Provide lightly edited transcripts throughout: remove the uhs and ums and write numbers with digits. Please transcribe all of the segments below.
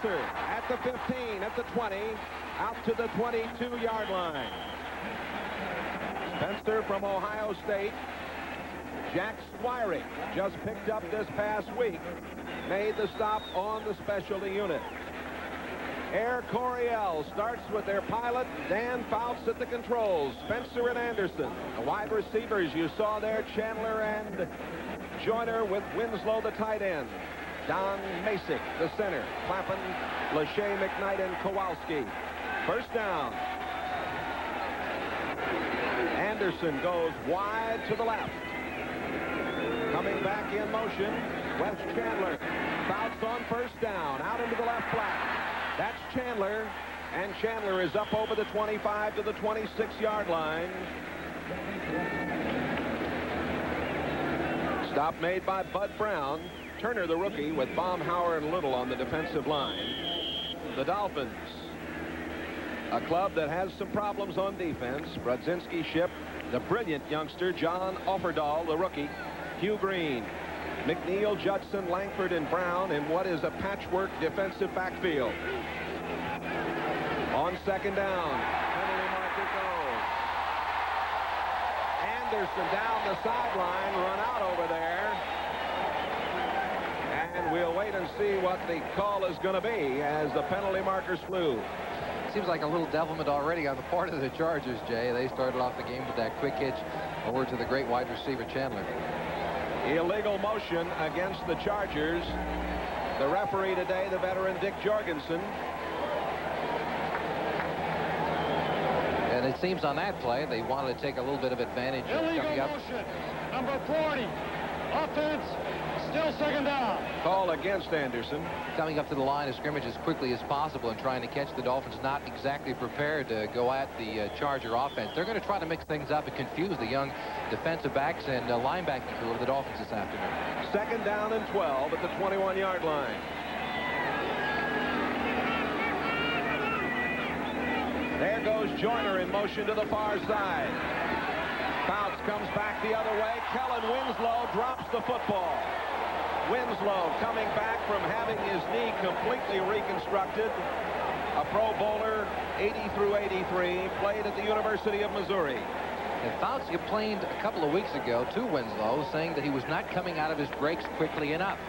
Spencer at the 15, at the 20, out to the 22-yard line. Spencer from Ohio State. Jack Swiring, just picked up this past week, made the stop on the specialty unit. Air Coryell starts with their pilot, Dan Fouts, at the controls. Spencer and Anderson. The wide receivers you saw there, Chandler and Joyner, with Winslow, the tight end. Don Masick, the center. Claphan, Lachey, McKnight, and Kowalski. First down. Anderson goes wide to the left. Coming back in motion, Wes Chandler. Fouts on first down, out into the left flat. That's Chandler, and Chandler is up over the 25 to the 26-yard line. Stop made by Bud Brown. Turner, the rookie, with Baumhauer and Little on the defensive line. The Dolphins, a club that has some problems on defense. Brodzinski ship the brilliant youngster John Offerdahl, the rookie. Hugh Green, McNeil, Judson, Langford, and Brown in what is a patchwork defensive backfield. On second down, penalty marker goes. Anderson down the sideline, run out over there. And we'll wait and see what the call is going to be as the penalty markers flew. Seems like a little devilment already on the part of the Chargers, Jay. They started off the game with that quick hitch over to the great wide receiver Chandler. Illegal motion against the Chargers. The referee today, the veteran Dick Jorgensen. And it seems on that play they wanted to take a little bit of advantage. Illegal motion, number 40. Offense, still second down. Call against Anderson. Coming up to the line of scrimmage as quickly as possible and trying to catch the Dolphins, not exactly prepared to go at the Charger offense. They're going to try to mix things up and confuse the young defensive backs and linebacking crew of the Dolphins this afternoon. Second down and 12 at the 21-yard line. There goes Joyner in motion to the far side. Fouts comes back the other way. Kellen Winslow drops the football. Winslow coming back from having his knee completely reconstructed. A Pro Bowler, 80 through 83, played at the University of Missouri. And Fouts complained a couple of weeks ago to Winslow, saying that he was not coming out of his breaks quickly enough.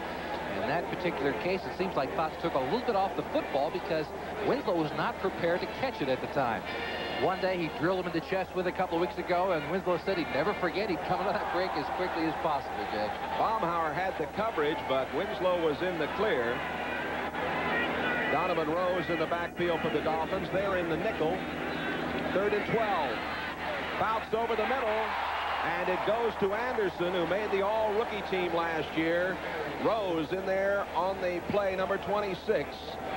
In that particular case, it seems like Fouts took a little bit off the football because Winslow was not prepared to catch it at the time. One day he drilled him in the chest with a couple of weeks ago, and Winslow said he'd never forget. He'd come out of that break as quickly as possible, Jed. Baumhauer had the coverage, but Winslow was in the clear. Donovan Rose in the backfield for the Dolphins. They're in the nickel. 3rd and 12. Fouts over the middle, and it goes to Anderson, who made the all-rookie team last year. Rose in there on the play, number 26,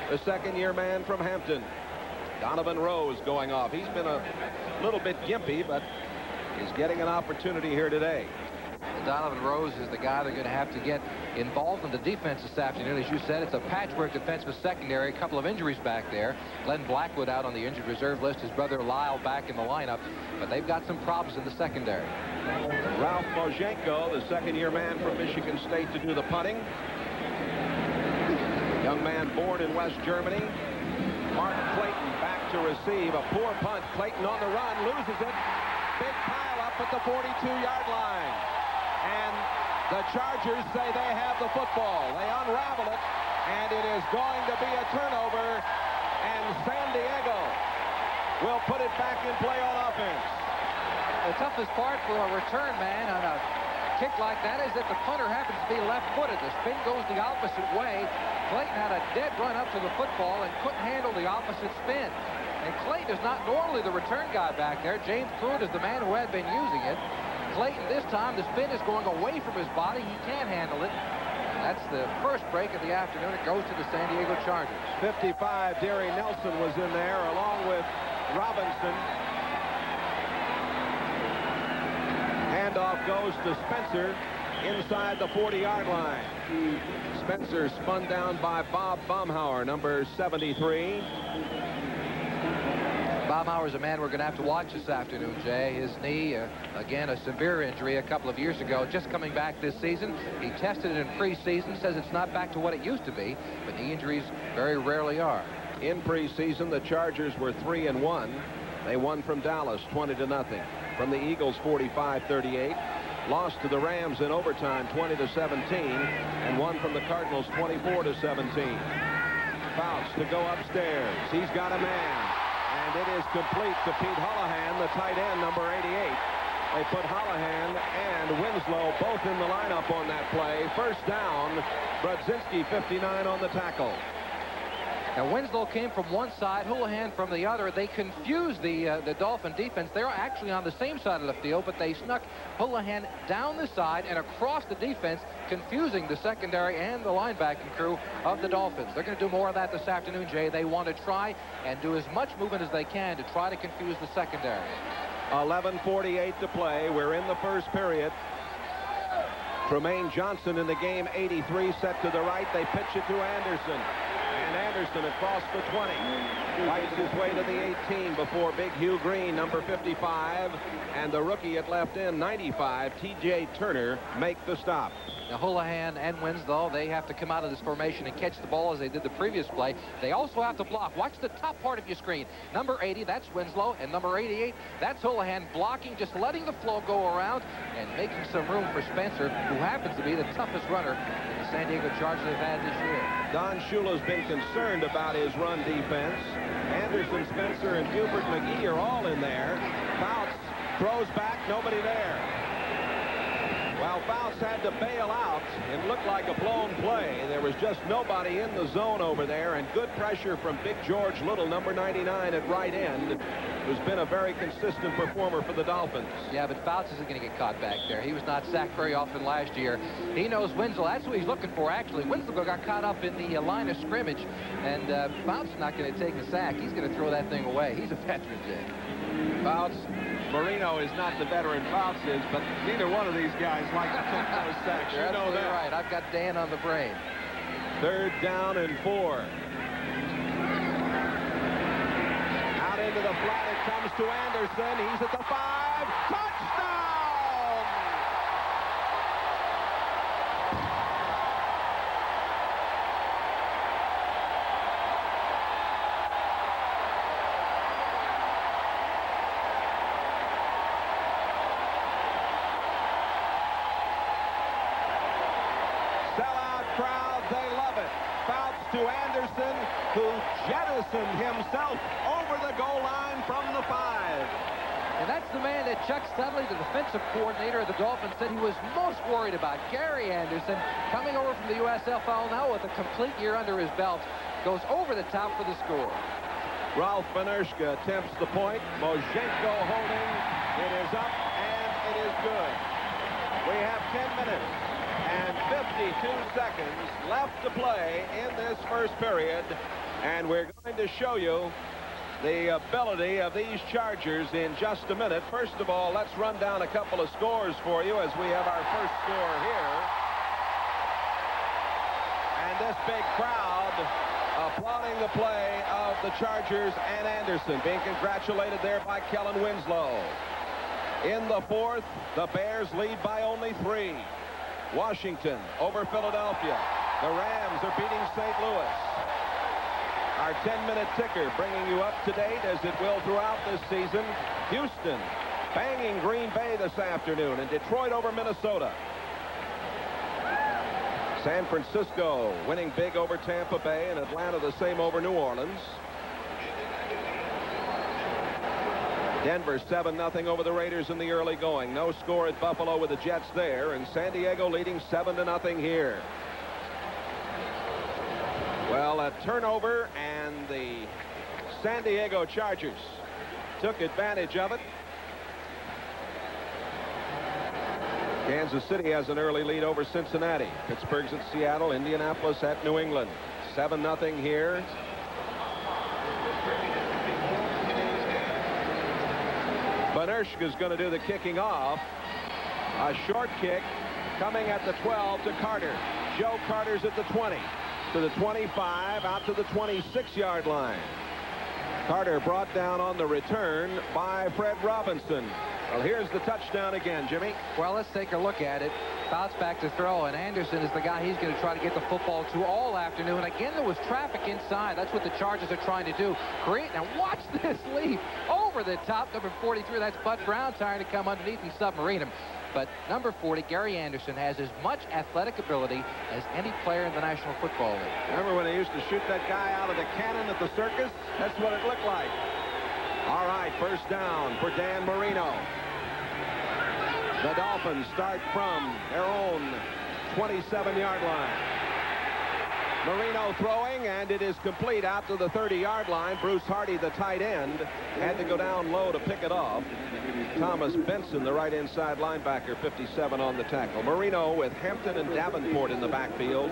the second-year man from Hampton. Donovan Rose going off. He's been a little bit gimpy, but he's getting an opportunity here today. Donovan Rose is the guy they're going to have to get involved in the defense this afternoon. As you said, it's a patchwork defensive secondary. A couple of injuries back there. Glenn Blackwood out on the injured reserve list. His brother Lyle back in the lineup. But they've got some problems in the secondary. Ralph Mojenko, the second-year man from Michigan State, to do the punting. Young man born in West Germany. Mark Clayton back to receive. A poor punt. Clayton on the run, loses it. Big pile up at the 42-yard line. And the Chargers say they have the football. They unravel it, and it is going to be a turnover, and San Diego will put it back in play on offense. The toughest part for a return man on a kick like that is that the punter happens to be left-footed. The spin goes the opposite way. Clayton had a dead run up to the football and couldn't handle the opposite spin. And Clayton is not normally the return guy back there. James Pruitt is the man who had been using it. Clayton this time, the spin is going away from his body. He can't handle it. That's the first break of the afternoon. It goes to the San Diego Chargers. 55, Derry Nelson was in there along with Robinson. Handoff goes to Spencer inside the 40-yard line. Spencer spun down by Bob Baumhauer, number 73. Baumauer's a man we're going to have to watch this afternoon, Jay. His knee, again, a severe injury a couple of years ago, just coming back this season. He tested it in preseason, says it's not back to what it used to be, but knee injuries very rarely are. In preseason, the Chargers were 3-1. They won from Dallas 20-0. From the Eagles 45-38. Lost to the Rams in overtime 20-17, and won from the Cardinals 24-17. Fouts to go upstairs. He's got a man. And it is complete to Pete Holohan, the tight end, number 88. They put Holohan and Winslow both in the lineup on that play. First down, Brodzinski 59 on the tackle. Now, Winslow came from one side, Holohan from the other. They confused the Dolphin defense. They're actually on the same side of the field, but they snuck Holohan down the side and across the defense, confusing the secondary and the linebacking crew of the Dolphins. They're going to do more of that this afternoon, Jay. They want to try and do as much movement as they can to try to confuse the secondary. 11:48 to play. We're in the first period. Tremaine Johnson in the game, 83, set to the right. They pitch it to Anderson. And Anderson across the 20. Fights his way to the 18 before big Hugh Green, number 55, and the rookie at left end, 95, T.J. Turner, make the stop. Now, Holohan and Winslow, they have to come out of this formation and catch the ball as they did the previous play. They also have to block. Watch the top part of your screen. Number 80, that's Winslow, and number 88, that's Holohan, blocking, just letting the flow go around and making some room for Spencer, who happens to be the toughest runner in the San Diego Chargers they've had this year. Don Shula's been concerned about his run defense. Anderson, Spencer, and Gilbert McGee are all in there. Fouts throws back, nobody there. Well, Fouts had to bail out. It looked like a blown play. There was just nobody in the zone over there, and good pressure from Big George Little, number 99 at right end, who's been a very consistent performer for the Dolphins. Yeah, but Fouts isn't going to get caught back there. He was not sacked very often last year. He knows Winslow. That's who he's looking for, actually. Winslow got caught up in the line of scrimmage, and Fouts is not going to take the sack. He's going to throw that thing away. He's a veteran, Jay. Fouts, Marino is not the veteran Fouts is, but neither one of these guys like to take those sacks. You're absolutely right. I've got Dan on the brain. Third down and 4. Out into the flat it comes to Anderson. He's at the 5. Touchdown! To Anderson, who jettisoned himself over the goal line from the 5. And that's the man that Chuck Studley, the defensive coordinator of the Dolphins, said he was most worried about. Gary Anderson, coming over from the USFL now with a complete year under his belt, goes over the top for the score. Ralph Benershka attempts the point. Mojenko holding. It is up, and it is good. We have 10 minutes. And 52 seconds left to play in this first period. And we're going to show you the ability of these Chargers in just a minute. First of all, let's run down a couple of scores for you as we have our first score here. And this big crowd applauding the play of the Chargers and Anderson, being congratulated there by Kellen Winslow. In the fourth, the Bears lead by only 3. Washington over Philadelphia. The Rams are beating St. Louis. Our 10-minute ticker bringing you up to date, as it will throughout this season. Houston banging Green Bay this afternoon, and Detroit over Minnesota. San Francisco winning big over Tampa Bay, and Atlanta the same over New Orleans. Denver 7-0 over the Raiders in the early going. No score at Buffalo with the Jets there, and San Diego leading 7-0 here. Well, a turnover, and the San Diego Chargers took advantage of it. Kansas City has an early lead over Cincinnati. Pittsburgh's at Seattle, Indianapolis at New England. 7-0 here. Benershka's going to do the kicking off. A short kick coming at the 12 to Carter. Joe Carter's at the 20, to the 25, out to the 26-yard line. Carter brought down on the return by Fred Robinson. Well, here's the touchdown again, Jimmy. Well, let's take a look at it. Fouts back to throw, and Anderson is the guy he's going to try to get the football to all afternoon. Again, there was traffic inside. That's what the Chargers are trying to do. Great. Now watch this leap over the top. Number 43, that's Bud Brown trying to come underneath and submarine him. But number 40, Gary Anderson, has as much athletic ability as any player in the National Football League. Remember when they used to shoot that guy out of the cannon at the circus? That's what it looked like. All right, first down for Dan Marino. The Dolphins start from their own 27-yard line. Marino throwing, and it is complete out to the 30-yard line. Bruce Hardy, the tight end, had to go down low to pick it off. Thomas Benson, the right inside linebacker, 57 on the tackle. Marino with Hampton and Davenport in the backfield.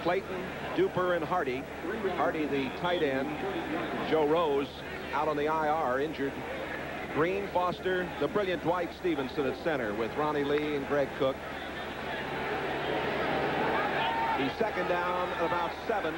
Clayton, Duper, and Hardy. Hardy, the tight end. Joe Rose out on the IR, injured. Green, Foster, the brilliant Dwight Stevenson at center with Ronnie Lee and Greg Cook. He's second down at about 7.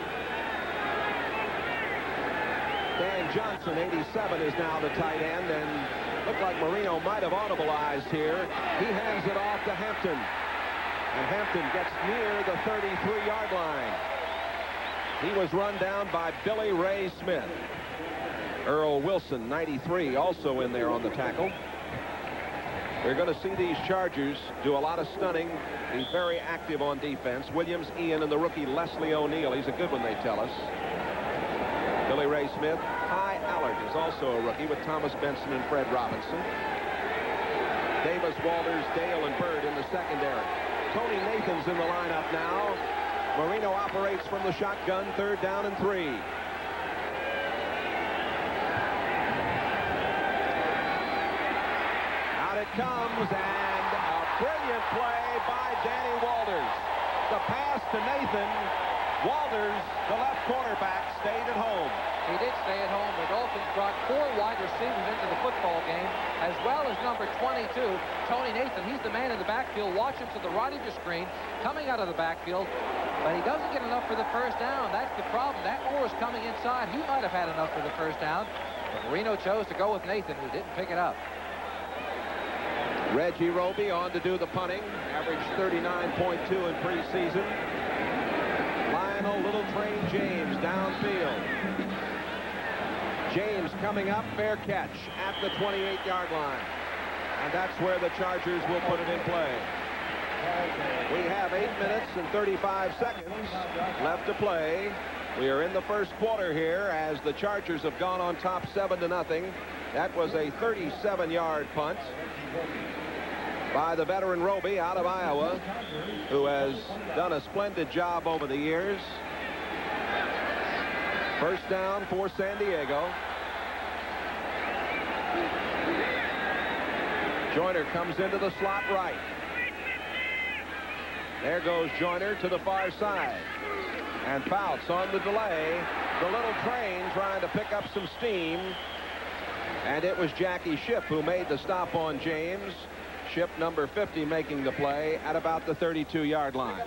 Dan Johnson, 87, is now the tight end, and looked like Marino might have audibleized here. He hands it off to Hampton, and Hampton gets near the 33-yard line. He was run down by Billy Ray Smith. Earl Wilson, 93, also in there on the tackle. We're going to see these Chargers do a lot of stunning. He's very active on defense. Williams, Ian, and the rookie Leslie O'Neal. He's a good one, they tell us. Billy Ray Smith. Ty Allard is also a rookie with Thomas Benson and Fred Robinson. Davis, Walters, Dale, and Bird in the secondary. Tony Nathan's in the lineup now. Marino operates from the shotgun, 3rd down and 3. Comes, and a brilliant play by Danny Walters. The pass to Nathan. Walters, the left cornerback, stayed at home. He did stay at home. The Dolphins brought 4 wide receivers into the football game, as well as number 22, Tony Nathan. He's the man in the backfield. Watch him to the right of your screen, coming out of the backfield, but he doesn't get enough for the first down. That's the problem. That Moore is coming inside. He might have had enough for the first down, but Marino chose to go with Nathan, who didn't pick it up. Reggie Roby on to do the punting. Averaged 39.2 in preseason. Lionel Little Train James downfield. James coming up, fair catch at the 28-yard line. And that's where the Chargers will put it in play. We have 8 minutes and 35 seconds left to play. We are in the first quarter here as the Chargers have gone on top 7-0. That was a 37-yard punt by the veteran Roby out of Iowa, who has done a splendid job over the years. First down for San Diego. Joyner comes into the slot right. There goes Joyner to the far side. And Fouts on the delay. The little train trying to pick up some steam. And it was Jackie Schiff who made the stop on James. Schiff, number 50, making the play at about the 32-yard line.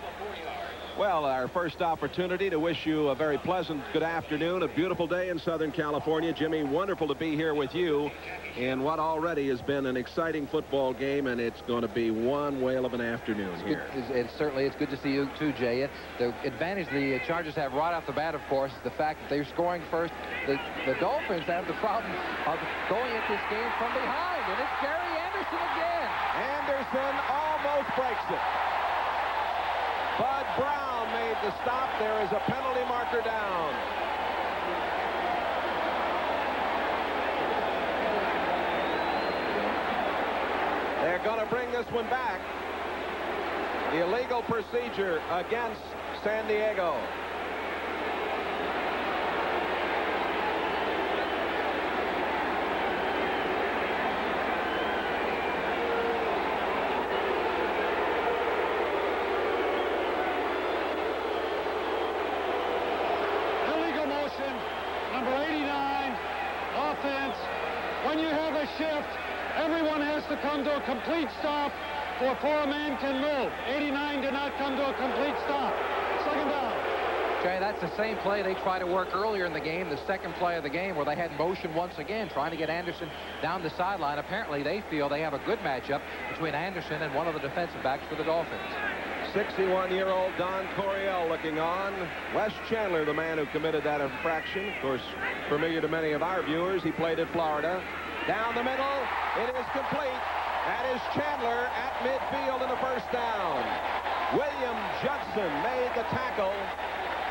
Well, our first opportunity to wish you a very pleasant good afternoon, a beautiful day in Southern California. Jimmy, wonderful to be here with you in what already has been an exciting football game, and it's going to be one whale of an afternoon here. It's good to see you too, Jay. The advantage the Chargers have right off the bat, of course, is the fact that they're scoring first. The Dolphins have the problem of going at this game from behind, and it's Gary Anderson again. Anderson almost breaks it. Bud Brown made the stop. There is a penalty marker down. They're going to bring this one back. Illegal procedure against San Diego. Everyone has to come to a complete stop before a man can move. 89 did not come to a complete stop. Second down. Jay, that's the same play they tried to work earlier in the game, the second play of the game, where they had motion once again, trying to get Anderson down the sideline. Apparently, they feel they have a good matchup between Anderson and one of the defensive backs for the Dolphins. 61-year-old Don Coryell looking on. Wes Chandler, the man who committed that infraction. Of course, familiar to many of our viewers. He played at Florida. Down the middle. It is complete. That is Chandler at midfield in the first down. William Judson made the tackle.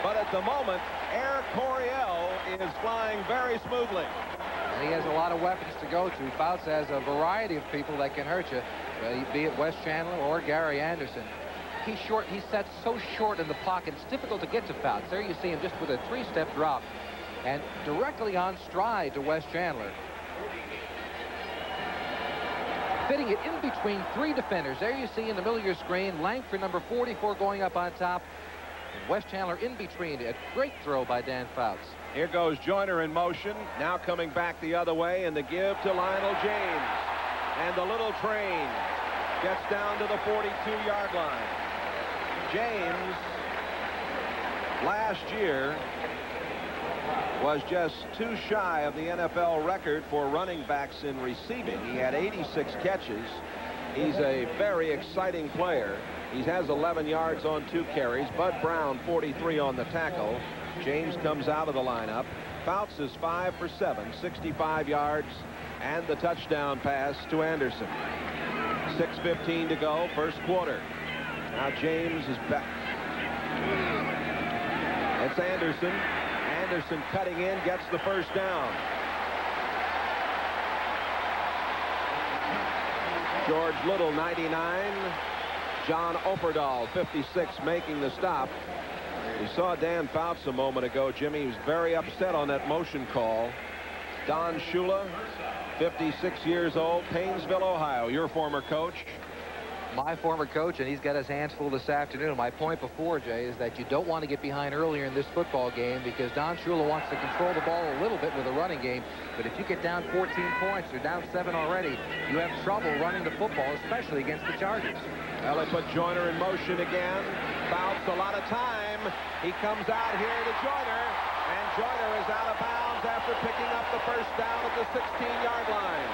But at the moment, Air Coryell is flying very smoothly. And he has a lot of weapons to go to. Fouts has a variety of people that can hurt you, be it Wes Chandler or Gary Anderson. He's short. He sets so short in the pocket. It's difficult to get to Fouts. There you see him just with a three-step drop and directly on stride to Wes Chandler. Fitting it in between three defenders. There you see in the middle of your screen, Langford, number 44, going up on top. And Wes Chandler in between. A great throw by Dan Fouts. Here goes Joyner in motion. Now coming back the other way, and the give to Lionel James. And the little train gets down to the 42-yard line. James, last year, was just too shy of the NFL record for running backs in receiving. He had 86 catches. He's a very exciting player. He has 11 yards on 2 carries. Bud Brown, 43 on the tackle. James comes out of the lineup. Fouts is 5 for 7, 65 yards, and the touchdown pass to Anderson. 6:15 to go, first quarter. Now James is back. It's Anderson. Anderson cutting in, gets the first down. George Little, 99. John Opperdahl, 56, making the stop. We saw Dan Fouts a moment ago, Jimmy. He was very upset on that motion call. Don Shula, 56 years old, Painesville, Ohio, your former coach. My former coach, and he's got his hands full this afternoon. My point before, Jay, is that you don't want to get behind earlier in this football game because Don Shula wants to control the ball a little bit with a running game. But if you get down 14 points, you're down 7 already, you have trouble running the football, especially against the Chargers. Well, they put Joyner in motion again. Fouts a lot of time. He comes out here to Joyner, and Joyner is out of bounds after picking up the first down at the 16-yard line.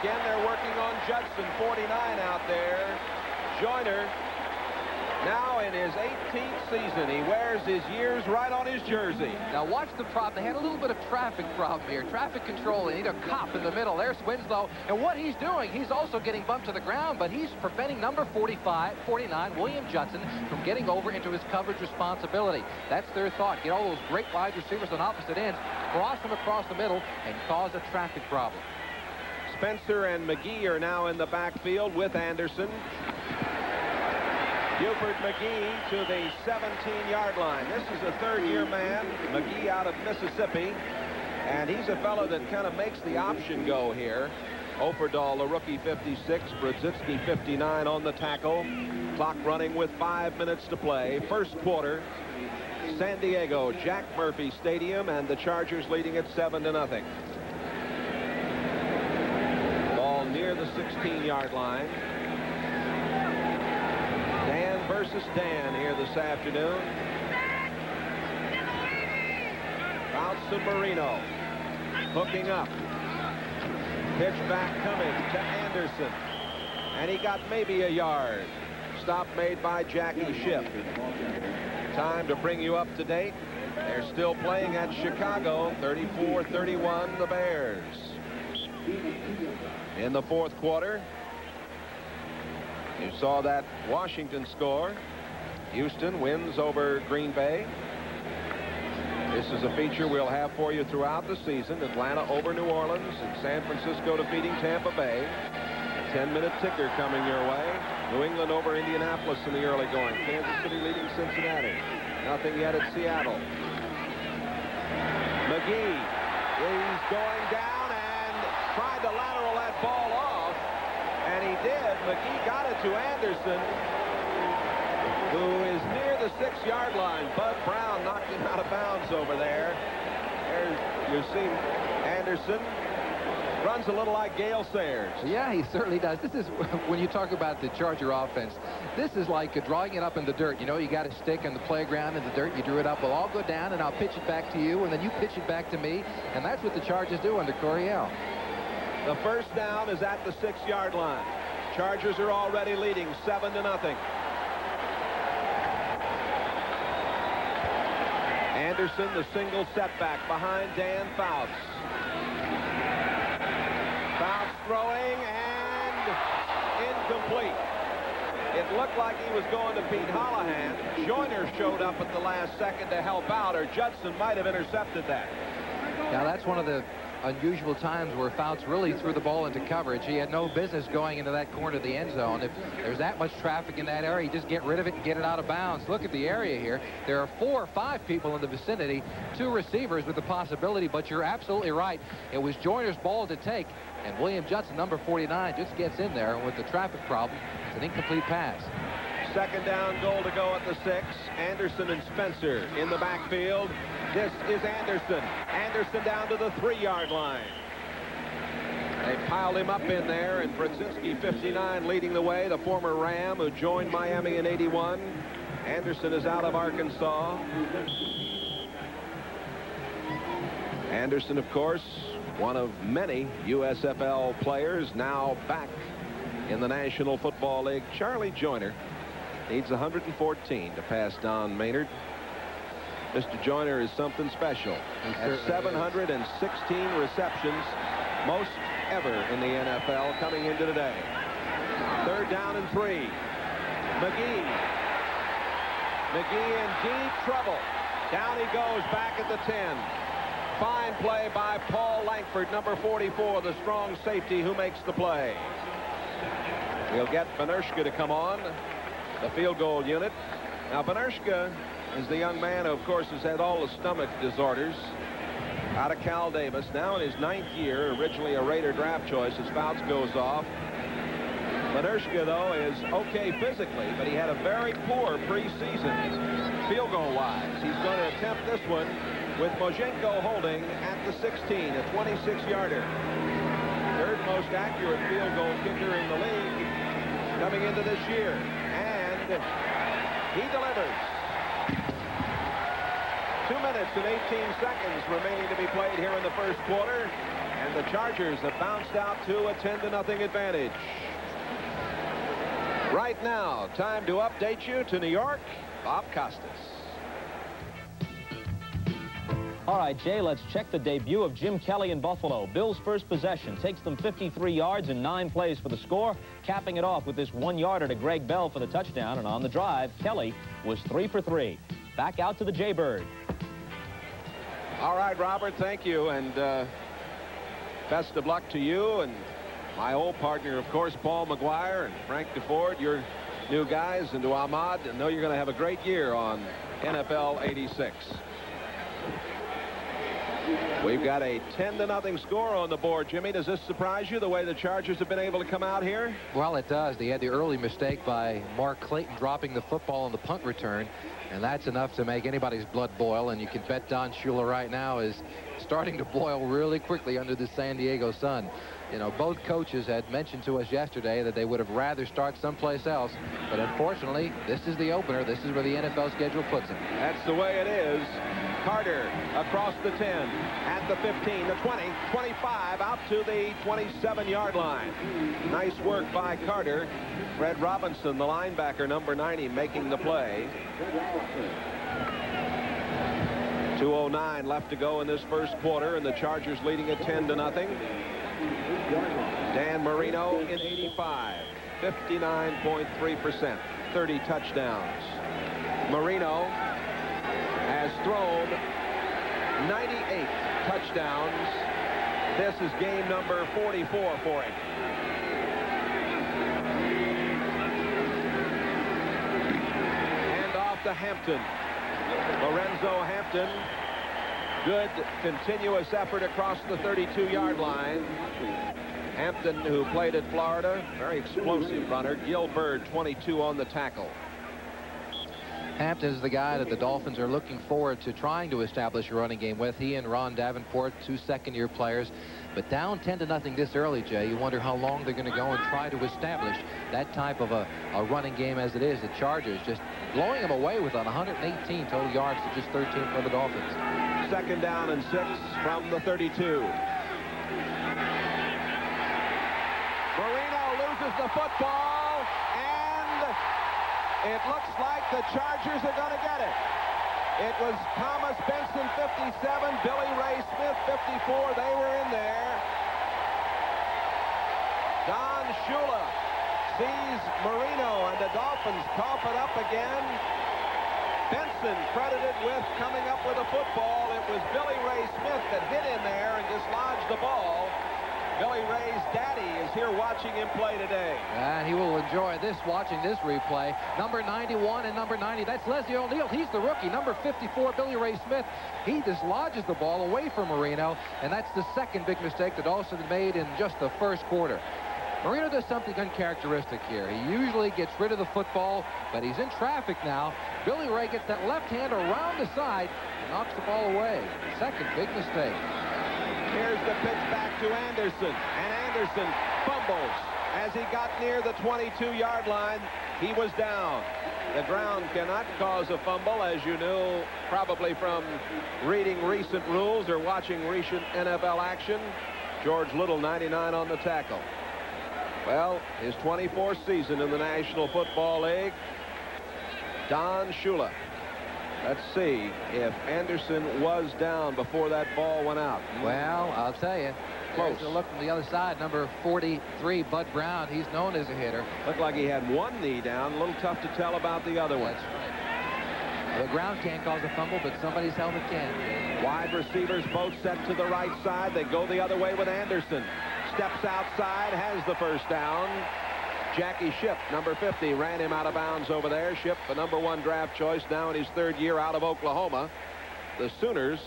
Again, they're working on Judson, 49 out there. Joyner, now in his 18th season. He wears his years right on his jersey. Now watch the prop. They had a little bit of traffic problem here. Traffic control. They need a cop in the middle. There's Winslow. And what he's doing, he's also getting bumped to the ground, but he's preventing number 49, William Judson, from getting over into his coverage responsibility. That's their thought. Get all those great wide receivers on opposite ends, cross them across the middle, and cause a traffic problem. Spencer and McGee are now in the backfield with Anderson. Buford McGee to the 17-yard line. This is a third-year man, McGee out of Mississippi, and he's a fellow that kind of makes the option go here. Opperdahl, the rookie, 56, Brzezicki, 59 on the tackle. Clock running with 5 minutes to play. First quarter, San Diego, Jack Murphy Stadium, and the Chargers leading it 7-0. Ball near the 16-yard line. Dan versus Dan here this afternoon. Fouts and Marino hooking up. Pitch back coming to Anderson. And he got maybe a yard. Stop made by Jackie Schiff. Time to bring you up to date. They're still playing at Chicago, 34-31, the Bears. In the fourth quarter, you saw that Washington score. Houston wins over Green Bay. This is a feature we'll have for you throughout the season. Atlanta over New Orleans and San Francisco defeating Tampa Bay. 10-minute ticker coming your way. New England over Indianapolis in the early going. Kansas City leading Cincinnati. Nothing yet at Seattle. McGee is going down and tried to lateral that ball off. And he did. McGee got it to Anderson, who is near the 6-yard line. Bud Brown knocked him out of bounds over there. There you see Anderson Runs a little like Gale Sayers. Yeah, he certainly does. This is, when you talk about the Charger offense, this is like drawing it up in the dirt. You know, you got a stick in the playground in the dirt. You drew it up. Well, I'll go down, and I'll pitch it back to you, and then you pitch it back to me. And that's what the Chargers do under Coryell. The first down is at the 6-yard line. Chargers are already leading 7-0. Anderson, the single setback behind Dan Fouts. Fouts throwing and incomplete. It looked like he was going to beat Holohan. Joyner showed up at the last second to help out, or Judson might have intercepted that. Now, that's one of the unusual times where Fouts really threw the ball into coverage. He had no business going into that corner of the end zone. If there's that much traffic in that area, you just get rid of it and get it out of bounds. Look at the area here. There are 4 or 5 people in the vicinity, 2 receivers with the possibility, but you're absolutely right. It was Joyner's ball to take, and William Judson, number 49, just gets in there, and with the traffic problem, it's an incomplete pass. Second down, goal to go at the 6. Anderson and Spencer in the backfield. This is Anderson. Anderson down to the 3-yard line. They piled him up in there, and Brzezinski, 59, leading the way, the former Ram who joined Miami in '81. Anderson is out of Arkansas. Anderson, of course, one of many USFL players now back in the National Football League. Charlie Joyner needs 114 to pass Don Maynard. Mr. Joyner is something special. At 716 receptions, most ever in the NFL coming into today. Third down and 3. McGee in deep trouble. Down he goes back at the 10. Fine play by Paul Langford, number 44, the strong safety who makes the play. We'll get Benershka to come on, the field goal unit. Now, Benershka is the young man who, of course, has had all the stomach disorders out of Cal Davis. Now in his 9th year, originally a Raider draft choice as Fouts goes off. Benershka, though, is okay physically, but he had a very poor preseason field goal-wise. He's going to attempt this one with Mojenko holding at the 16, a 26-yarder. Third most accurate field goal kicker in the league coming into this year. And he delivers. 2 minutes and 18 seconds remaining to be played here in the first quarter, and the Chargers have bounced out to a 10-0 advantage. Right now, time to update you to New York, Bob Costas. All right, Jay, let's check the debut of Jim Kelly in Buffalo. Bill's first possession takes them 53 yards and 9 plays for the score, capping it off with this 1-yarder to Greg Bell for the touchdown. And on the drive, Kelly was 3 for 3. Back out to the Jaybird. All right, Robert, thank you, and best of luck to you and my old partner, of course, Paul McGuire and Frank DeFord, your new guys, and to Ahmad. I know you're going to have a great year on NFL 86. We've got a 10-0 score on the board. Jimmy, does this surprise you, the way the Chargers have been able to come out here? Well, it does. They had the early mistake by Mark Clayton dropping the football on the punt return, and that's enough to make anybody's blood boil. And you can bet Don Shula right now is starting to boil really quickly under the San Diego sun. You know, both coaches had mentioned to us yesterday that they would have rather start someplace else, but unfortunately, this is the opener. This is where the NFL schedule puts them. That's the way it is. Carter across the 10, at the 15, the 20, 25, out to the 27-yard line. Nice work by Carter. Fred Robinson, the linebacker, number 90, making the play. 2:09 left to go in this first quarter, and the Chargers leading at 10-0. Dan Marino in 85, 59.3%, 30 touchdowns. Marino has thrown 98 touchdowns. This is game number 44 for him. Hand off to Hampton. Lorenzo Hampton. Good continuous effort across the 32-yard line. Hampton, who played at Florida, very explosive runner. Gil Bird, 22 on the tackle. Hampton is the guy that the Dolphins are looking forward to trying to establish a running game with. He and Ron Davenport, 2 second-year players. But down 10-0 this early, Jay, you wonder how long they're going to go and try to establish that type of a running game as it is. The Chargers just blowing them away with 118 total yards to just 13 for the Dolphins. 2nd down and 6 from the 32. Marino loses the football, and it looks like the Chargers are going to get it. It was Thomas Benson, 57, Billy Ray Smith, 54. They were in there. Don Shula sees Marino, and the Dolphins cough it up again. Benson credited with coming up with a football. It was Billy Ray Smith that hit in there and dislodged the ball. Billy Ray's daddy is here watching him play today. And he will enjoy this, watching this replay. Number 91 and number 90, that's Leslie O'Neal. He's the rookie. Number 54, Billy Ray Smith. He dislodges the ball away from Marino, and that's the second big mistake that Dawson made in just the first quarter. Marino does something uncharacteristic here. He usually gets rid of the football, but he's in traffic now. Billy Ray gets that left hand around the side and knocks the ball away. Second big mistake. Here's the pitch back to Anderson, and Anderson fumbles. As he got near the 22-yard line, he was down. The ground cannot cause a fumble, as you knew probably from reading recent rules or watching recent NFL action. George Little, 99 on the tackle. Well, his 24th season in the National Football League. Don Shula. Let's see if Anderson was down before that ball went out. Well, I'll tell you. Close. There's a look from the other side. Number 43, Bud Brown. He's known as a hitter. Looked like he had one knee down. A little tough to tell about the other one. That's right. The ground can't cause a fumble, but somebody's helmet can. Wide receivers both set to the right side. They go the other way with Anderson. Steps outside, has the first down. Jackie Shipp, number 50, ran him out of bounds over there. Shipp, the #1 draft choice, now in his 3rd year out of Oklahoma. The Sooners,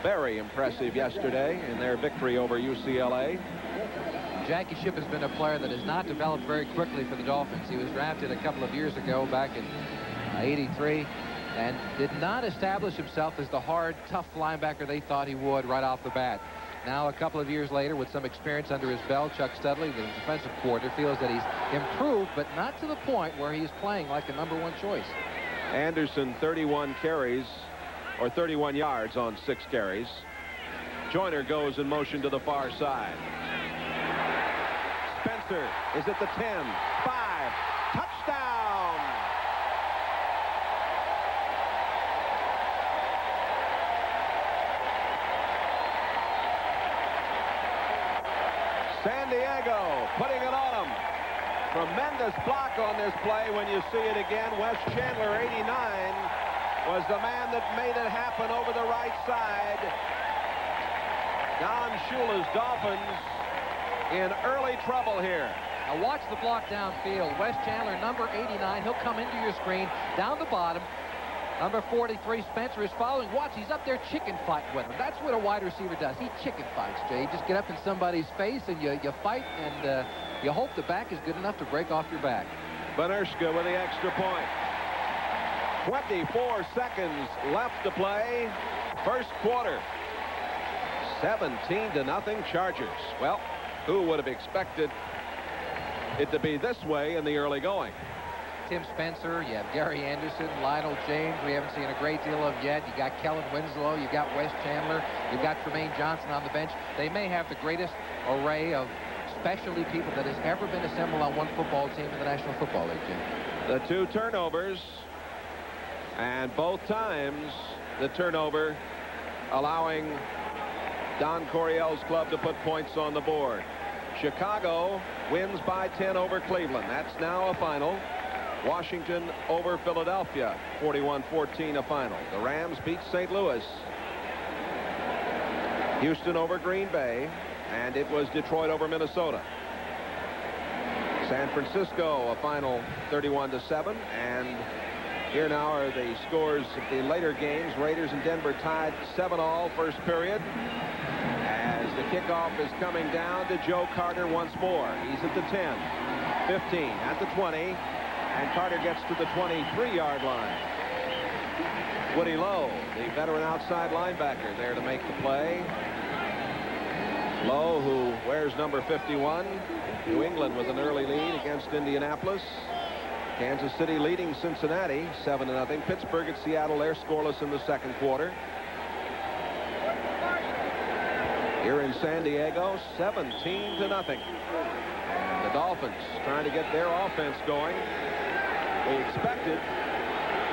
very impressive yesterday in their victory over UCLA. Jackie Shipp has been a player that has not developed very quickly for the Dolphins. He was drafted a couple of years ago, back in '83, and did not establish himself as the hard, tough linebacker they thought he would right off the bat. Now, a couple of years later, with some experience under his belt, Chuck Studley, the defensive coordinator, feels that he's improved, but not to the point where he's playing like a #1 choice. Anderson, 31 carries, or 31 yards on 6 carries. Joyner goes in motion to the far side. Spencer is at the 10, 5, touchdown! San Diego putting it on him. Tremendous block on this play when you see it again. Wes Chandler, 89, was the man that made it happen over the right side. Don Shula's Dolphins in early trouble here. Now watch the block downfield. Wes Chandler, number 89. He'll come into your screen down the bottom. Number 43, Spencer, is following. Watch, he's up there chicken fighting with him. That's what a wide receiver does. He chicken fights, Jay. You just get up in somebody's face and you fight, and you hope the back is good enough to break off your back. Benershka with the extra point. 24 seconds left to play. First quarter. 17-0 Chargers. Well, who would have expected it to be this way in the early going? Tim Spencer, you have Gary Anderson, Lionel James, we haven't seen a great deal of yet. You got Kellen Winslow, you got Wes Chandler, you got Tremaine Johnson on the bench. They may have the greatest array of specialty people that has ever been assembled on one football team in the National Football League, Jim. The 2 turnovers, and both times the turnover allowing Don Coryell's club to put points on the board. Chicago wins by 10 over Cleveland. That's now a final. Washington over Philadelphia, 41-14 a final. The Rams beat St. Louis. Houston over Green Bay, and it was Detroit over Minnesota. San Francisco, a final 31-7, and here now are the scores of the later games. Raiders and Denver tied 7-all first period. As the kickoff is coming down to Joe Carter once more. He's at the 10, 15, at the 20. And Carter gets to the 23-yard line. Woody Lowe, the veteran outside linebacker, there to make the play. Lowe, who wears number 51. New England with an early lead against Indianapolis. Kansas City leading Cincinnati 7-0. Pittsburgh at Seattle, they're scoreless in the second quarter. Here in San Diego, 17-0. And the Dolphins trying to get their offense going. We expected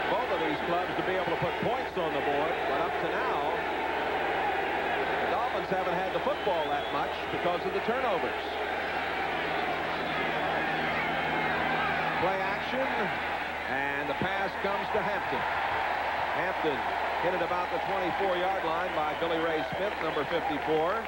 both of these clubs to be able to put points on the board, but up to now, the Dolphins haven't had the football that much because of the turnovers. Play action, and the pass comes to Hampton. Hampton hit it about the 24-yard line by Billy Ray Smith, number 54.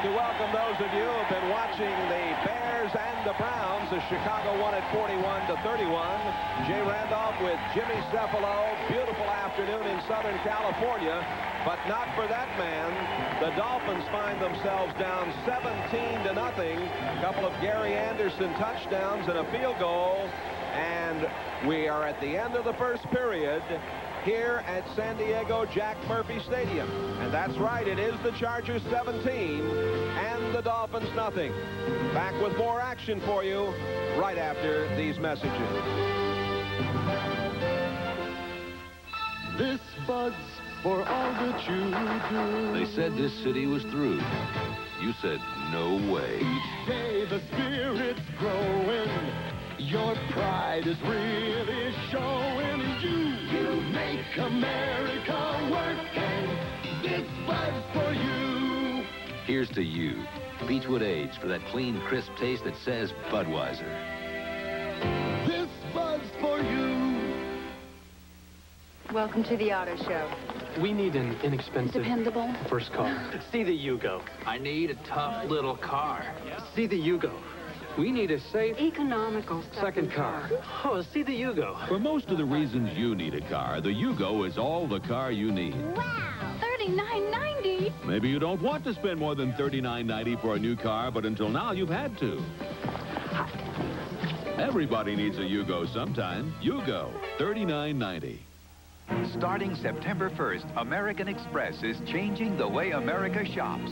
To welcome those of you who have been watching the Bears and the Browns as Chicago won at 41-31. Jay Randolph with Jimmy Cephalo. Beautiful afternoon in Southern California, but not for that man. The Dolphins find themselves down 17-0. A couple of Gary Anderson touchdowns and a field goal, and we are at the end of the first period here at San Diego Jack Murphy Stadium. And that's right, it is the Chargers 17 and the Dolphins nothing. Back with more action for you right after these messages. This Bud's for all that you do. They said this city was through. You said, no way. Each day the spirit's growing. Your pride is really showing. You make America work, and this Bud's for you. Here's to you. Beechwood Age for that clean, crisp taste that says Budweiser. This Bud's for you. Welcome to the auto show. We need an inexpensive, dependable first car. See the Yugo. I need a tough little car. See the Yugo. We need a safe, economical second car. Oh, see the Yugo. For most of the reasons you need a car, the Yugo is all the car you need. Wow, $39.90. Maybe you don't want to spend more than $39.90 for a new car, but until now you've had to. Everybody needs a Yugo sometime. Yugo, $39.90. Starting September 1st, American Express is changing the way America shops.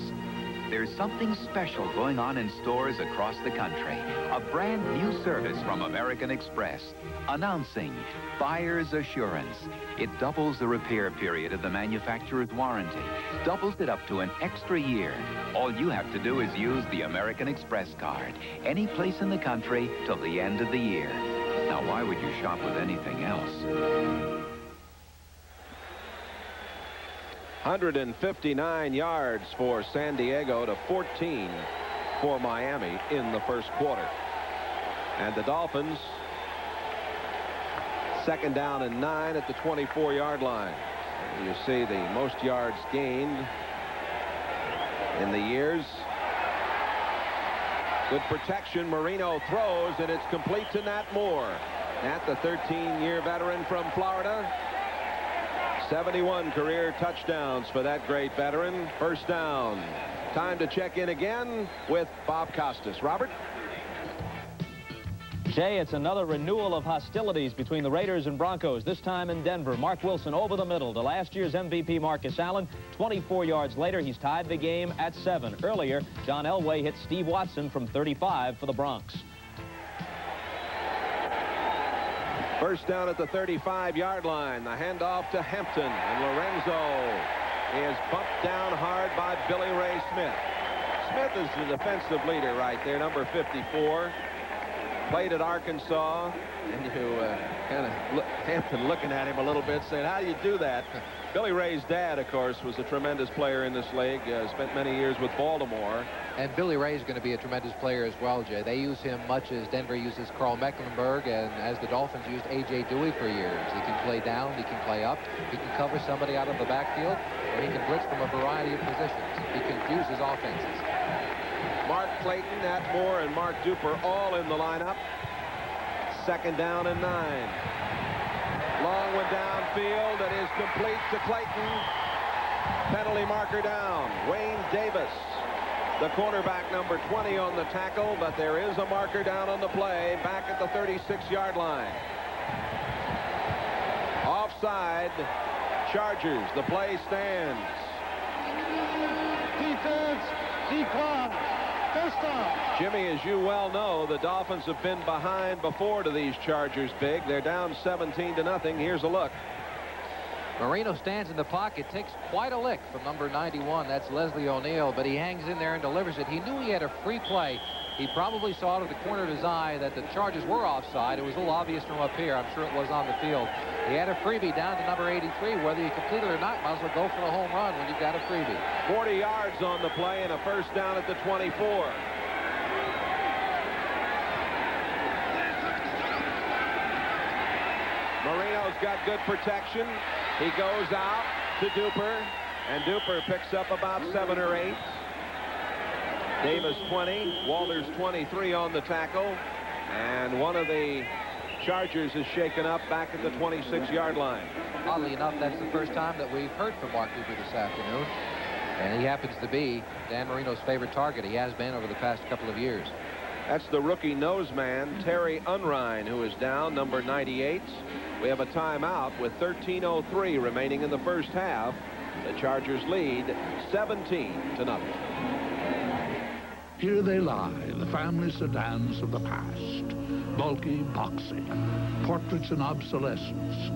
There's something special going on in stores across the country. A brand new service from American Express. Announcing Buyer's Assurance. It doubles the repair period of the manufacturer's warranty. Doubles it up to an extra year. All you have to do is use the American Express card. Any place in the country till the end of the year. Now, why would you shop with anything else? 159 yards for San Diego to 14 for Miami in the first quarter. And the Dolphins, second down and 9 at the 24-yard line. You see the most yards gained in the years. Good protection. Marino throws, and it's complete to Nat Moore. Nat, the 13-year veteran from Florida. 71 career touchdowns for that great veteran. First down. Time to check in again with Bob Costas. Robert? Jay, it's another renewal of hostilities between the Raiders and Broncos, this time in Denver. Mark Wilson over the middle to last year's MVP Marcus Allen. 24 yards later, he's tied the game at 7. Earlier, John Elway hit Steve Watson from 35 for the Bronx. First down at the 35-yard line. The handoff to Hampton, and Lorenzo is bumped down hard by Billy Ray Smith. Smith is the defensive leader right there, number 54. Played at Arkansas, and you kind of Hampton looking at him a little bit, saying, how do you do that? Billy Ray's dad, of course, was a tremendous player in this league, spent many years with Baltimore. And Billy Ray is going to be a tremendous player as well, Jay. They use him much as Denver uses Carl Mecklenburg, and as the Dolphins used A.J. Dewey for years. He can play down, he can play up, he can cover somebody out of the backfield, or he can blitz from a variety of positions. He confuses offenses. Mark Clayton, Nat Moore, and Mark Duper all in the lineup. Second down and 9. Long one downfield. It is complete to Clayton. Penalty marker down. Wayne Davis the cornerback, number 20, on the tackle, but there is a marker down on the play, back at the 36-yard line. Offside, Chargers. The play stands. Defense, decline. First down. Jimmy, as you well know, the Dolphins have been behind before to these Chargers big. They're down 17-0. Here's a look. Marino stands in the pocket, takes quite a lick from number 91. That's Leslie O'Neal, but he hangs in there and delivers it. He knew he had a free play. He probably saw out of the corner of his eye that the Chargers were offside. It was a little obvious from up here. I'm sure it was on the field. He had a freebie down to number 83. Whether you complete it or not, might as well go for the home run when you've got a freebie. 40 yards on the play and a first down at the 24. Marino's got good protection. He goes out to Duper, and Duper picks up about 7 or 8. Davis 20, Walters 23 on the tackle, and one of the Chargers is shaken up back at the 26-yard line. Oddly enough, that's the first time that we've heard from Mark Duper this afternoon, and he happens to be Dan Marino's favorite target. He has been over the past couple of years. That's the rookie nose man, Terry Unrein, who is down, number 98. We have a timeout with 13:03 remaining in the first half. The Chargers lead 17-0. Here they lie, the family sedans of the past. Bulky, boxy, portraits in obsolescence.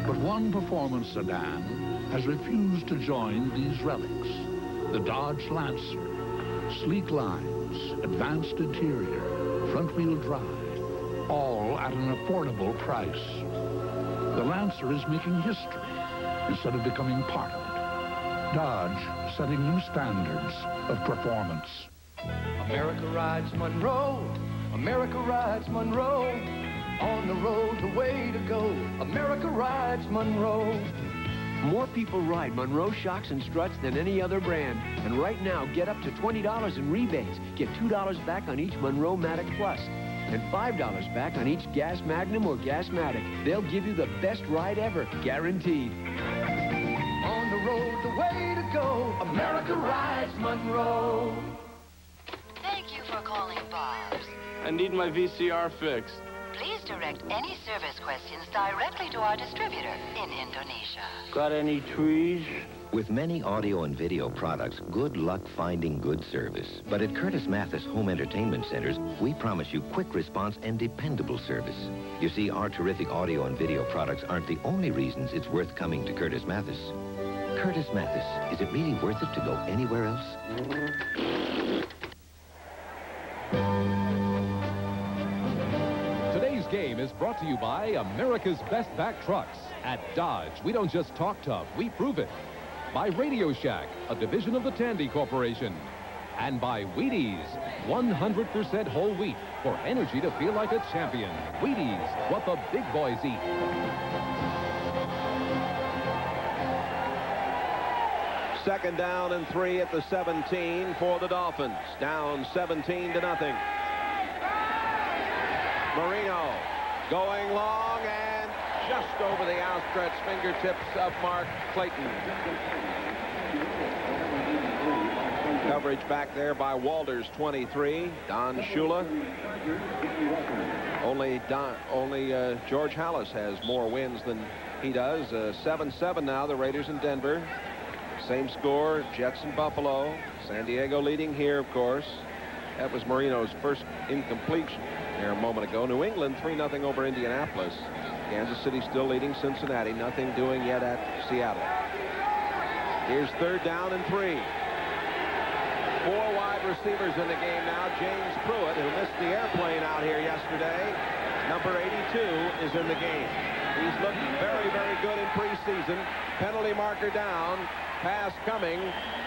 But one performance sedan has refused to join these relics. The Dodge Lancer. Sleek lines, advanced interior, front-wheel drive, all at an affordable price. The Lancer is making history instead of becoming part of it. Dodge setting new standards of performance. America rides Monroe. America rides Monroe. On the road, the way to go. America rides Monroe. More people ride Monroe shocks and struts than any other brand. And right now, get up to $20 in rebates. Get $2 back on each Monroe Matic Plus. And $5 back on each Gas Magnum or Gas Matic. They'll give you the best ride ever, guaranteed. On the road, the way to go. America rides Monroe. Thank you for calling Bob's. I need my VCR fixed. Please direct any service questions directly to our distributor in Indonesia. Got any trees? With many audio and video products, good luck finding good service. But at Curtis Mathis Home Entertainment Centers, we promise you quick response and dependable service. You see, our terrific audio and video products aren't the only reasons it's worth coming to Curtis Mathis. Curtis Mathis, is it really worth it to go anywhere else? Today's game is brought to you by America's Best Back Trucks. At Dodge, we don't just talk tough, we prove it. By Radio Shack, a division of the Tandy Corporation. And by Wheaties, 100% whole wheat for energy to feel like a champion. Wheaties, what the big boys eat. Second down and 3 at the 17 for the Dolphins. Down 17-0. Marino going long and just over the outstretched fingertips of Mark Clayton. Coverage back there by Walters, 23. Don Shula. Only George Hallis has more wins than he does. 7-7 now, the Raiders in Denver. Same score, Jets in Buffalo. San Diego leading here, of course. That was Marino's first incompletion there a moment ago. New England 3-0 over Indianapolis. Kansas City still leading Cincinnati. Nothing doing yet at Seattle. Here's third down and 3. 4 wide receivers in the game now. James Pruitt, who missed the airplane out here yesterday. Number 82 is in the game. He's looked very, very good in preseason. Penalty marker down. Pass coming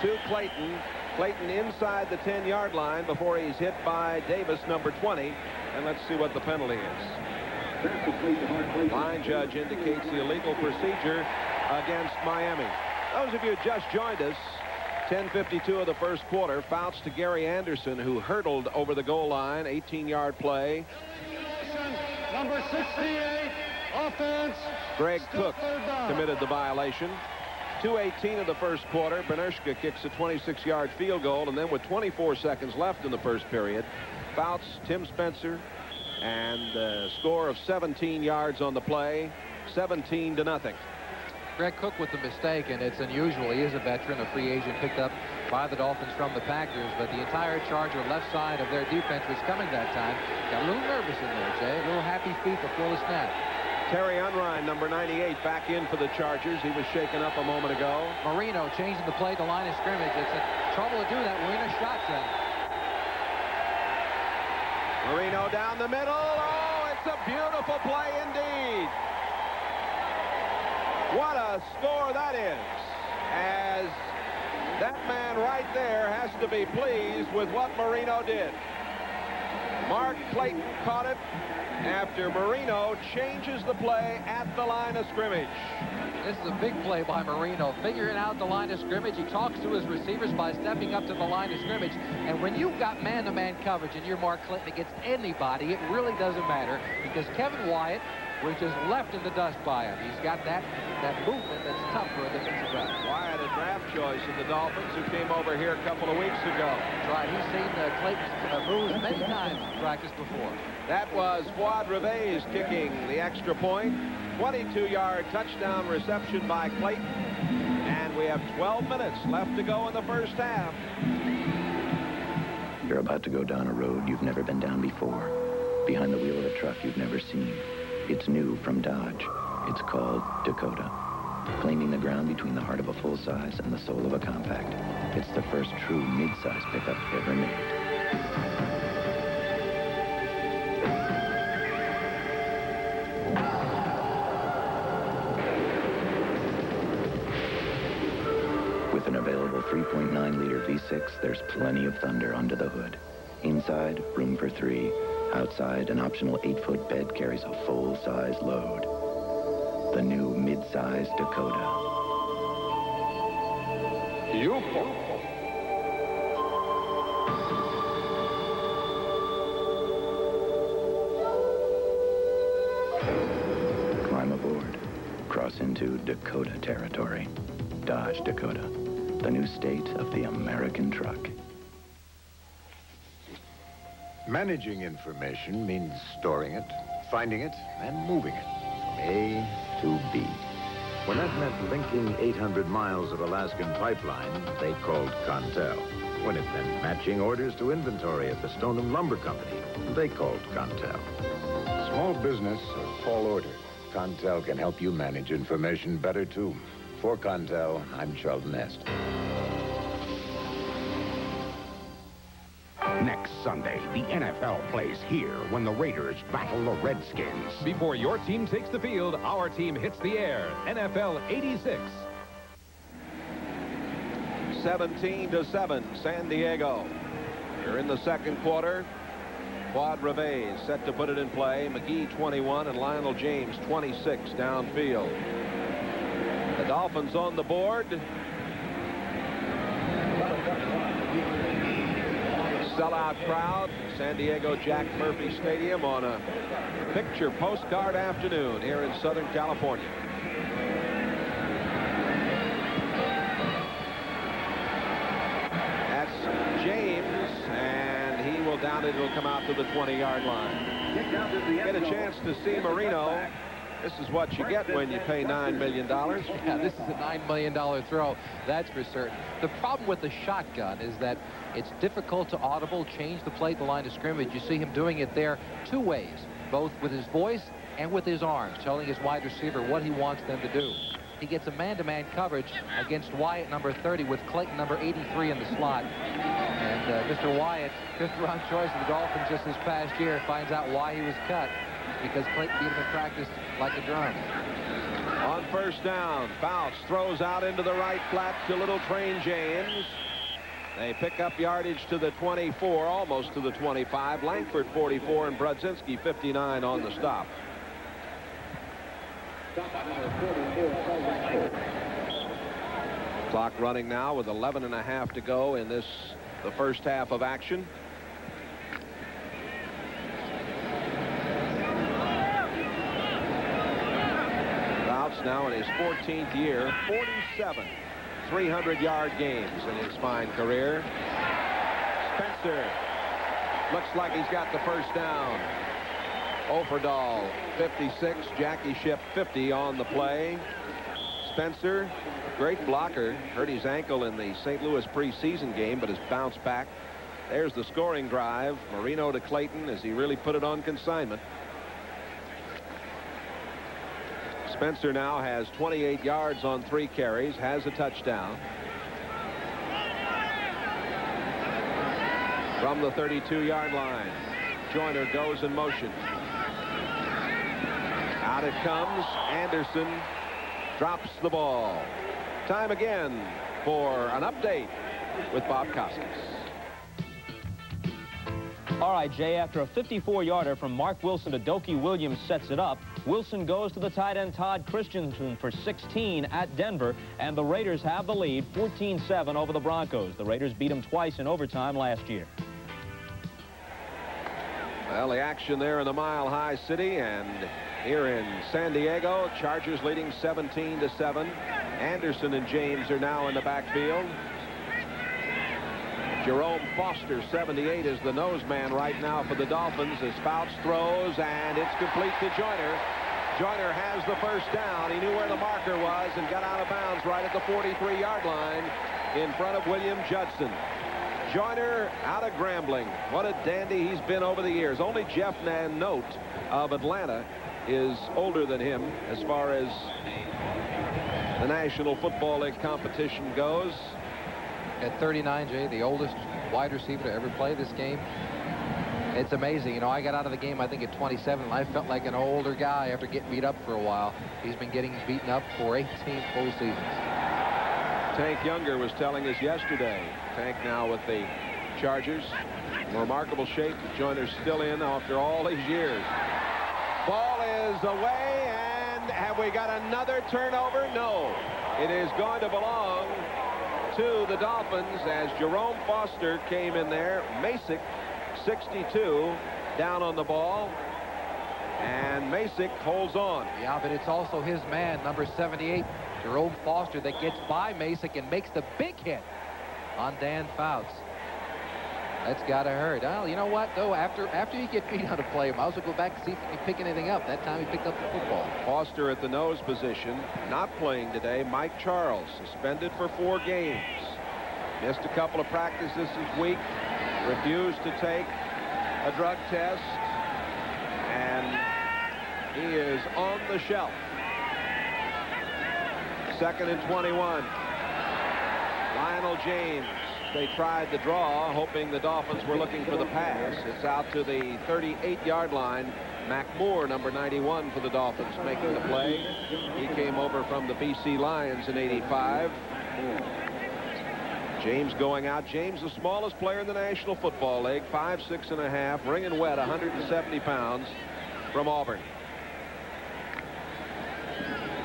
to Clayton. Clayton inside the 10-yard line before he's hit by Davis, number 20. And let's see what the penalty is. Line judge indicates the illegal procedure against Miami. Those of you who just joined us, 10:52 of the first quarter. Fouts to Gary Anderson, who hurdled over the goal line. 18-yard play. Number 68, offense. Greg Cook committed the violation. 2:18 of the first quarter. Benershka kicks a 26-yard field goal, and then with 24 seconds left in the first period, Fouts, Tim Spencer, and a score of 17 yards on the play, 17-0. Greg Cook with the mistake, and it's unusual. He is a veteran, a free agent picked up by the Dolphins from the Packers, but the entire Charger left side of their defense was coming that time. Got a little nervous in there, Jay. A little happy feet before the snap. Terry Unrein, number 98, back in for the Chargers. He was shaken up a moment ago. Marino changing the play to line of scrimmage. It's a trouble to do that. We're in a shotgun. Marino down the middle. Oh, it's a beautiful play indeed. What a score that is. As that man right there has to be pleased with what Marino did. Mark Clayton caught it after Marino changes the play at the line of scrimmage. This is a big play by Marino, figuring out the line of scrimmage. He talks to his receivers by stepping up to the line of scrimmage. And when you've got man-to-man coverage and you're Mark Clayton against anybody, it really doesn't matter, because Kevin Wyatt was just left in the dust by him. He's got that movement that's tough for a defensive back. Wyatt, a draft choice of the Dolphins, who came over here a couple of weeks ago. That's right. He's seen Clayton's moves many times in practice before. That was Fuad Reveiz kicking the extra point. 22-yard touchdown reception by Clayton. And we have 12 minutes left to go in the first half. You're about to go down a road you've never been down before. Behind the wheel of a truck you've never seen. It's new from Dodge. It's called Dakota. Claiming the ground between the heart of a full-size and the soul of a compact. It's the first true mid-size pickup ever made. With an available 3.9-liter V6, there's plenty of thunder under the hood. Inside, room for 3. Outside, an optional 8-foot bed carries a full-size load. The new mid-size Dakota. Climb aboard. Cross into Dakota territory. Dodge Dakota, the new state of the American truck. Managing information means storing it, finding it, and moving it from A to B. When that meant linking 800 miles of Alaskan pipeline, they called Contel. When it meant matching orders to inventory at the Stoneham Lumber Company, they called Contel. Small business or tall order, Contel can help you manage information better, too. For Contel, I'm Charlton Heston. Next Sunday, the NFL plays here when the Raiders battle the Redskins. Before your team takes the field, our team hits the air. NFL 86. 17-7, San Diego. We're in the second quarter. Fuad Reveiz set to put it in play. McGee 21 and Lionel James 26 downfield. The Dolphins on the board. Sellout crowd, San Diego Jack Murphy Stadium on a picture postcard afternoon here in Southern California. That's James, and he will down it. It'll come out to the 20-yard line. Get a chance to see Marino. This is what you get when you pay $9 million. Yeah, this is a $9 million throw, that's for certain. The problem with the shotgun is that it's difficult to audible, change the play at the line of scrimmage. You see him doing it there two ways, both with his voice and with his arms, telling his wide receiver what he wants them to do. He gets a man-to-man coverage against Wyatt, number 30, with Clayton, number 83, in the slot. And Mr. Wyatt, fifth-round choice of the Dolphins just this past year, finds out why he was cut, because Clayton beat him in practice like a drum. On first down, Fouts throws out into the right flat to Little Train James. They pick up yardage to the 24, almost to the 25. Langford 44 and Brodzinski 59 on the stop. Clock running now with 11.5 to go in the first half of action. now in his 14th year, 47 300-yard games in his fine career. Spencer looks like he's got the first down. Offerdahl 56, Jackie Shipp 50 on the play. Spencer, great blocker, hurt his ankle in the St. Louis preseason game, but has bounced back. There's the scoring drive. Marino to Clayton as he really put it on consignment. Spencer now has 28 yards on 3 carries, has a touchdown. From the 32-yard line, Joyner goes in motion. Out it comes. Anderson drops the ball. Time again for an update with Bob Costas. All right, Jay, after a 54-yarder from Mark Wilson to Dokie Williams sets it up, Wilson goes to the tight end Todd Christensen for 16 at Denver, and the Raiders have the lead 14-7 over the Broncos. The Raiders beat them twice in overtime last year. Well, the action there in the Mile High City and here in San Diego, Chargers leading 17-7. Anderson and James are now in the backfield. Jerome Foster, 78, is the nose man right now for the Dolphins as Fouts throws, and it's complete to Joyner. Joyner has the first down. He knew where the marker was and got out of bounds right at the 43-yard line in front of William Judson. Joyner out of Grambling. What a dandy he's been over the years. Only Jeff Nanote of Atlanta is older than him as far as the National Football League competition goes. At 39, Jay, the oldest wide receiver to ever play this game. It's amazing. You know, I got out of the game, I think, at 27, and I felt like an older guy after getting beat up for a while. He's been getting beaten up for 18 full seasons. Tank Younger was telling us yesterday. Tank now with the Chargers. In remarkable shape. Joyner's still in after all these years. Ball is away, and have we got another turnover? No. It is going to belong to the Dolphins as Jerome Foster came in there. Masick, 62, down on the ball, and Masick holds on. Yeah, but it's also his man, number 78, Jerome Foster, that gets by Masick and makes the big hit on Dan Fouts. That's got to hurt. Well, you know what, though? After you get beat on a play, might as well go back and see if you can pick anything up. That time he picked up the football. Foster at the nose position, not playing today. Mike Charles, suspended for 4 games. Missed a couple of practices this week. Refused to take a drug test. And he is on the shelf. 2nd and 21. Lionel James. They tried the draw, hoping the Dolphins were looking for the pass. It's out to the 38-yard line. Mac Moore, number 91 for the Dolphins, making the play. He came over from the BC Lions in '85. James going out. James, the smallest player in the National Football League, 5'6½", wringing wet, 170 pounds, from Auburn.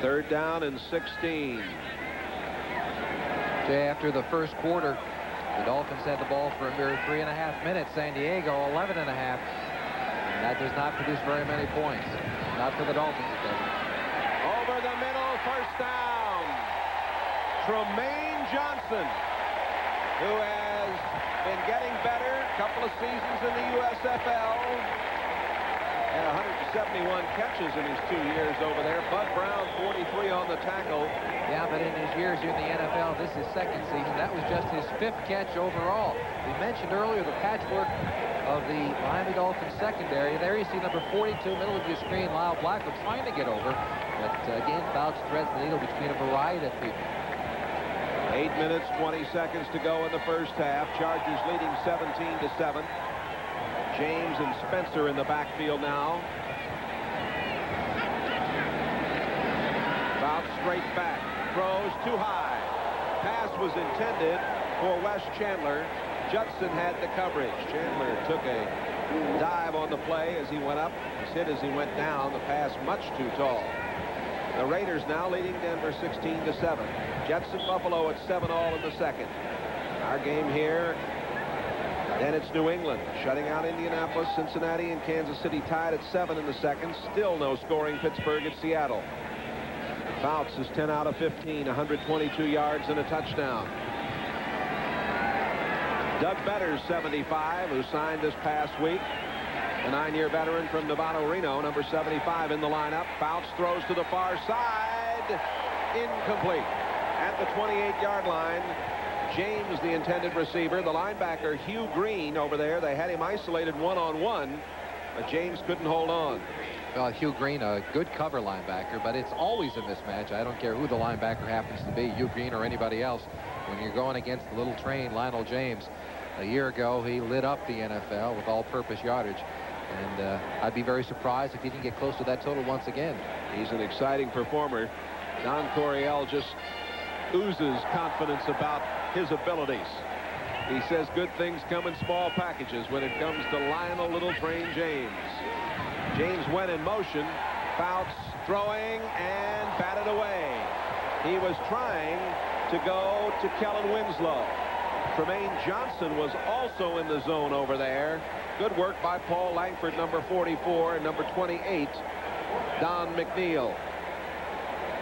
3rd down and 16. Jay, after the first quarter, the Dolphins had the ball for a mere 3.5 minutes. San Diego, 11.5. And that does not produce very many points. Not for the Dolphins, it doesn't. Over the middle, first down. Tremaine Johnson, who has been getting better, a couple of seasons in the USFL. And 171 catches in his 2 years over there. Bud Brown, 43 on the tackle. Yeah, but in his years here in the NFL, this is his 2nd season. That was just his 5th catch overall. We mentioned earlier the patchwork of the Miami Dolphins secondary. There you see number 42, middle of your screen, Lyle Blackwood, trying to get over. But again, Fouts threads the needle between a variety of people. 8 minutes, 20 seconds to go in the first half. Chargers leading 17-7. James and Spencer in the backfield now. Fouts straight back. Throws too high. Pass was intended for Wes Chandler. Judson had the coverage. Chandler took a dive on the play as he went up. Was hit as he went down. The pass much too tall. The Raiders now leading Denver 16-7. Jets and Buffalo at 7-all in the 2nd. Our game here. Then it's New England shutting out Indianapolis. Cincinnati and Kansas City tied at 7 in the 2nd. Still no scoring. Pittsburgh at Seattle. Fouts is 10 out of 15, 122 yards and a touchdown. Doug Better's 75, who signed this past week. The 9-year veteran from Nevada, Reno, number 75 in the lineup. Fouts throws to the far side. Incomplete. At the 28-yard line, James, the intended receiver. The linebacker, Hugh Green, over there. They had him isolated one-on-one, but James couldn't hold on. Well, Hugh Green, a good cover linebacker, but it's always a mismatch. I don't care who the linebacker happens to be, Hugh Green or anybody else. When you're going against the little train, Lionel James, a year ago, he lit up the NFL with all-purpose yardage. And I'd be very surprised if he didn't get close to that total once again. He's an exciting performer. Don Coryell just oozes confidence about his abilities. He says good things come in small packages when it comes to Lionel Little Train James. James went in motion. Fouts throwing and batted away. He was trying to go to Kellen Winslow. Tremaine Johnson was also in the zone over there. Good work by Paul Langford, number 44, and number 28, Don McNeil.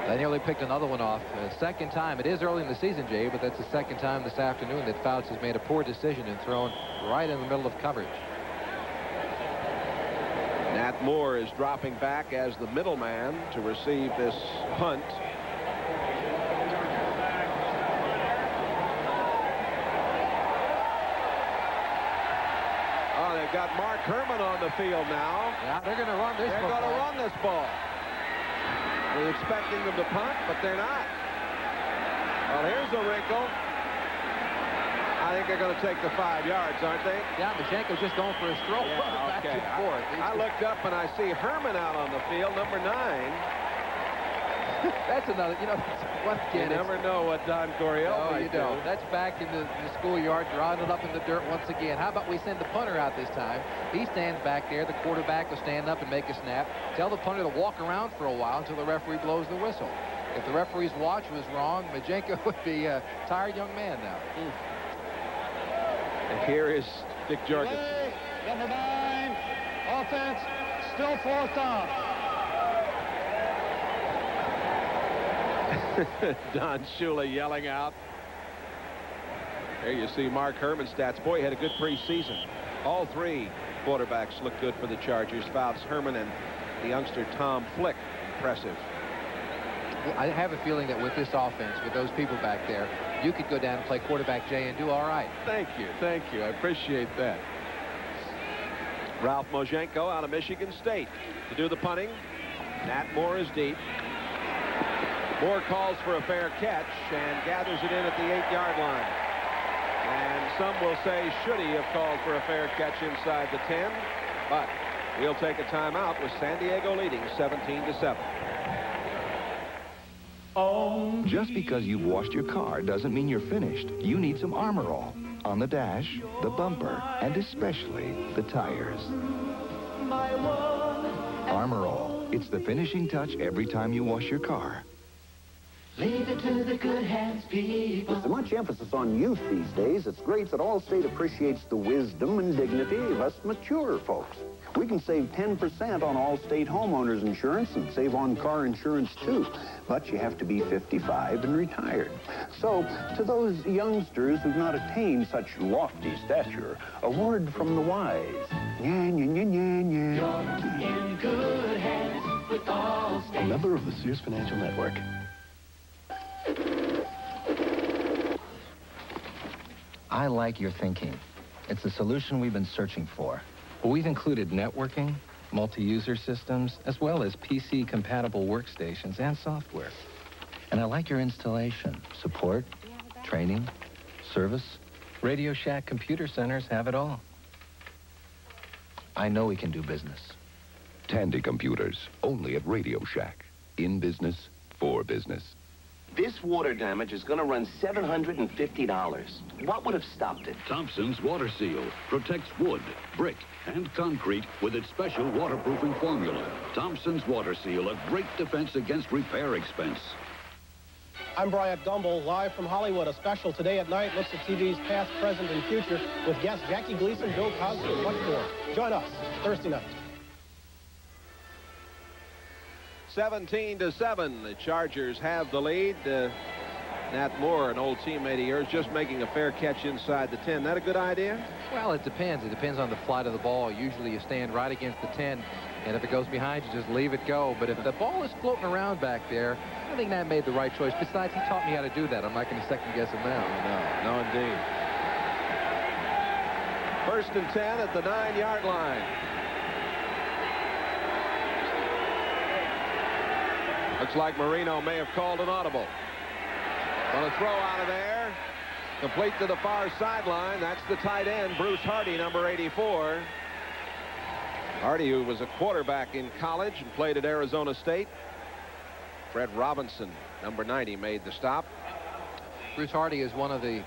They nearly picked another one off. Second time. It is early in the season, Jay, but that's the second time this afternoon that Fouts has made a poor decision and thrown right in the middle of coverage. Nat Moore is dropping back as the middleman to receive this punt. They've got Mark Herman on the field now. Yeah, they're going to run this ball. They're going to run this ball. We're expecting them to punt, but they're not. Well, here's a wrinkle. I think they're going to take the 5 yards, aren't they? Yeah, Majenko's just going for a stroke. Yeah, okay. Back and forth. I looked up and I see Herman out on the field, number 9. That's another, once again, you never know what Don Coryell might do. That's back in the schoolyard, rounded up in the dirt once again. How about we send the punter out this time? He stands back there. The quarterback will stand up and make a snap. Tell the punter to walk around for a while until the referee blows the whistle. If the referee's watch was wrong, Majenko would be a tired young man now. And here is Dick Jorgensen. Number 9, offense, still 4th down. Don Shula yelling out. There you see Mark Herman's stats. Boy, he had a good preseason. All 3 quarterbacks look good for the Chargers. Fouts, Herman, and the youngster Tom Flick. Impressive. I have a feeling that with this offense, with those people back there, you could go down and play quarterback, Jay, and do all right. Thank you. Thank you. I appreciate that. Ralph Mojenko out of Michigan State to do the punting. Nat Moore is deep. Moore calls for a fair catch and gathers it in at the 8-yard line. And some will say, should he have called for a fair catch inside the 10? But we'll take a timeout with San Diego leading 17-7. Just because you've washed your car doesn't mean you're finished. You need some Armor All on the dash, the bumper, and especially the tires. Armor All. It's the finishing touch every time you wash your car. Leave it to the good hands, people. With so much emphasis on youth these days, it's great that Allstate appreciates the wisdom and dignity of us mature folks. We can save 10% on Allstate homeowners insurance and save on car insurance, too. But you have to be 55 and retired. So, to those youngsters who've not attained such lofty stature, a word from the wise. Nya, nya, nya, nya, nya. You're in good hands with Allstate. A member of the Sears Financial Network. I like your thinking. It's the solution we've been searching for. We've included networking, multi-user systems, as well as PC-compatible workstations and software. And I like your installation, support, training, service. Radio Shack computer centers have it all. I know we can do business. Tandy Computers, only at Radio Shack. In business, for business. This water damage is going to run $750. What would have stopped it? Thompson's Water Seal protects wood, brick, and concrete with its special waterproofing formula. Thompson's Water Seal, a great defense against repair expense. I'm Bryant Gumbel, live from Hollywood. A special Today at Night looks at TV's past, present, and future with guests Jackie Gleason, Bill Cosby, and much more. Join us Thursday night. 17-7. The Chargers have the lead. Nat Moore, an old teammate of yours, just making a fair catch inside the 10. That a good idea? Well, it depends. It depends on the flight of the ball. Usually you stand right against the 10, and if it goes behind you, just leave it go. But if the ball is floating around back there, I think Nat made the right choice. Besides, he taught me how to do that. I'm not going to second-guess him now. No, indeed. 1st and 10 at the 9-yard line. Looks like Marino may have called an audible. On a throw out of there, complete to the far sideline. That's the tight end, Bruce Hardy, number 84. Hardy, who was a quarterback in college and played at Arizona State. Fred Robinson, number 90, made the stop. Bruce Hardy is one of the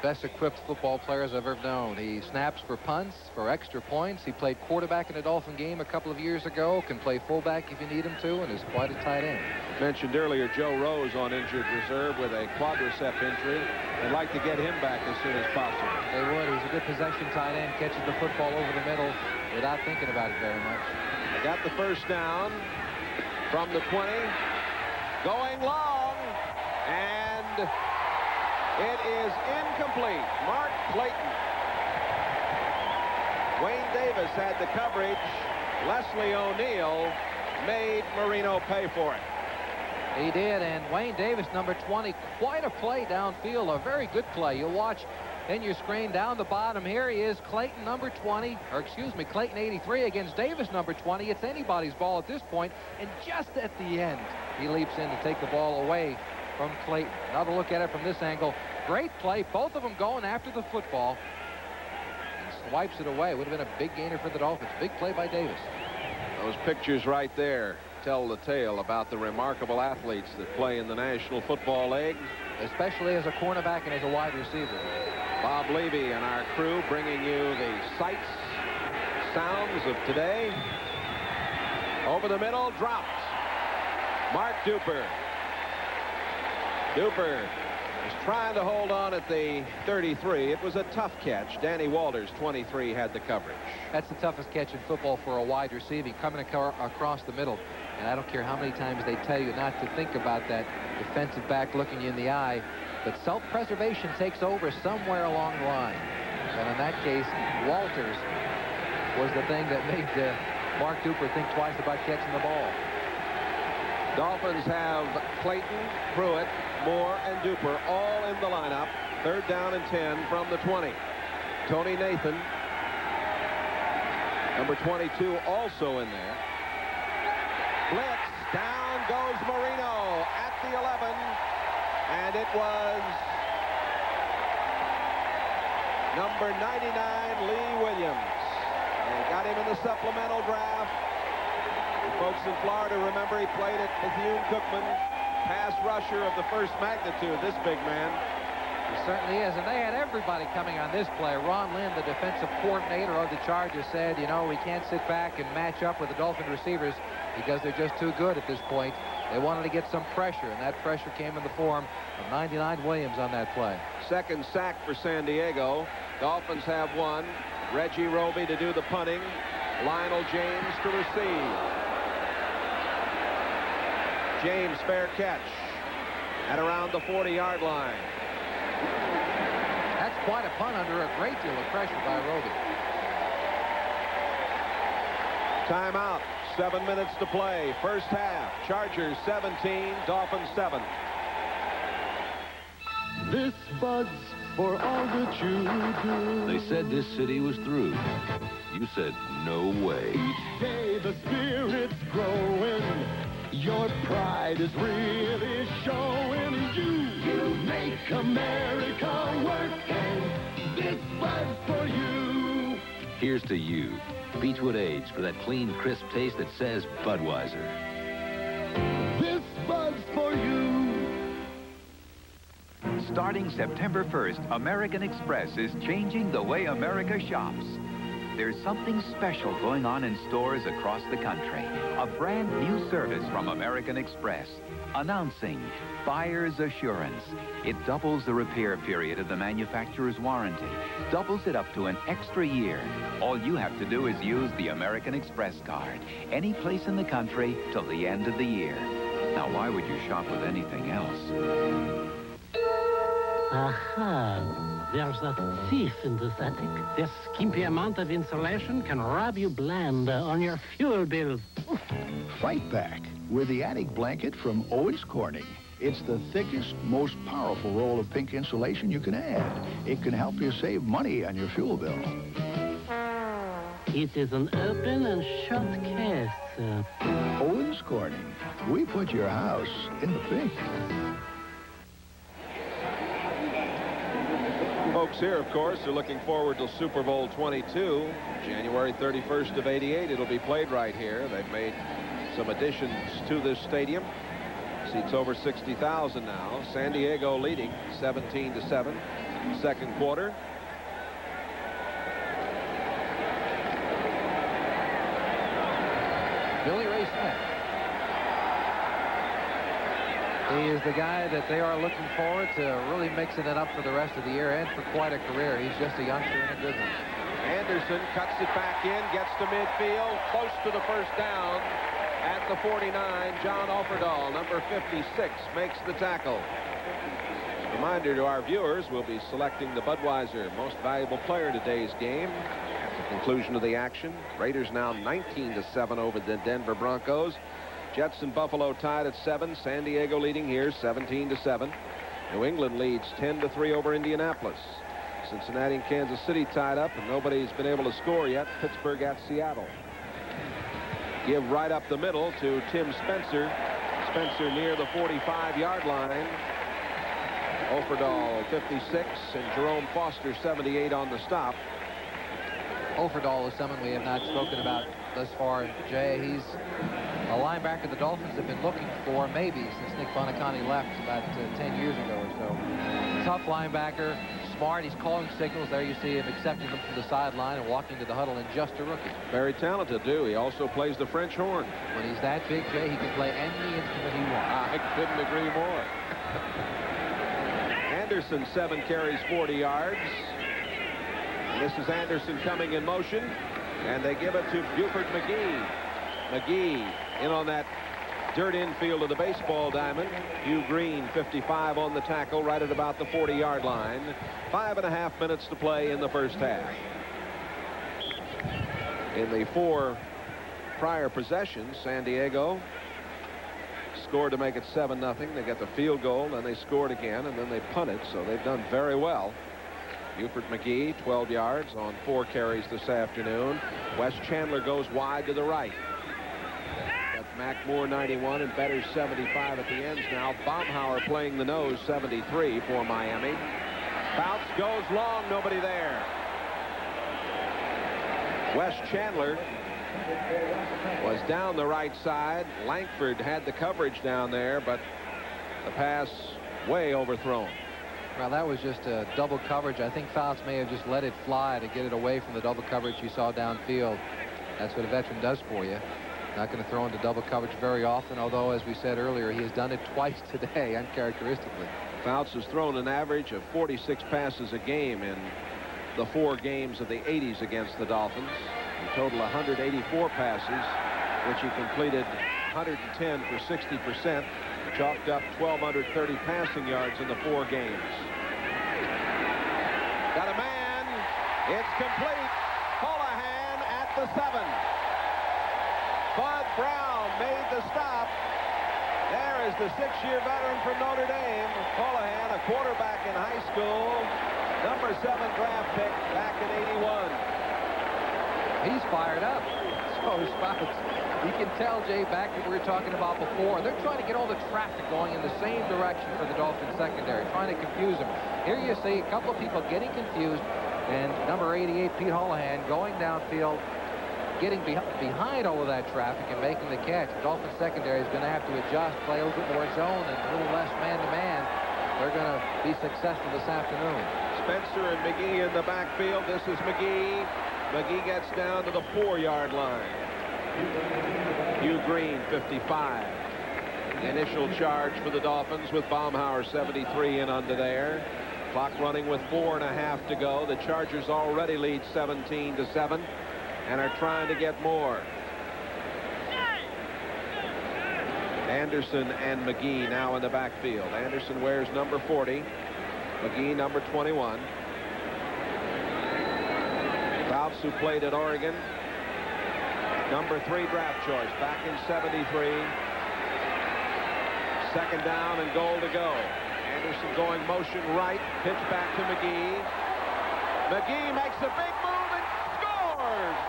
best equipped football players I've ever known. He snaps for punts, for extra points. He played quarterback in a Dolphin game a couple of years ago, can play fullback if you need him to, and is quite a tight end. Mentioned earlier Joe Rose on injured reserve with a quadricep injury. They'd like to get him back as soon as possible. They would. He's a good possession tight end, catches the football over the middle without thinking about it very much. They got the first down from the 20. Going long, and it is incomplete. Mark Clayton. Wayne Davis had the coverage. Leslie O'Neal made Marino pay for it. He did, and Wayne Davis, number 20, quite a play downfield, a very good play. You'll watch in your screen down the bottom. Here he is, Clayton, number 20, or excuse me, Clayton, 83, against Davis, number 20. It's anybody's ball at this point, and just at the end, he leaps in to take the ball away from Clayton. Another look at it from this angle. Great play, both of them going after the football. And swipes it away. Would have been a big gainer for the Dolphins. Big play by Davis. Those pictures right there tell the tale about the remarkable athletes that play in the National Football League. Especially as a cornerback and as a wide receiver. Bob Levy and our crew bringing you the sights, sounds of today. Over the middle, dropped. Mark Duper. Duper was trying to hold on at the 33. It was a tough catch. Danny Walters, 23, had the coverage. That's the toughest catch in football for a wide receiver, coming across the middle. And I don't care how many times they tell you not to think about that defensive back looking you in the eye, but self-preservation takes over somewhere along the line. And in that case, Walters was the thing that made Mark Duper think twice about catching the ball. Dolphins have Clayton, Pruitt, Moore, and Duper all in the lineup. 3rd down and 10 from the 20. Tony Nathan, number 22, also in there. Blitz, down goes Marino at the 11, and it was number 99, Lee Williams. They got him in the supplemental draft. The folks in Florida remember he played at Bethune-Cookman, pass rusher of the first magnitude, this big man. He certainly is, and they had everybody coming on this play. Ron Lynn, the defensive coordinator of the Chargers, said, you know, we can't sit back and match up with the Dolphin receivers because they're just too good at this point. They wanted to get some pressure, and that pressure came in the form of 99 Williams on that play. 2nd sack for San Diego. Dolphins have one. Reggie Roby to do the punting. Lionel James to receive. James, fair catch at around the 40-yard line. That's quite a punt under a great deal of pressure by Roby. Timeout. 7 minutes to play. First half. Chargers 17, Dolphins 7. This bud's for all that you do. They said this city was through. You said, no way. Each day the spirit's growing. Your pride is really showing. You make America work, and this bud's for you. Here's to you. Beechwood Age for that clean, crisp taste that says Budweiser. This bud's for you. Starting September 1st, American Express is changing the way America shops. There's something special going on in stores across the country. A brand new service from American Express. Announcing Buyer's Assurance. It doubles the repair period of the manufacturer's warranty. Doubles it up to an extra year. All you have to do is use the American Express card. Any place in the country till the end of the year. Now, why would you shop with anything else? Aha, there's a thief in this attic. This skimpy amount of insulation can rob you blind on your fuel bill. Fight back with the attic blanket from Owens Corning. It's the thickest, most powerful roll of pink insulation you can add. It can help you save money on your fuel bill. It is an open and shut case. Owens Corning. We put your house in the pink. Folks here, of course, are looking forward to Super Bowl 22. January 31st of '88. It'll be played right here. They've made some additions to this stadium. Seats over 60,000 now. San Diego leading 17-7. Second quarter. Billy Ray Smith. He is the guy that they are looking forward to really mixing it up for the rest of the year and for quite a career. He's just a youngster and a good one. Anderson cuts it back in, gets to midfield, close to the first down. At the 49, John Offerdahl, number 56, makes the tackle. Reminder to our viewers, we'll be selecting the Budweiser Most Valuable Player today's game. At the conclusion of the action, Raiders now 19-7 over the Denver Broncos. Jets and Buffalo tied at 7. San Diego leading here 17-7. New England leads 10-3 over Indianapolis. Cincinnati and Kansas City tied up, and nobody's been able to score yet. Pittsburgh at Seattle. Give right up the middle to Tim Spencer. Spencer near the 45-yard line. Offerdahl 56 and Jerome Foster 78 on the stop. Offerdahl is someone we have not spoken about thus far. Jay, he's a linebacker the Dolphins have been looking for maybe since Nick Buoniconti left about 10 years ago or so. Tough linebacker, smart. He's calling signals. There you see him accepting them from the sideline and walking to the huddle, and just a rookie. Very talented, too. He also plays the French horn. When he's that big, Jay, he can play any instrument he wants. I couldn't agree more. Anderson, 7 carries, 40 yards. And this is Anderson coming in motion, and they give it to Buford McGee. McGee in on that dirt infield of the baseball diamond. Hugh Green, 55 on the tackle, right at about the 40-yard line. 5.5 minutes to play in the first half. In the 4 prior possessions, San Diego scored to make it 7-0. They got the field goal, then they scored again, and then they punted, so they've done very well. Buford McGee, 12 yards on 4 carries this afternoon. Wes Chandler goes wide to the right. Mac Moore 91 and Betters 75 at the ends now. Baumhauer playing the nose, 73 for Miami. Fouts goes long, nobody there. Wes Chandler was down the right side. Langford had the coverage down there, but the pass way overthrown. Well, that was just a double coverage. I think Fouts may have just let it fly to get it away from the double coverage you saw downfield. That's what a veteran does for you. Not going to throw into double coverage very often, although, as we said earlier, he has done it twice today, uncharacteristically. Fouts has thrown an average of 46 passes a game in the 4 games of the 80s against the Dolphins. In total, 184 passes, which he completed 110 for 60%, chalked up 1,230 passing yards in the 4 games. Got a man. It's complete. Houlihan at the 7. Bud Brown made the stop. There is the 6-year veteran from Notre Dame. Houlihan, a quarterback in high school. Number 7 draft pick back in '81. He's fired up. So is Fouts. You can tell, Jay, back what we were talking about before. They're trying to get all the traffic going in the same direction for the Dolphins secondary, trying to confuse them. Here you see a couple of people getting confused, and number 88, Pete Houlihan, going downfield, getting behind all of that traffic and making the catch. The Dolphins secondary is going to have to adjust, play a little bit more zone and a little less man-to-man. They're going to be successful this afternoon. Spencer and McGee in the backfield. This is McGee. McGee gets down to the 4-yard line. Hugh Green, 55. The initial charge for the Dolphins with Baumhauer, 73 in under there. Clock running with 4.5 to go. The Chargers already lead 17-7 and are trying to get more. Anderson and McGee now in the backfield. Anderson wears number 40. McGee number 21. Fouts, who played at Oregon, number 3 draft choice, back in 73. Second down and goal to go. Anderson going motion right, pitch back to McGee. McGee makes a big move and scores!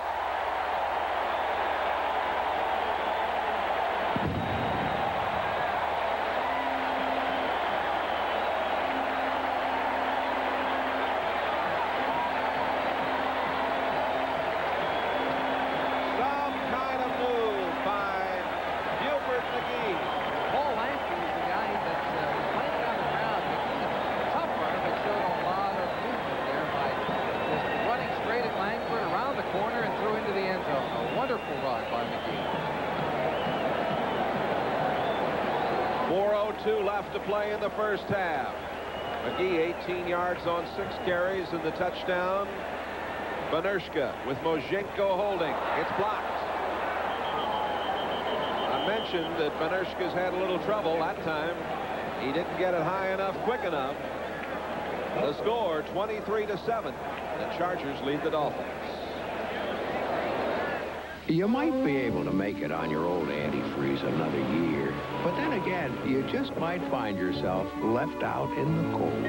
To play in the first half. McGee 18 yards on 6 carries and the touchdown. Benershka with Mojenko holding. It's blocked. I mentioned that Benershka's had a little trouble that time. He didn't get it high enough, quick enough. The score 23-7. The Chargers lead the Dolphins. You might be able to make it on your old antifreeze another year, but then again, you just might find yourself left out in the cold.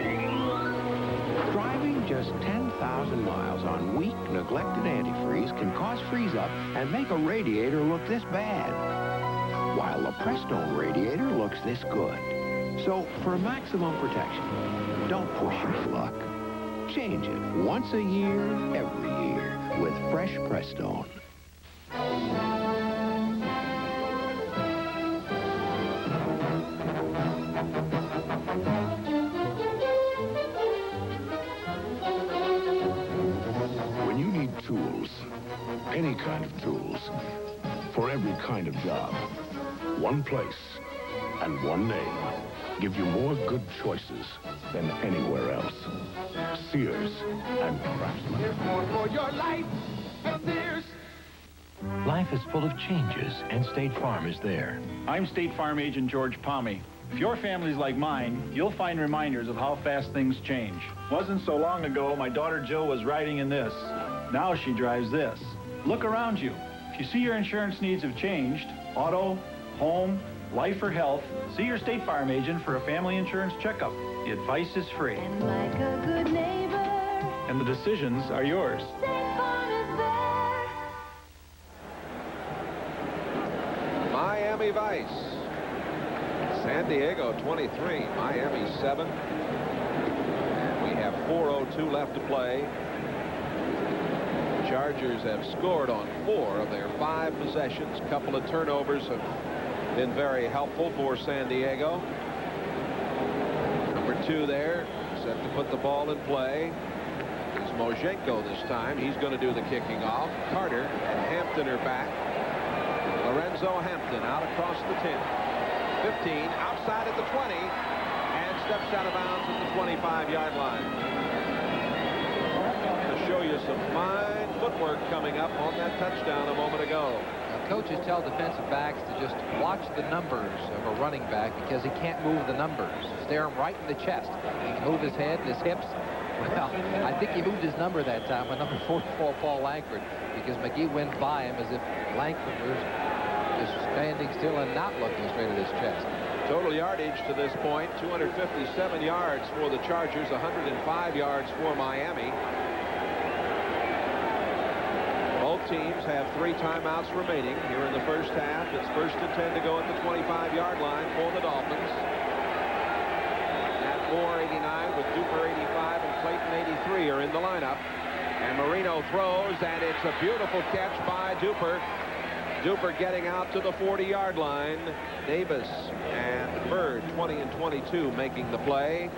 Driving just 10,000 miles on weak, neglected antifreeze can cause freeze-up and make a radiator look this bad, while the Prestone radiator looks this good. So, for maximum protection, don't push your luck. Change it once a year, every year, with fresh Prestone. When you need tools, any kind of tools, for every kind of job, one place and one name give you more good choices than anywhere else. Sears and Craftsman. There's more for your life at Sears. Life is full of changes, and State Farm is there. I'm State Farm Agent George Palmy. If your family's like mine, you'll find reminders of how fast things change. Wasn't so long ago, my daughter Jill was riding in this. Now she drives this. Look around you. If you see your insurance needs have changed, auto, home, life or health, see your State Farm agent for a family insurance checkup. The advice is free. And like a good neighbor, and the decisions are yours. State Farm is there. Miami Vice. San Diego 23, Miami 7. And we have 4:02 left to play. Chargers have scored on 4 of their 5 possessions. A couple of turnovers have been very helpful for San Diego. Number 2 there, set to put the ball in play. It's Mojenko this time. He's going to do the kicking off. Carter and Hampton are back. Lorenzo Hampton out across the 10. 15, outside at the 20, and steps out of bounds at the 25-yard line. To show you some fine footwork coming up on that touchdown a moment ago. Coaches tell defensive backs to just watch the numbers of a running back because he can't move the numbers. Stare him right in the chest. He can move his head and his hips. Well, I think he moved his number that time with number 44, Paul Langford, because McGee went by him as if Langford was just standing still and not looking straight at his chest. Total yardage to this point, 257 yards for the Chargers, 105 yards for Miami. Both teams have 3 timeouts remaining here in the first half. It's 1st and 10 to go at the 25-yard line for the Dolphins. At Moore 89 with Duper 85 and Clayton 83 are in the lineup. And Marino throws, and it's a beautiful catch by Duper. Duper getting out to the 40-yard line. Davis and Bird, 20 and 22, making the play.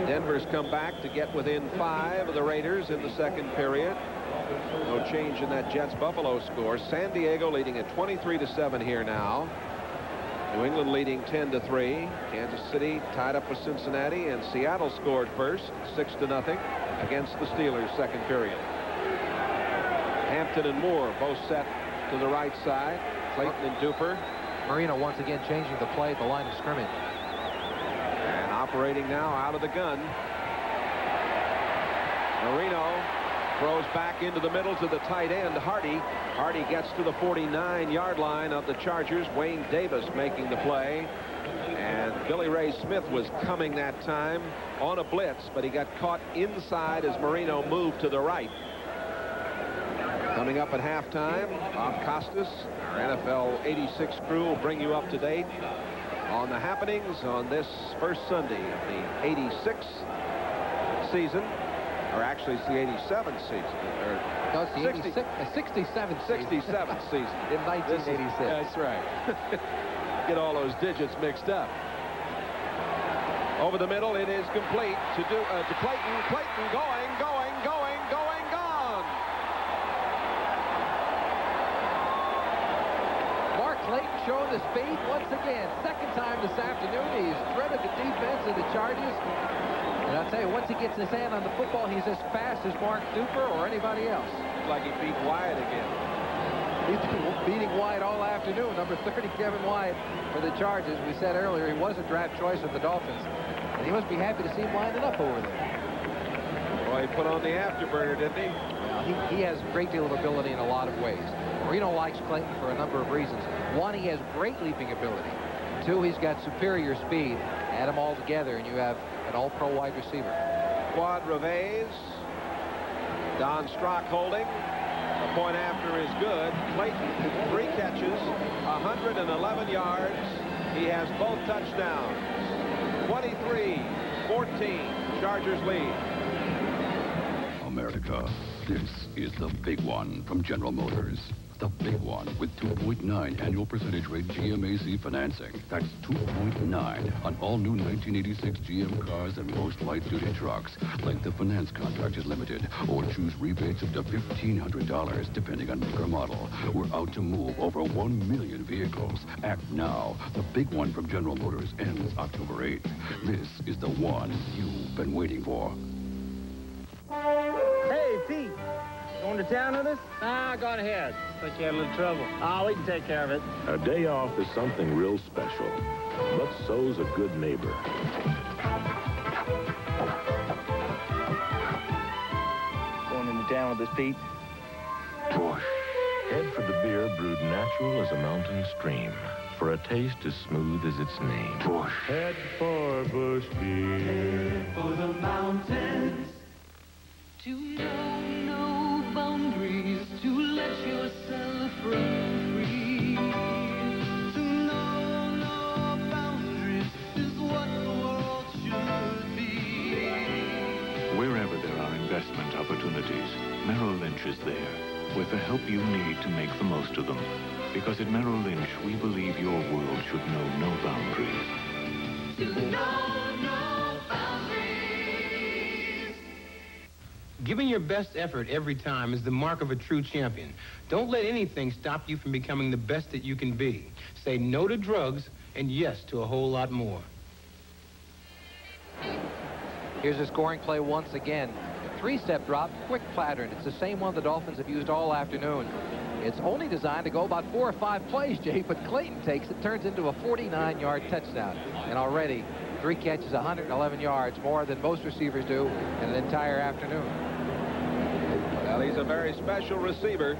Denver's come back to get within 5 of the Raiders in the second period. No change in that Jets-Buffalo score. San Diego leading at 23-7 here now. New England leading 10-3. Kansas City tied up with Cincinnati, and Seattle scored first, 6-0 against the Steelers second period. Hampton and Moore both set to the right side. Clayton and Duper. Marino once again changing the play at the line of scrimmage. And operating now out of the gun. Marino throws back into the middle to the tight end, Hardy. Hardy gets to the 49-yard line of the Chargers. Wayne Davis making the play. And Billy Ray Smith was coming that time on a blitz, but he got caught inside as Marino moved to the right. Coming up at halftime, Bob Costas, our NFL 86 crew, will bring you up to date on the happenings on this first Sunday of the 86 season. Or actually, it's the 87th season. No, it's the 67th season. In 1986. That's right. Get all those digits mixed up. Over the middle, it is complete to Clayton. Clayton going, gone. Mark Clayton showing the speed once again. Second time this afternoon. He's threaded the defense of the Chargers. And I'll tell you, once he gets his hand on the football, he's as fast as Mark Duper or anybody else. Looks like he beat Wyatt again. He's been beating Wyatt all afternoon. Number 30, Kevin Wyatt, for the Chargers. We said earlier he was a draft choice of the Dolphins. And he must be happy to see him lining up over there. Well, he put on the afterburner, didn't he? Well, he has a great deal of ability in a lot of ways. Marino likes Clayton for a number of reasons. One, he has great leaping ability. Two, he's got superior speed. Add them all together, and you have an all-pro wide receiver. Quad Reves. Don Strock holding. The point after is good. Clayton, 3 catches, 111 yards. He has both touchdowns. 23-14. Chargers lead. America, this is the big one from General Motors. The big one with 2.9 annual percentage rate GMAC financing. That's 2.9 on all new 1986 GM cars and most light-duty trucks. Length of finance contract is limited, or choose rebates up to $1,500 depending on make or model. We're out to move over 1 million vehicles. Act now. The big one from General Motors ends October 8th. This is the one you've been waiting for. Hey, Pete. Going to town with us? Nah, go ahead. Think you had a little trouble. Oh, we can take care of it. A day off is something real special, but so's a good neighbor. Going into town with us, Pete? Bush. Head for the beer brewed natural as a mountain stream, for a taste as smooth as its name. Bush. Head for Bush beer. Head for the mountains. To know no boundaries, to let yourself run free. To know no boundaries is what the world should be. Wherever there are investment opportunities, Merrill Lynch is there with the help you need to make the most of them. Because at Merrill Lynch, we believe your world should know no boundaries. To know no boundaries. Giving your best effort every time is the mark of a true champion. Don't let anything stop you from becoming the best that you can be. Say no to drugs and yes to a whole lot more. Here's a scoring play once again. A 3-step drop, quick pattern. It's the same one the Dolphins have used all afternoon. It's only designed to go about 4 or 5 plays, Jay, but Clayton takes it, turns into a 49-yard touchdown. And already, 3 catches, 111 yards, more than most receivers do in an entire afternoon. Well, he's a very special receiver.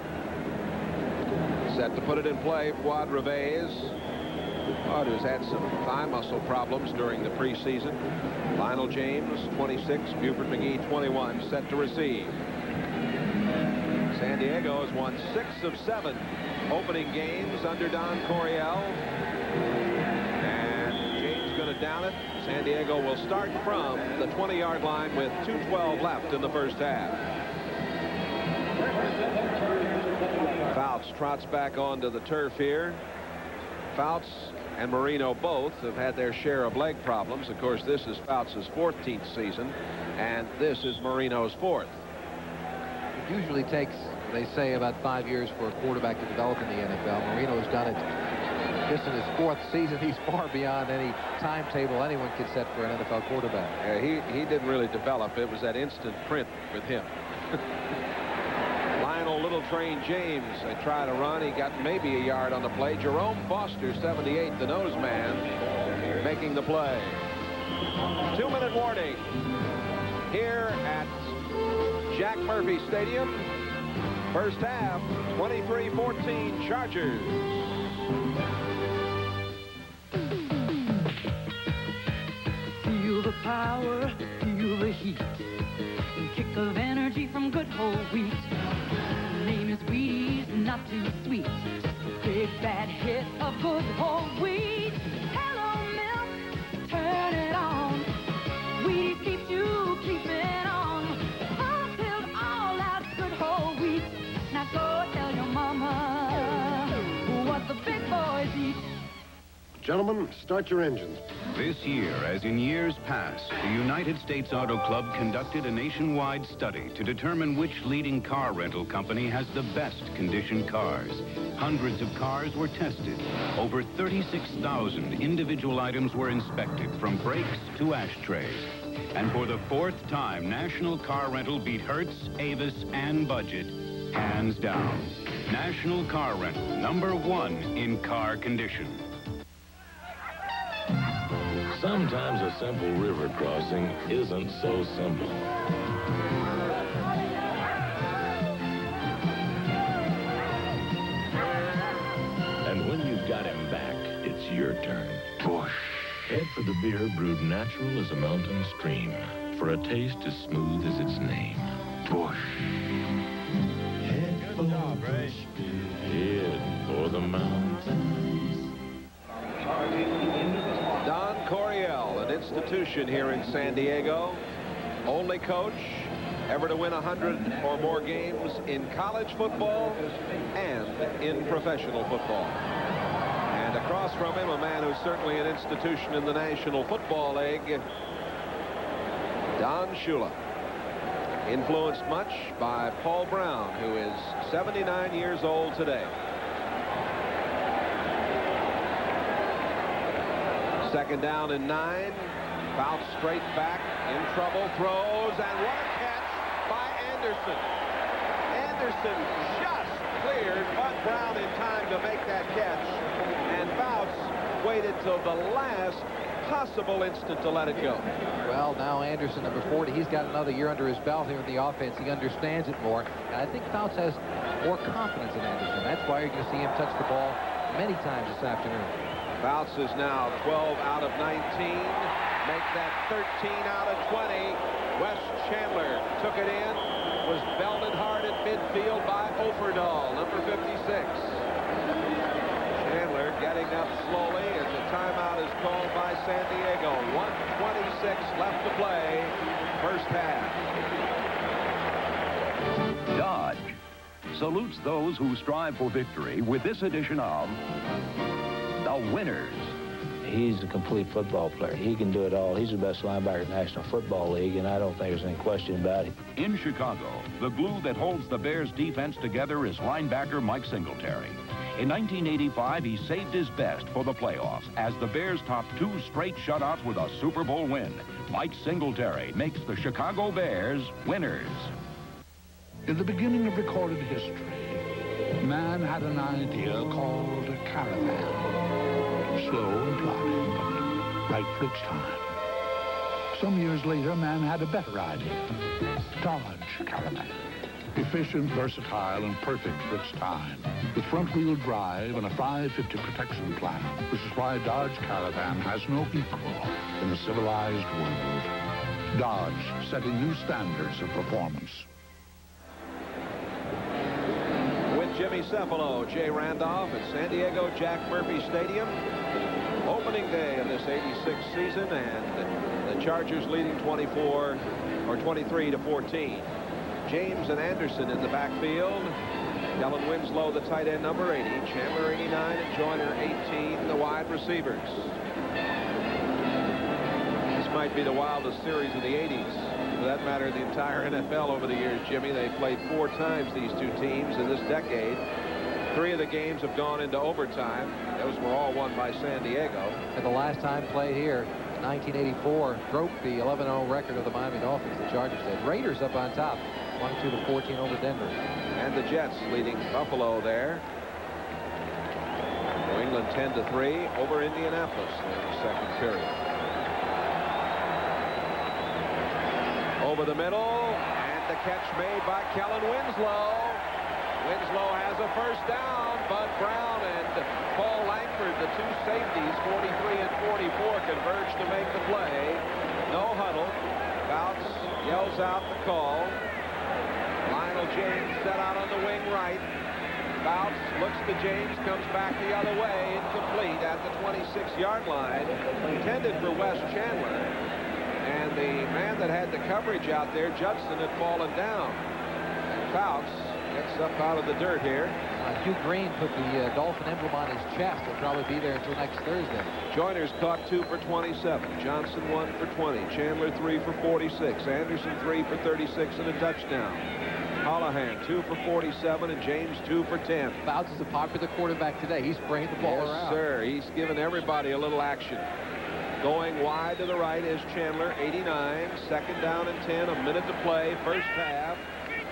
Set to put it in play, Quad Reves. Who's had some thigh muscle problems during the preseason. Lionel James, 26, Buford McGee, 21, set to receive. San Diego has won 6 of 7 opening games under Don Coryell. And James going to down it. San Diego will start from the 20-yard line with 2:12 left in the first half. Fouts trots back onto the turf here. Fouts and Marino both have had their share of leg problems. Of course, this is Fouts' 14th season, and this is Marino's 4th. It usually takes, they say, about 5 years for a quarterback to develop in the NFL. Marino's done it just in his 4th season. He's far beyond any timetable anyone could set for an NFL quarterback. Yeah, he didn't really develop. It was that instant print with him. Lionel Little Train James, they try to run. He got maybe a yard on the play. Jerome Foster, 78, the nose man, making the play. 2-minute warning here at Jack Murphy Stadium. First half, 23-14 Chargers. Feel the power, feel the heat. A kick of energy from good whole wheat. Name is Wheaties, not too sweet. Big bad hit of good whole wheat. Hello milk, turn it on. Wheaties keeps you keeping on. Fulfilled all out good whole wheat. Now go tell your mama what the big boys eat. Gentlemen, start your engines. This year, as in years past, the United States Auto Club conducted a nationwide study to determine which leading car rental company has the best conditioned cars. Hundreds of cars were tested. Over 36,000 individual items were inspected, from brakes to ashtrays. And for the 4th time, National Car Rental beat Hertz, Avis, and Budget, hands down. National Car Rental, #1 in car condition. Sometimes a simple river crossing isn't so simple. And when you've got him back, it's your turn. Whoosh. Head for the beer brewed natural as a mountain stream, for a taste as smooth as its name. Whoosh. Head for the Head for the mountains. Don Coryell, an institution here in San Diego. Only coach ever to win 100 or more games in college football and in professional football. And across from him, a man who's certainly an institution in the National Football League, Don Shula. Influenced much by Paul Brown, who is 79 years old today. Second down and 9. Fouts straight back, in trouble, throws, and what a catch by Anderson. Anderson just cleared Bud Brown in time to make that catch, and Fouts waited till the last possible instant to let it go. Well, now Anderson, number 40, he's got another year under his belt here in the offense. He understands it more, and I think Fouts has more confidence in Anderson. That's why you're going to see him touch the ball many times this afternoon. Fouts is now 12 out of 19. Make that 13 out of 20. Wes Chandler took it in. Was belted hard at midfield by Oferdahl, number 56. Chandler getting up slowly as the timeout is called by San Diego. 1:26 left to play. First half. Dodge salutes those who strive for victory with this edition of The Winners. He's a complete football player. He can do it all. He's the best linebacker in the National Football League, and I don't think there's any question about it. In Chicago, the glue that holds the Bears' defense together is linebacker Mike Singletary. In 1985, he saved his best for the playoffs as the Bears topped 2 straight shutouts with a Super Bowl win. Mike Singletary makes the Chicago Bears winners. In the beginning of recorded history, man had an idea called a caravan. Slow and plodding, but right for its time. Some years later, man had a better idea. Dodge Caravan. Efficient, versatile, and perfect for its time. With front-wheel drive and a 550 protection plan. Which is why Dodge Caravan has no equal in the civilized world. Dodge, setting new standards of performance. Jimmy Cephalo, Jay Randolph at San Diego Jack Murphy Stadium. Opening day of this 86 season, and the Chargers leading 23 to 14. James and Anderson in the backfield. Kellen Winslow, the tight end, number 80. Chandler, 89, and Joyner, 18, the wide receivers. This might be the wildest series of the 80s. For that matter, the entire NFL over the years, Jimmy. They played 4 times, these two teams, in this decade. 3 of the games have gone into overtime. Those were all won by San Diego. And the last time played here, 1984, broke the 11-0 record of the Miami Dolphins. The Chargers did. Raiders up on top, 22-14 over Denver. And the Jets leading Buffalo there. New England 10-3 over Indianapolis in the second period. Over the middle, and the catch made by Kellen Winslow. Winslow has a first down. Bud Brown and Paul Langford, the two safeties, 43 and 44, converge to make the play. No huddle. Fouts yells out the call. Lionel James set out on the wing right. Fouts looks to James, comes back the other way, incomplete at the 26-yard line. Intended for Wes Chandler. And the man that had the coverage out there, Judson, had fallen down. And Fouts gets up out of the dirt here. Hugh Green put the Dolphin emblem on his chest. He'll probably be there until next Thursday. Joyner's caught 2 for 27. Johnson 1 for 20. Chandler 3 for 46. Anderson 3 for 36 and a touchdown. Holohan 2 for 47 and James 2 for 10. Fouts is a popular quarterback today. He's spraying the ball around. Yes, sir. He's given everybody a little action. Going wide to the right is Chandler, 89. Second down and 10. A minute to play. First half.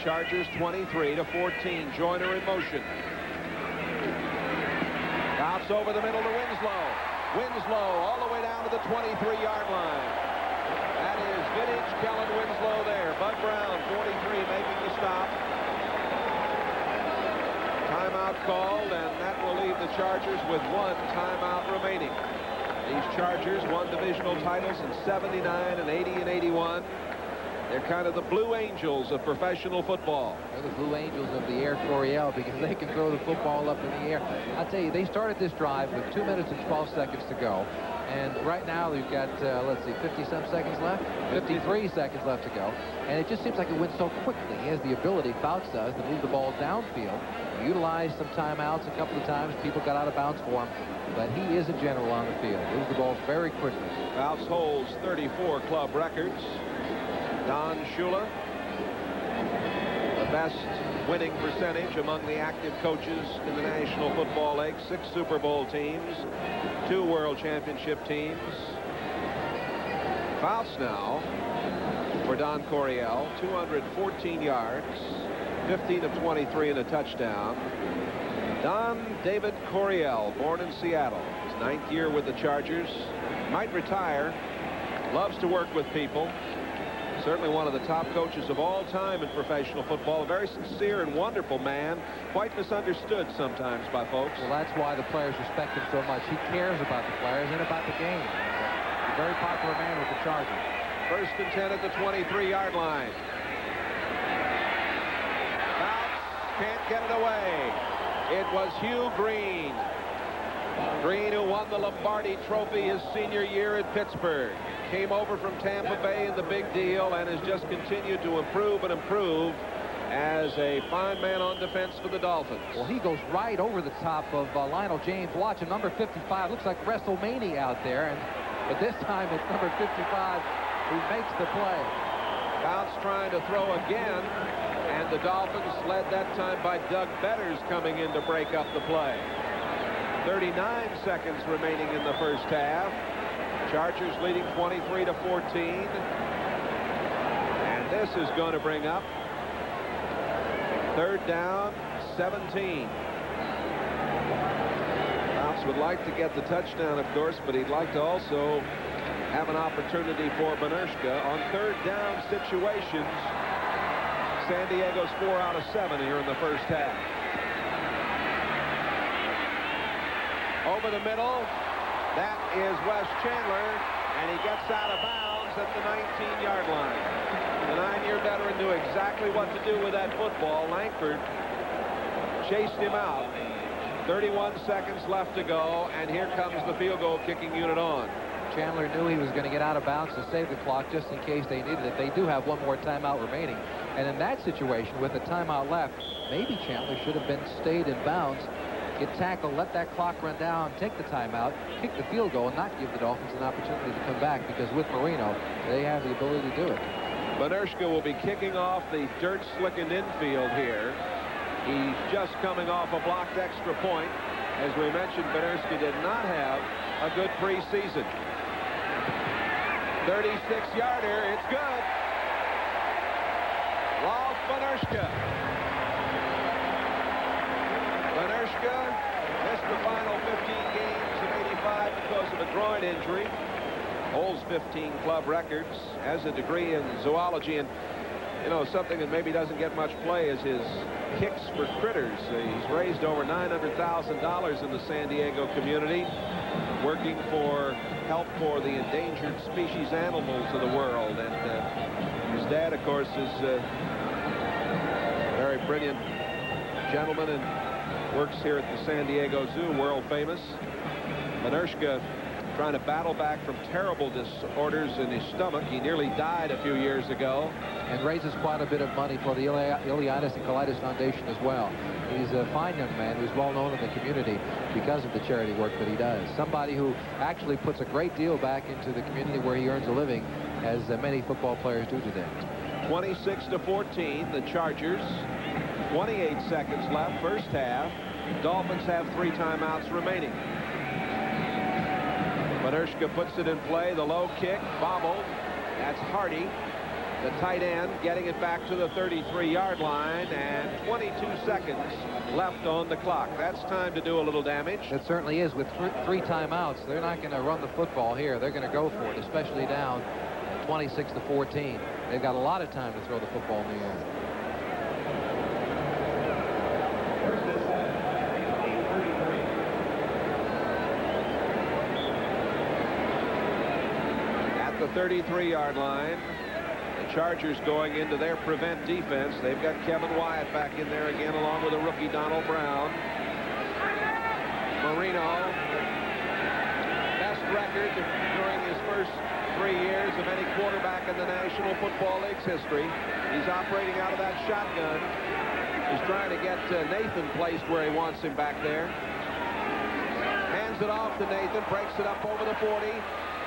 Chargers 23-14. Joyner in motion. Fouts over the middle to Winslow. Winslow all the way down to the 23-yard line. That is vintage Kellen Winslow there. Bud Brown, 43, making the stop. Timeout called, and that will leave the Chargers with 1 timeout remaining. These Chargers won divisional titles in 79 and 80 and 81. They're kind of the Blue Angels of professional football. They're the Blue Angels of the Air Coryell because they can throw the football up in the air. I'll tell you, they started this drive with 2 minutes and 12 seconds to go. And right now, they've got, let's see, 50-some seconds left? 53 seconds left to go. And it just seems like it went so quickly. He has the ability, Fouts does, to move the ball downfield. He utilized some timeouts a couple of times. People got out of bounds for him. But he is a general on the field. Moves the ball very quickly. Fouts holds 34 club records. Don Shula, the best winning percentage among the active coaches in the National Football League. 6 Super Bowl teams, 2 World Championship teams. Fouts now for Don Coryell, 214 yards, 15 of 23 and a touchdown. Don David Coryell, born in Seattle, his 9th year with the Chargers, might retire, loves to work with people. Certainly one of the top coaches of all time in professional football. A very sincere and wonderful man. Quite misunderstood sometimes by folks. Well, that's why the players respect him so much. He cares about the players and about the game. A very popular man with the Chargers. First and 10 at the 23-yard line. Fouts can't get it away. It was Hugh Green. Green, who won the Lombardi Trophy his senior year at Pittsburgh. Came over from Tampa Bay in the big deal and has just continued to improve and improve as a fine man on defense for the Dolphins. Well, he goes right over the top of Lionel James. Watch him, number 55. Looks like WrestleMania out there. But this time it's number 55 who makes the play. Fouts trying to throw again. And the Dolphins led that time by Doug Betters coming in to break up the play. 39 seconds remaining in the first half. Chargers leading 23-14. And this is going to bring up 3rd down, 17. Fouts would like to get the touchdown, of course, but he'd like to also have an opportunity for Benershka on 3rd down situations. San Diego's 4 out of 7 here in the first half. Over the middle, that is Wes Chandler, and he gets out of bounds at the 19-yard line. The 9-year veteran knew exactly what to do with that football. Langford chased him out. 31 seconds left to go, and here comes the field goal kicking unit on. Chandler knew he was going to get out of bounds to save the clock just in case they needed it. They do have one more timeout remaining. And in that situation, with a timeout left, maybe Chandler should have been stayed in bounds, get tackled, let that clock run down, take the timeout, kick the field goal, and not give the Dolphins an opportunity to come back, because with Marino, they have the ability to do it. Benershka will be kicking off the dirt-slickened infield here. He's just coming off a blocked extra point. As we mentioned, Benershka did not have a good preseason. 36-yarder, it's good. Rolf Benershka. Benershka missed the final 15 games of '85 because of a groin injury. Holds 15 club records, has a degree in zoology, and you know, something that maybe doesn't get much play is his kicks for critters. He's raised over $900,000 in the San Diego community, working for help for the endangered species animals of the world. And his dad, of course, is a very brilliant gentleman and works here at the San Diego Zoo, world famous. Benershka trying to battle back from terrible disorders in his stomach. He nearly died a few years ago. And raises quite a bit of money for the Ileitis and Colitis Foundation as well. He's a fine young man who's well known in the community because of the charity work that he does. Somebody who actually puts a great deal back into the community where he earns a living, as many football players do today. 26-14, the Chargers. 28 seconds left, first half. Dolphins have 3 timeouts remaining. Benershka puts it in play. The low kick, bobbled. That's Hardy, the tight end, getting it back to the 33-yard line, and 22 seconds left on the clock. That's time to do a little damage. It certainly is. With 3 timeouts, they're not going to run the football here. They're going to go for it, especially down 26-14. They've got a lot of time to throw the football in the air. The 33-yard line. The Chargers going into their prevent defense. They've got Kevin Wyatt back in there again, along with the rookie Donald Brown. Marino, best record during his first 3 years of any quarterback in the National Football League's history. He's operating out of that shotgun. He's trying to get Nathan placed where he wants him back there. Hands it off to Nathan, breaks it up over the 40.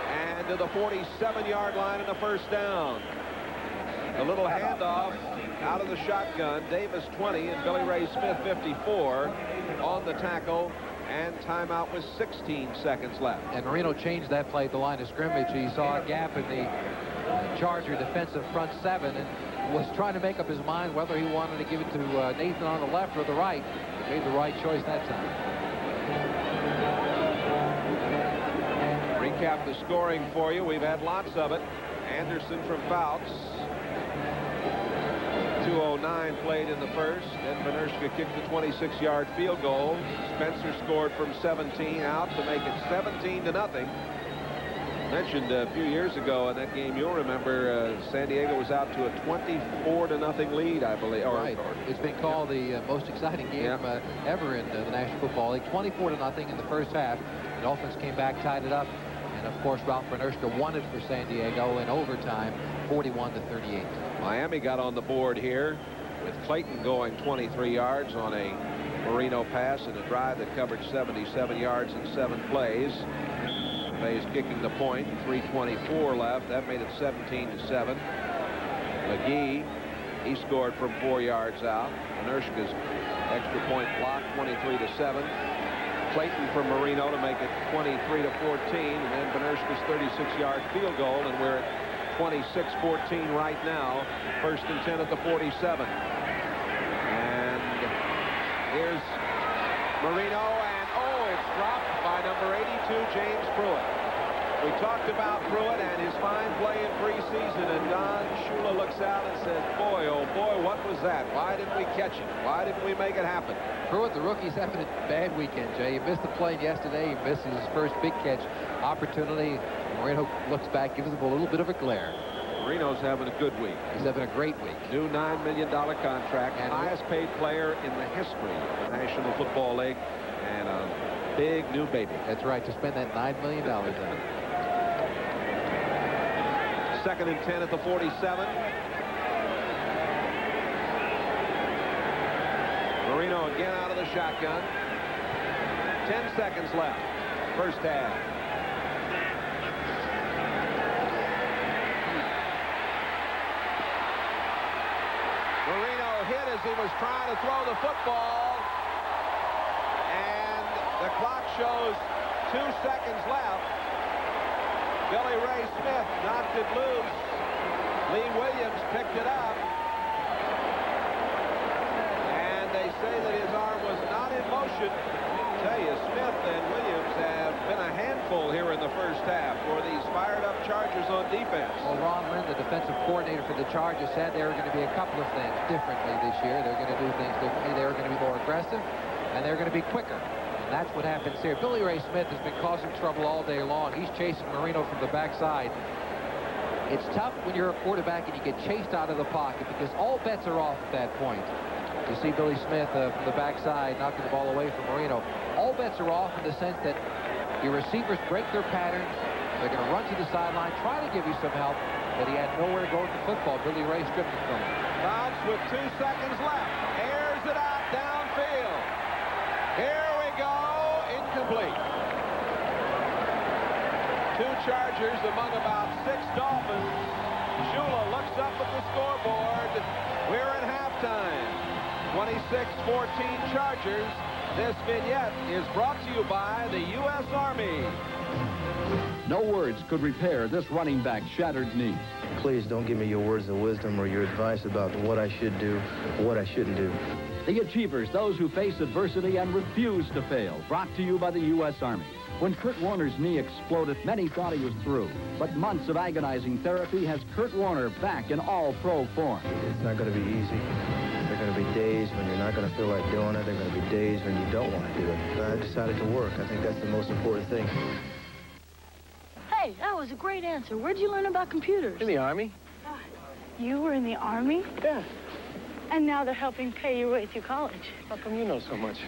And to the 47-yard line and the first down. A little handoff out of the shotgun. Davis 20 and Billy Ray Smith 54 on the tackle, and timeout with 16 seconds left. And Marino changed that play at the line of scrimmage. He saw a gap in the Charger defensive front 7 and was trying to make up his mind whether he wanted to give it to Nathan on the left or the right. He made the right choice that time. Recap the scoring for you. We've had lots of it. Anderson from Fouts. 2:09 played in the first. Then Benershka kicked the 26-yard field goal. Spencer scored from 17 out to make it 17-0. Mentioned a few years ago in that game, you'll remember, San Diego was out to a 24-0 lead, I believe. Right. It's been called the most exciting game ever in the National Football League. 24-0 in the first half. The Dolphins came back, tied it up. And, of course, Ralph Benershka won it for San Diego in overtime, 41-38. Miami got on the board here with Clayton going 23 yards on a Marino pass in a drive that covered 77 yards in 7 plays. Bay's kicking the point, 3:24 left. That made it 17-7. McGee, he scored from 4 yards out. Benershka's extra point block, 23-7. Clayton from Marino to make it 23-14, and then Benershka's 36-yard field goal, and we're at 26-14 right now. 1st and 10 at the 47. And here's Marino, and it's dropped by number 82, James Pruitt. We talked about Pruitt and his fine play in preseason, and Don Shula looks out and says, boy, oh boy, what was that? Why didn't we catch him? Why didn't we make it happen? Pruitt, the rookie's having a bad weekend, Jay. He missed the play yesterday. He missed his first big catch opportunity. Marino looks back, gives him a little bit of a glare. Marino's having a good week. He's having a great week. New $9 million contract, and highest paid player in the history of the National Football League, and a big new baby. That's right, to spend that $9 million on. 2nd and 10 at the 47. Marino again out of the shotgun. 10 seconds left. First half. Marino hit as he was trying to throw the football. And the clock shows 2 seconds left. Billy Ray Smith knocked it loose. Lee Williams picked it up. And they say that his arm was not in motion. I tell you, Smith and Williams have been a handful here in the first half for these fired-up Chargers on defense. Well, Ron Lynn, the defensive coordinator for the Chargers, said there were going to be a couple of things differently this year. They're going to do things differently. They were going to be more aggressive, and they're going to be quicker. And that's what happens here. Billy Ray Smith has been causing trouble all day long. He's chasing Marino from the backside. It's tough when you're a quarterback and you get chased out of the pocket because all bets are off at that point. You see Billy Smith from the backside knocking the ball away from Marino. All bets are off in the sense that your receivers break their patterns. They're going to run to the sideline, try to give you some help, but he had nowhere to go with the football. Billy Ray stripped it from him. Fouts with 2 seconds left. Airs it out downfield. Here we go. Incomplete. 2 Chargers among about 6 Dolphins. Shula looks up at the scoreboard. We're at halftime. 26-14 Chargers. This vignette is brought to you by the U.S. Army. No words could repair this running back's shattered knee. Please don't give me your words of wisdom or your advice about what I should do or what I shouldn't do. The Achievers, those who face adversity and refuse to fail. Brought to you by the U.S. Army. When Kurt Warner's knee exploded, many thought he was through. But months of agonizing therapy has Kurt Warner back in all-pro form. It's not going to be easy. There are going to be days when you're not going to feel like doing it. There are going to be days when you don't want to do it. I decided to work. I think that's the most important thing. Hey, that was a great answer. Where'd you learn about computers? In the Army. You were in the Army? Yeah. And now they're helping pay your way through college. How come you know so much?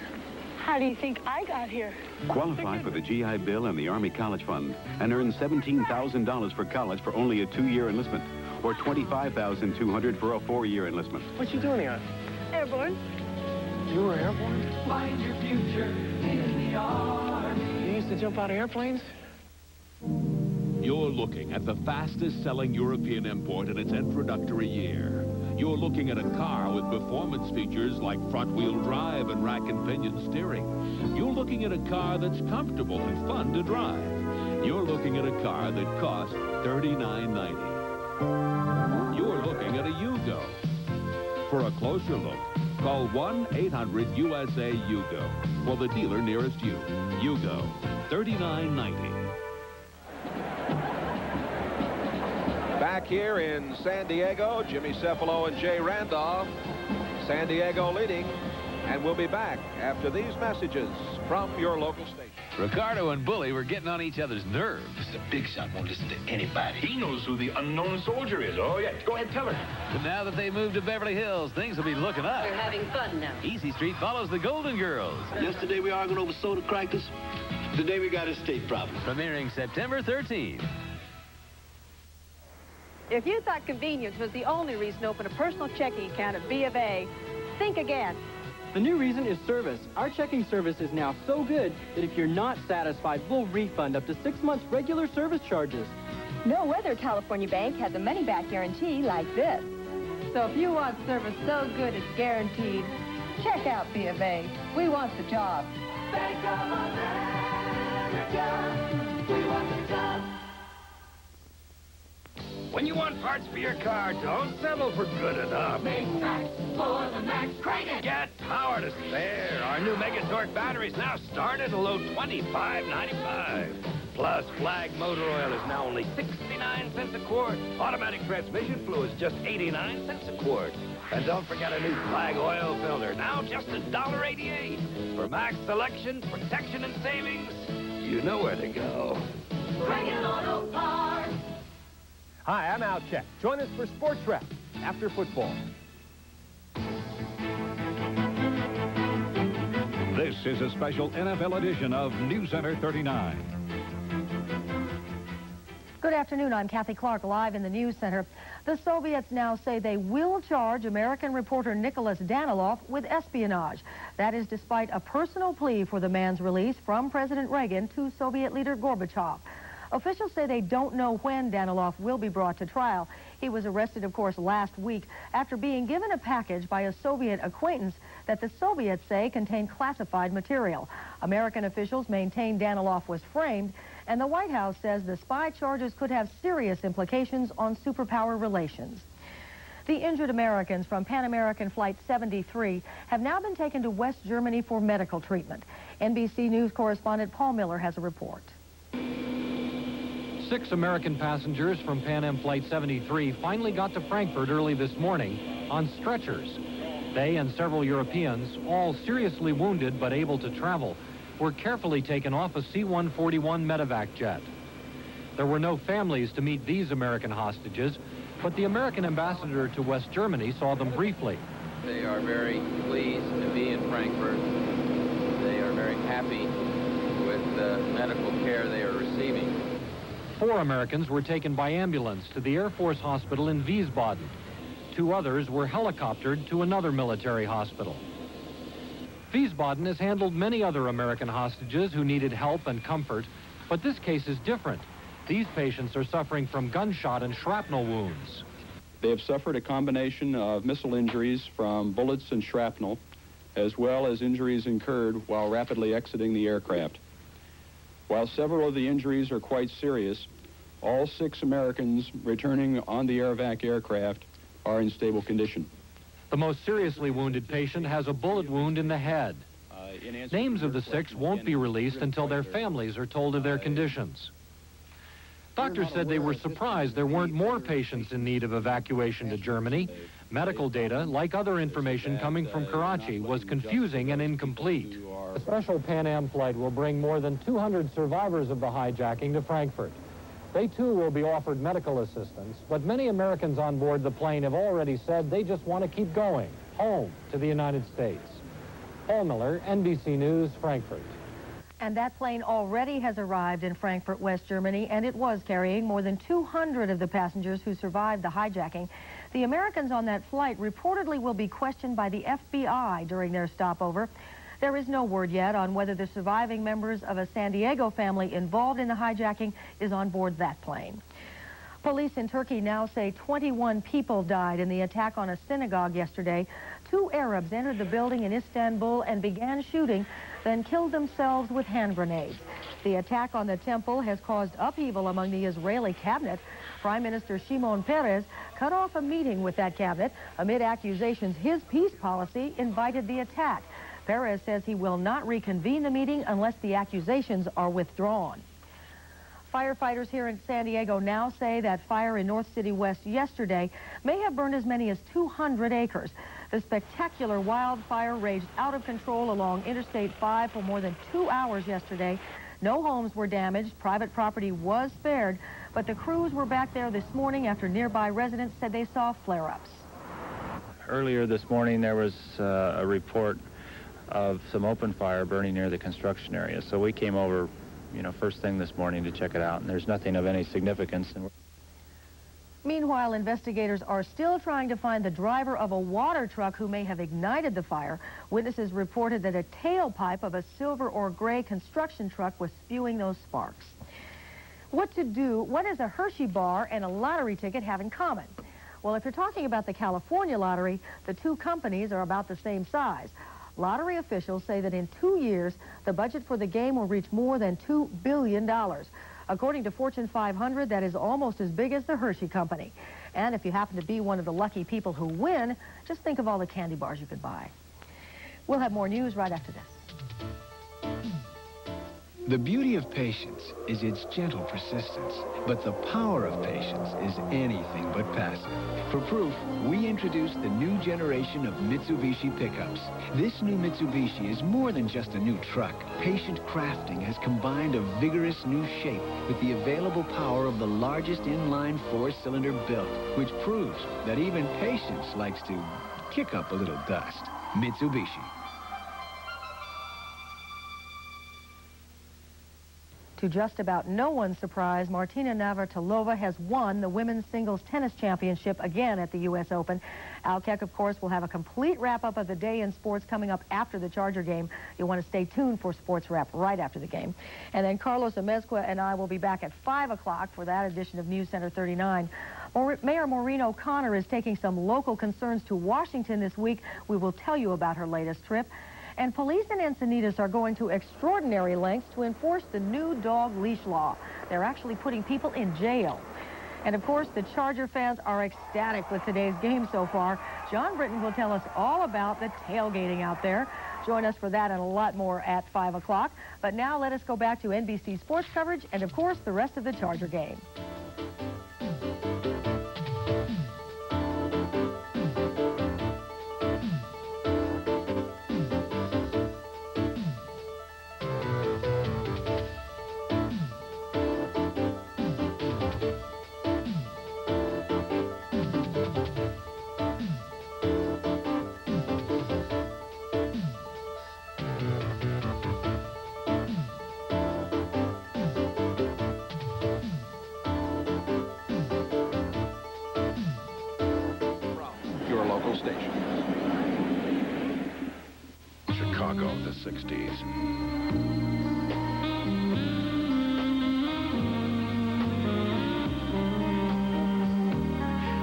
How do you think I got here? Qualify for the GI Bill and the Army College Fund and earn $17,000 for college for only a 2-year enlistment or $25,200 for a 4-year enlistment. What you doing here? Airborne. You were airborne? Find your future in the Army. You used to jump out of airplanes? You're looking at the fastest-selling European import in its introductory year. You're looking at a car with performance features like front-wheel drive and rack and pinion steering. You're looking at a car that's comfortable and fun to drive. You're looking at a car that costs $39.90. You're looking at a Yugo. For a closer look, call 1-800-USA-YUGO for the dealer nearest you. Yugo, $39.90. Back here in San Diego, Jimmy Cefalo and Jay Randolph. San Diego leading, and we'll be back after these messages from your local station. Ricardo and Bully were getting on each other's nerves. The big shot won't listen to anybody. He knows who the unknown soldier is. Oh, yeah. Go ahead, tell her. But now that they moved to Beverly Hills, things will be looking up. We're having fun now. Easy Street follows the Golden Girls. Yesterday we argued over soda crackers. Today we got a state problem. Premiering September 13th. If you thought convenience was the only reason to open a personal checking account at B of A, think again. The new reason is service. Our checking service is now so good that if you're not satisfied, we'll refund up to 6 months regular service charges. No other California bank has a money-back guarantee like this. So if you want service so good it's guaranteed, check out B of A. We want the job. Bank of America. We want the job. When you want parts for your car, don't settle for good enough. Make max for the max. Crank it. Get power to spare. Our new Megatorque batteries now start at a low $25.95. Plus, Flag motor oil is now only 69 cents a quart. Automatic transmission fluid is just 89 cents a quart. And don't forget a new Flag oil filter, now just $1.88. For max selection, protection, and savings, you know where to go. Crank it Auto Parts. Hi, I'm Al Check. Join us for Sports Wrap after football. This is a special NFL edition of News Center 39. Good Good afternoon. I'm Kathy Clark, live in the News Center. The Soviets now say they will charge American reporter Nicholas Danilov with espionage. That is despite a personal plea for the man's release from President Reagan to Soviet leader Gorbachev. Officials say they don't know when Danilov will be brought to trial. He was arrested, of course, last week after being given a package by a Soviet acquaintance that the Soviets say contained classified material. American officials maintain Danilov was framed, and the White House says the spy charges could have serious implications on superpower relations. The injured Americans from Pan American Flight 73 have now been taken to West Germany for medical treatment. NBC News correspondent Paul Miller has a report. 6 American passengers from Pan Am Flight 73 finally got to Frankfurt early this morning on stretchers. They and several Europeans, all seriously wounded but able to travel, were carefully taken off a C-141 medevac jet. There were no families to meet these American hostages, but the American ambassador to West Germany saw them briefly. They are very pleased to be in Frankfurt. They are very happy with the medical care they are receiving. 4 Americans were taken by ambulance to the Air Force Hospital in Wiesbaden. 2 others were helicoptered to another military hospital. Wiesbaden has handled many other American hostages who needed help and comfort, but this case is different. These patients are suffering from gunshot and shrapnel wounds. They have suffered a combination of missile injuries from bullets and shrapnel, as well as injuries incurred while rapidly exiting the aircraft. While several of the injuries are quite serious, all 6 Americans returning on the AirVac aircraft are in stable condition. The most seriously wounded patient has a bullet wound in the head. Names of the 6 won't be released until their families are told of their conditions. Doctors said they were surprised there weren't more patients in need of evacuation to Germany. Medical data, like other information coming from Karachi, was confusing and incomplete. A special Pan Am flight will bring more than 200 survivors of the hijacking to Frankfurt. They, too, will be offered medical assistance, but many Americans on board the plane have already said they just want to keep going, home to the United States. Paul Miller, NBC News, Frankfurt. And that plane already has arrived in Frankfurt, West Germany, and it was carrying more than 200 of the passengers who survived the hijacking. The Americans on that flight reportedly will be questioned by the FBI during their stopover. There is no word yet on whether the surviving members of a San Diego family involved in the hijacking is on board that plane. Police in Turkey now say 21 people died in the attack on a synagogue yesterday. 2 Arabs entered the building in Istanbul and began shooting, then killed themselves with hand grenades. The attack on the temple has caused upheaval among the Israeli cabinet. Prime Minister Shimon Peres cut off a meeting with that cabinet amid accusations his peace policy invited the attack. Peres says he will not reconvene the meeting unless the accusations are withdrawn. Firefighters here in San Diego now say that fire in North City West yesterday may have burned as many as 200 acres. The spectacular wildfire raged out of control along Interstate 5 for more than 2 hours yesterday. No homes were damaged. Private property was spared, but the crews were back there this morning after nearby residents said they saw flare-ups. Earlier this morning, there was a report of some open fire burning near the construction area. So we came over, first thing this morning to check it out, and there's nothing of any significance. Meanwhile, investigators are still trying to find the driver of a water truck who may have ignited the fire. Witnesses reported that a tailpipe of a silver or gray construction truck was spewing those sparks. What does a Hershey bar and a lottery ticket have in common? Well, if you're talking about the California lottery, the 2 companies are about the same size. Lottery officials say that in 2 years, the budget for the game will reach more than $2 billion. According to Fortune 500, that is almost as big as the Hershey Company. And if you happen to be one of the lucky people who win, just think of all the candy bars you could buy. We'll have more news right after this. The beauty of patience is its gentle persistence, but the power of patience is anything but passive. For proof, we introduced the new generation of Mitsubishi pickups. This new Mitsubishi is more than just a new truck. Patient crafting has combined a vigorous new shape with the available power of the largest inline 4-cylinder built, which proves that even patience likes to kick up a little dust. Mitsubishi. To just about no one's surprise, Martina Navratilova has won the women's singles tennis championship again at the U.S. Open. Al Keck, of course, will have a complete wrap-up of the day in sports coming up after the Charger game. You'll want to stay tuned for Sports Wrap right after the game. And then Carlos Amezcua and I will be back at 5 o'clock for that edition of News Center 39. Mayor Maureen O'Connor is taking some local concerns to Washington this week. We will tell you about her latest trip. And police in Encinitas are going to extraordinary lengths to enforce the new dog leash law. They're actually putting people in jail. And of course, the Charger fans are ecstatic with today's game so far. John Britton will tell us all about the tailgating out there. Join us for that and a lot more at 5 o'clock. But now let us go back to NBC sports coverage and, of course, the rest of the Charger game. Your local station. Chicago of the 60s.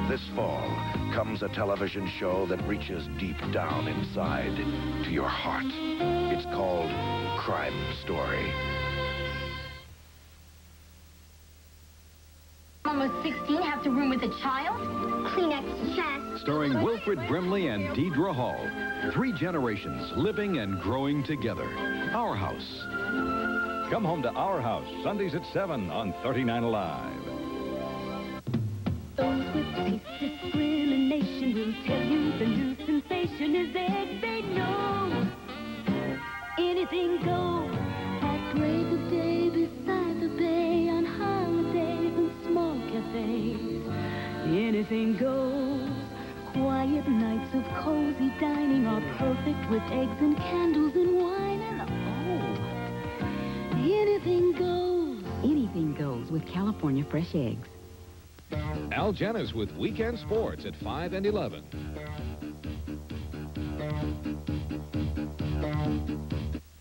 This fall comes a television show that reaches deep down inside to your heart. It's called Crime Story. Almost 16, have to room with a child? Kleenex chest. Starring Wilfred Brimley and Deidre Hall. 3 generations living and growing together. Our House. Come home to Our House, Sundays at 7 on 39 Alive. Those with taste discrimination will tell you the new sensation is eggs. They know anything goes. At break of day beside the bay, on holidays and small cafes, anything goes. Quiet nights of cozy dining are perfect with eggs and candles and wine and anything goes. Anything goes with California fresh eggs. Al Janus with Weekend Sports at 5 and 11.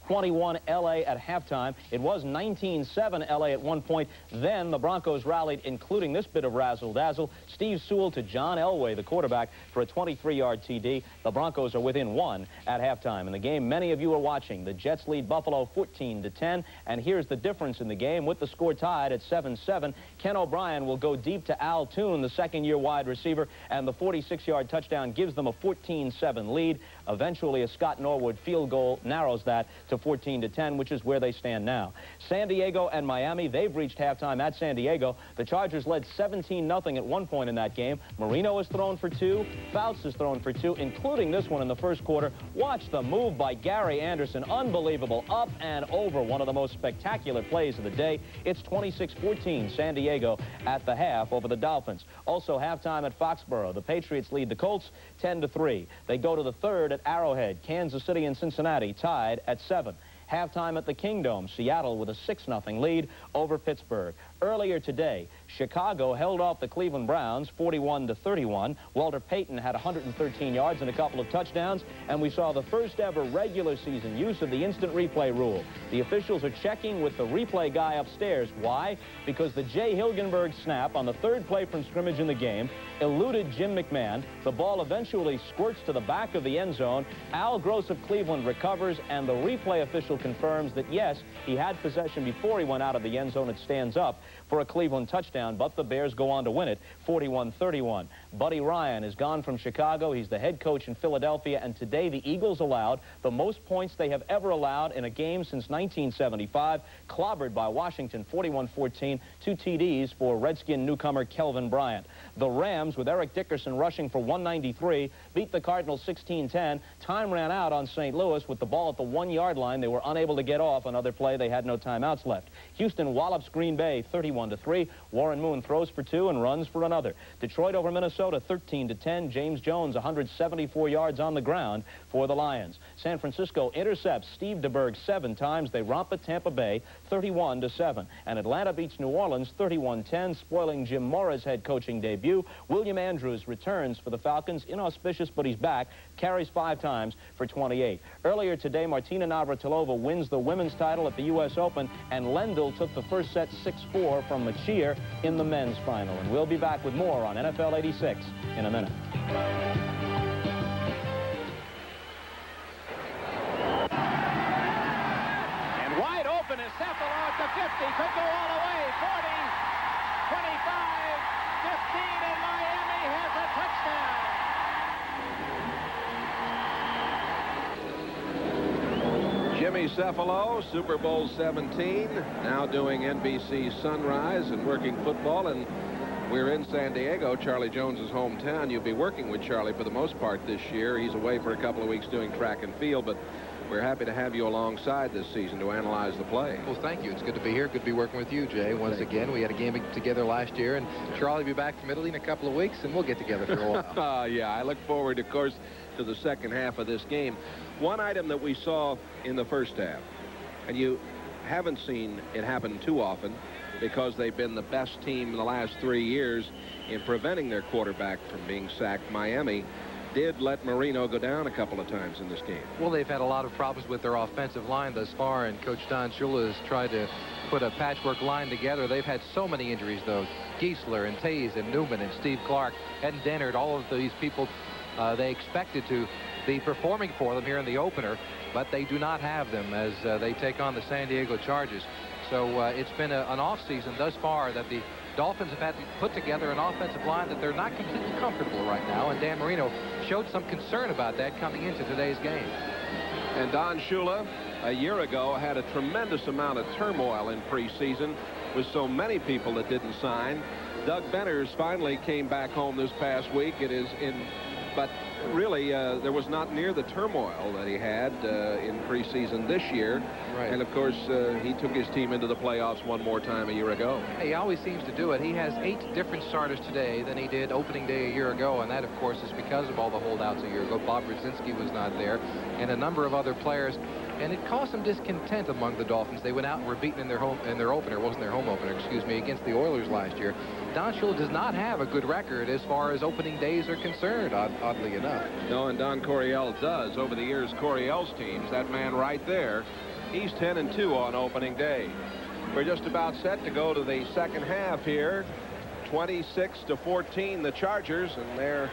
.21 L.A. at halftime. It was 19-7 L.A. at one point. Then the Broncos rallied, including this bit of razzle-dazzle. Steve Sewell to John Elway, the quarterback, for a 23-yard TD. The Broncos are within 1 at halftime. In the game many of you are watching, the Jets lead Buffalo 14-10. And here's the difference in the game. With the score tied at 7-7, Ken O'Brien will go deep to Al Toon, the second-year wide receiver, and the 46-yard touchdown gives them a 14-7 lead. Eventually, a Scott Norwood field goal narrows that to 14-10, which is where they stand now. San Diego and Miami, they've reached halftime at San Diego. The Chargers led 17-0 at one point in that game. Marino has thrown for 2. Fouts has thrown for 2, including this one in the first quarter. Watch the move by Gary Anderson. Unbelievable. Up and over. One of the most spectacular plays of the day. It's 26-14 San Diego at the half over the Dolphins. Also halftime at Foxborough. The Patriots lead the Colts 10-3. They go to the third at Arrowhead. Kansas City and Cincinnati tied at 7. Halftime at the Kingdome, Seattle with a 6-0 lead over Pittsburgh. Earlier today, Chicago held off the Cleveland Browns 41-31. Walter Payton had 113 yards and a couple of touchdowns, and we saw the first ever regular season use of the instant replay rule. The officials are checking with the replay guy upstairs. Why? Because the Jay Hilgenberg snap on the third play from scrimmage in the game eluded Jim McMahon. The ball eventually squirts to the back of the end zone. Al Gross of Cleveland recovers, and the replay official confirms that, yes, he had possession before he went out of the end zone. It stands up for a Cleveland touchdown, but the Bears go on to win it 41-31. Buddy Ryan is gone from Chicago. He's the head coach in Philadelphia, and today the Eagles allowed the most points they have ever allowed in a game since 1975, clobbered by Washington 41-14, 2 TDs for Redskin newcomer Kelvin Bryant. The Rams, with Eric Dickerson rushing for 193, beat the Cardinals 16-10. Time ran out on St. Louis with the ball at the 1-yard line. They were unable to get off. Another play, they had no timeouts left. Houston wallops Green Bay 31-3. Warren Warren Moon throws for 2 and runs for another. Detroit over Minnesota 13-10. James Jones 174 yards on the ground for the Lions. San Francisco intercepts Steve DeBerg 7 times. They romp at Tampa Bay 31-7. And Atlanta beats New Orleans 31-10, spoiling Jim Mora's head coaching debut. William Andrews returns for the Falcons. Inauspicious, but he's back. Carries 5 times for 28. Earlier today, Martina Navratilova wins the women's title at the U.S. Open, and Lendl took the first set 6-4 from Machir in the men's final. And we'll be back with more on NFL 86 in a minute. And wide open is Cephalo at the 50. Could go all the way. 40, 25, 15, and Miami has a touchdown. Jimmy Cephalo, Super Bowl 17, now doing NBC Sunrise and working football, and we're in San Diego, Charlie Jones's hometown. You'll be working with Charlie for the most part this year. He's away for a couple of weeks doing track and field, but we're happy to have you alongside this season to analyze the play. Well, thank you. It's good to be here. Good to be working with you, Jay. Once again, we had a game together last year, and Charlie will be back from Italy in a couple of weeks, and we'll get together for a while. Yeah, I look forward, of course, to the second half of this game. One item that we saw in the first half, and you haven't seen it happen too often because they've been the best team in the last 3 years in preventing their quarterback from being sacked. Miami did let Marino go down a couple of times in this game. Well, they've had a lot of problems with their offensive line thus far, and Coach Don Shula has tried to put a patchwork line together. They've had so many injuries, though. Giesler and Taze and Newman and Steve Clark and Dennard, all of these people they expected to be performing for them here in the opener, but they do not have them as they take on the San Diego Chargers. So it's been an off-season thus far that the Dolphins have had to put together an offensive line that they're not completely comfortable right now, and Dan Marino showed some concern about that coming into today's game. And Don Shula, a year ago, had a tremendous amount of turmoil in preseason with so many people that didn't sign. Doug Benners finally came back home this past week. It is in, but really there was not near the turmoil that he had in preseason this year. Right. And of course he took his team into the playoffs one more time a year ago. He always seems to do it. He has 8 different starters today than he did opening day a year ago, and that of course is because of all the holdouts a year ago. Bob Brzezinski was not there, and a number of other players, and it caused some discontent among the Dolphins. They went out and were beaten in their opener, wasn't their home opener, excuse me, against the Oilers last year. Don Shula does not have a good record as far as opening days are concerned, oddly enough. No, and Don Coryell does. Over the years, Coryell's teams, that man right there, he's 10-2 on opening day. We're just about set to go to the second half here. 26-14, the Chargers, and they're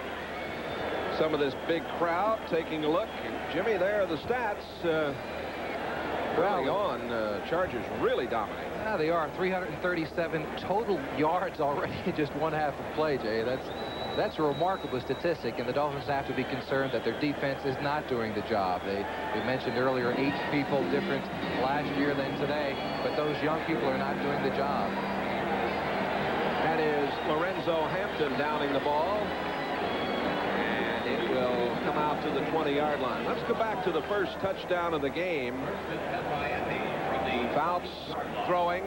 some of this big crowd taking a look. And Jimmy, there are the stats. Early on, Chargers really dominating. Yeah, they are. 337 total yards already in just one half of play, Jay. That's a remarkable statistic, and the Dolphins have to be concerned that their defense is not doing the job. We mentioned earlier 8 people different last year than today, but those young people are not doing the job. That is Lorenzo Hampton downing the ball, and it will come out to the 20-yard line. Let's go back to the first touchdown of the game. Fouts throwing,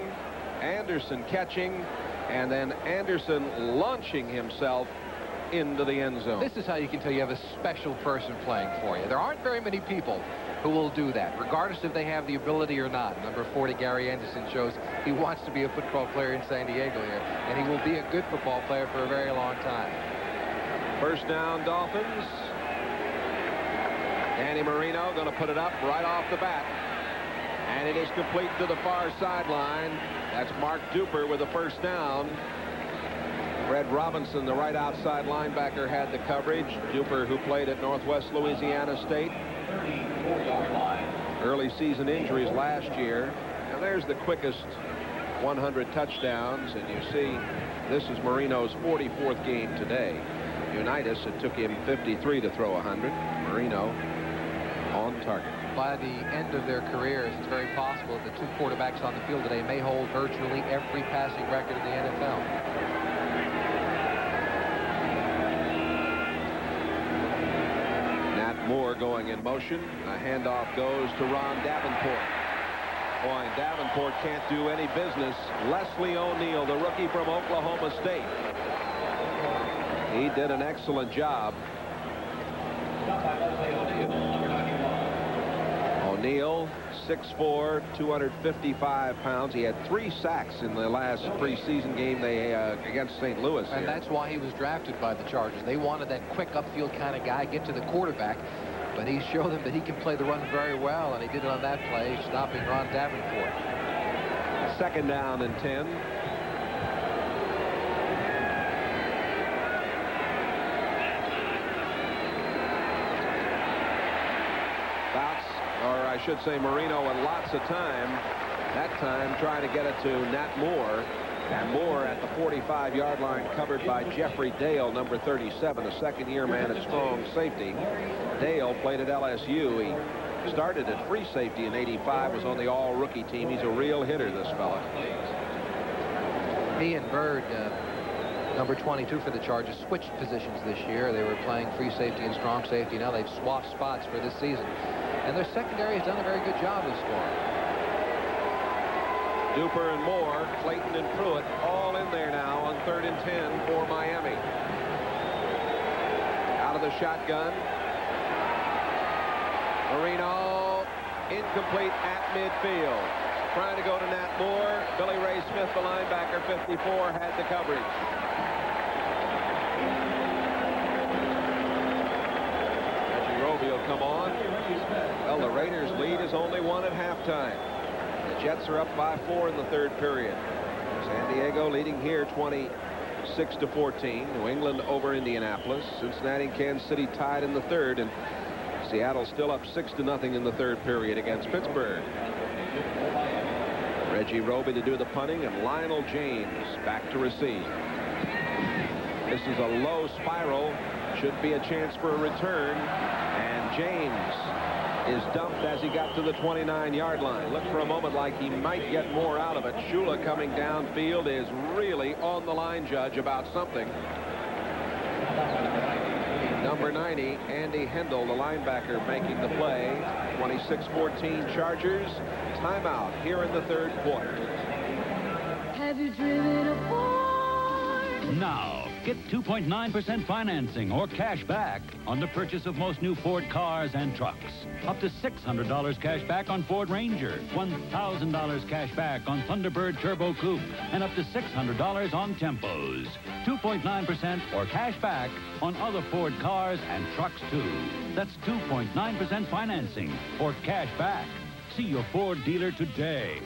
Anderson catching, and then Anderson launching himself into the end zone. This is how you can tell you have a special person playing for you. There aren't very many people who will do that, regardless if they have the ability or not. Number 40, Gary Anderson, shows he wants to be a football player in San Diego here, and he will be a good football player for a very long time. First down, Dolphins. Danny Marino going to put it up right off the bat. And it is complete to the far sideline. That's Mark Duper with the first down. Fred Robinson, the right outside linebacker, had the coverage. Duper, who played at Northwest Louisiana State. Early season injuries last year. And there's the quickest 100 touchdowns. And you see, this is Marino's 44th game today. Unitas, it took him 53 to throw 100. Marino on target. By the end of their careers, it's very possible that the 2 quarterbacks on the field today may hold virtually every passing record in the NFL. Nat Moore going in motion. A handoff goes to Ron Davenport. Boy, Davenport can't do any business. Leslie O'Neal, the rookie from Oklahoma State. He did an excellent job. O'Neal, 6'4", 255 pounds. He had 3 sacks in the last preseason game against St. Louis. And that's why he was drafted by the Chargers. They wanted that quick upfield kind of guy, get to the quarterback. But he showed them that he can play the run very well, and he did it on that play, stopping Ron Davenport. 2nd down and 10. Fouts, or I should say Marino, with lots of time. That time trying to get it to Nat Moore. And Moore at the 45-yard line, covered by Jeffrey Dale, number 37, a second-year man at strong safety. Dale played at LSU. He started at free safety in '85, was on the all-rookie team. He's a real hitter, this fella. He and Bird, number 22 for the Chargers, switched positions this year. They were playing free safety and strong safety. Now they've swapped spots for this season. And their secondary has done a very good job this far. Duper and Moore, Clayton and Pruitt, all in there now on 3rd and 10 for Miami. Out of the shotgun. Marino, incomplete at midfield. Trying to go to Nat Moore. Billy Ray Smith, the linebacker, 54, had the coverage. Reggie Roby will come on. Well, the Raiders' lead is only 1 at halftime. The Jets are up by 4 in the 3rd period. San Diego leading here 26-14. New England over Indianapolis. Cincinnati and Kansas City tied in the 3rd, and Seattle still up 6-0 in the 3rd period against Pittsburgh. Reggie Roby to do the punting, and Lionel James back to receive. This is a low spiral. Should be a chance for a return, and James is dumped as he got to the 29-yard line. Looked for a moment like he might get more out of it. Shula coming downfield is really on the line, Judge, about something. Number 90, Andy Hendel, the linebacker, making the play. 26-14 Chargers. Timeout here in the 3rd quarter. Have you driven a Ford? Now, get 2.9% financing or cash back on the purchase of most new Ford cars and trucks. Up to $600 cash back on Ford Ranger, $1,000 cash back on Thunderbird Turbo Coupe, and up to $600 on Tempos. 2.9% or cash back on other Ford cars and trucks, too. That's 2.9% financing or cash back. See your Ford dealer today.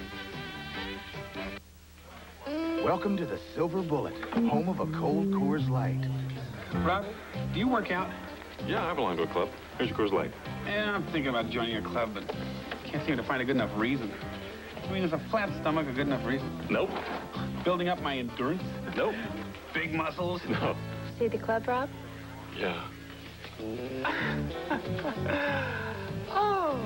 Welcome to the Silver Bullet, home of a cold Coors Light. Rob, do you work out? Yeah, I belong to a club. Here's your Coors Light. Yeah, I'm thinking about joining a club, but can't seem to find a good enough reason. I mean, is a flat stomach a good enough reason? Nope. Building up my endurance? Nope. Big muscles? No. See the club, Rob? Yeah. Oh.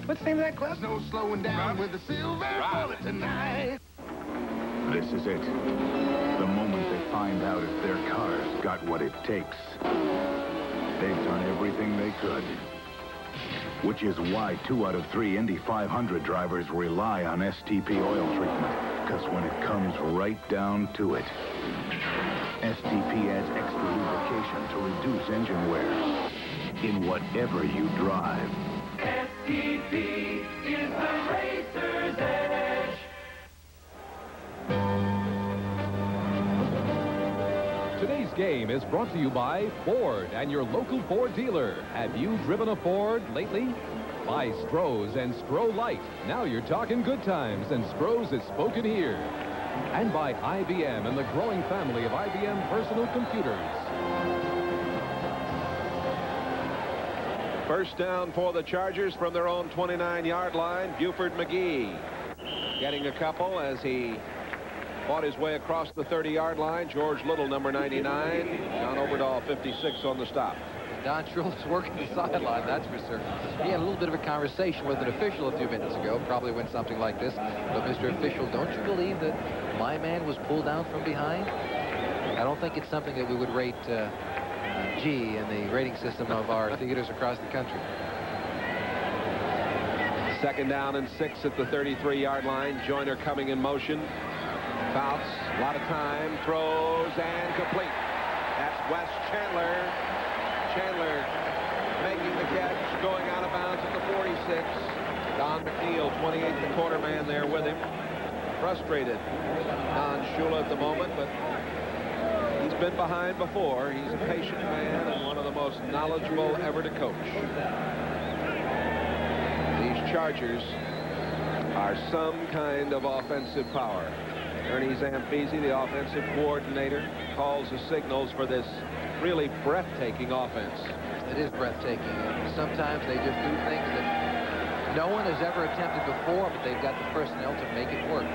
What's the name of that club? There's no slowing down with the Silver Bullet tonight. This is it. The moment they find out if their car's got what it takes. They've done everything they could. Which is why 2 out of 3 Indy 500 drivers rely on Stp Oil Treatment. Because when it comes right down to it, STP adds extra lubrication to reduce engine wear in whatever you drive. STP is the racer's edge. Today's game is brought to you by Ford and your local Ford dealer. Have you driven a Ford lately? Buy Stroh's and Stroh Light. Now you're talking good times, and Stroh's is spoken here. And by IBM and the growing family of IBM personal computers. First down for the Chargers from their own 29-yard line. Buford McGee getting a couple as he fought his way across the 30-yard line. George Little, number 99. John Oberdahl, 56 on the stop. Don Shula's working the sideline, that's for certain. He had a little bit of a conversation with an official a few minutes ago. Probably went something like this. But, Mr. Official, don't you believe that my man was pulled down from behind? I don't think it's something that we would rate G in the rating system of our theaters across the country. Second down and 6 at the 33-yard line. Joyner coming in motion. Fouts, a lot of time, throws, and complete. That's Wes Chandler. Chandler making the catch, going out of bounds at the 46. Don McNeil, 28th, the quarter man there with him. Frustrated, Don Shula at the moment, but he's been behind before. He's a patient man and one of the most knowledgeable ever to coach. These Chargers are some kind of offensive power. Ernie Zampese, the offensive coordinator, calls the signals for this really breathtaking offense. It is breathtaking. Sometimes they just do things that no one has ever attempted before, but they've got the personnel to make it work.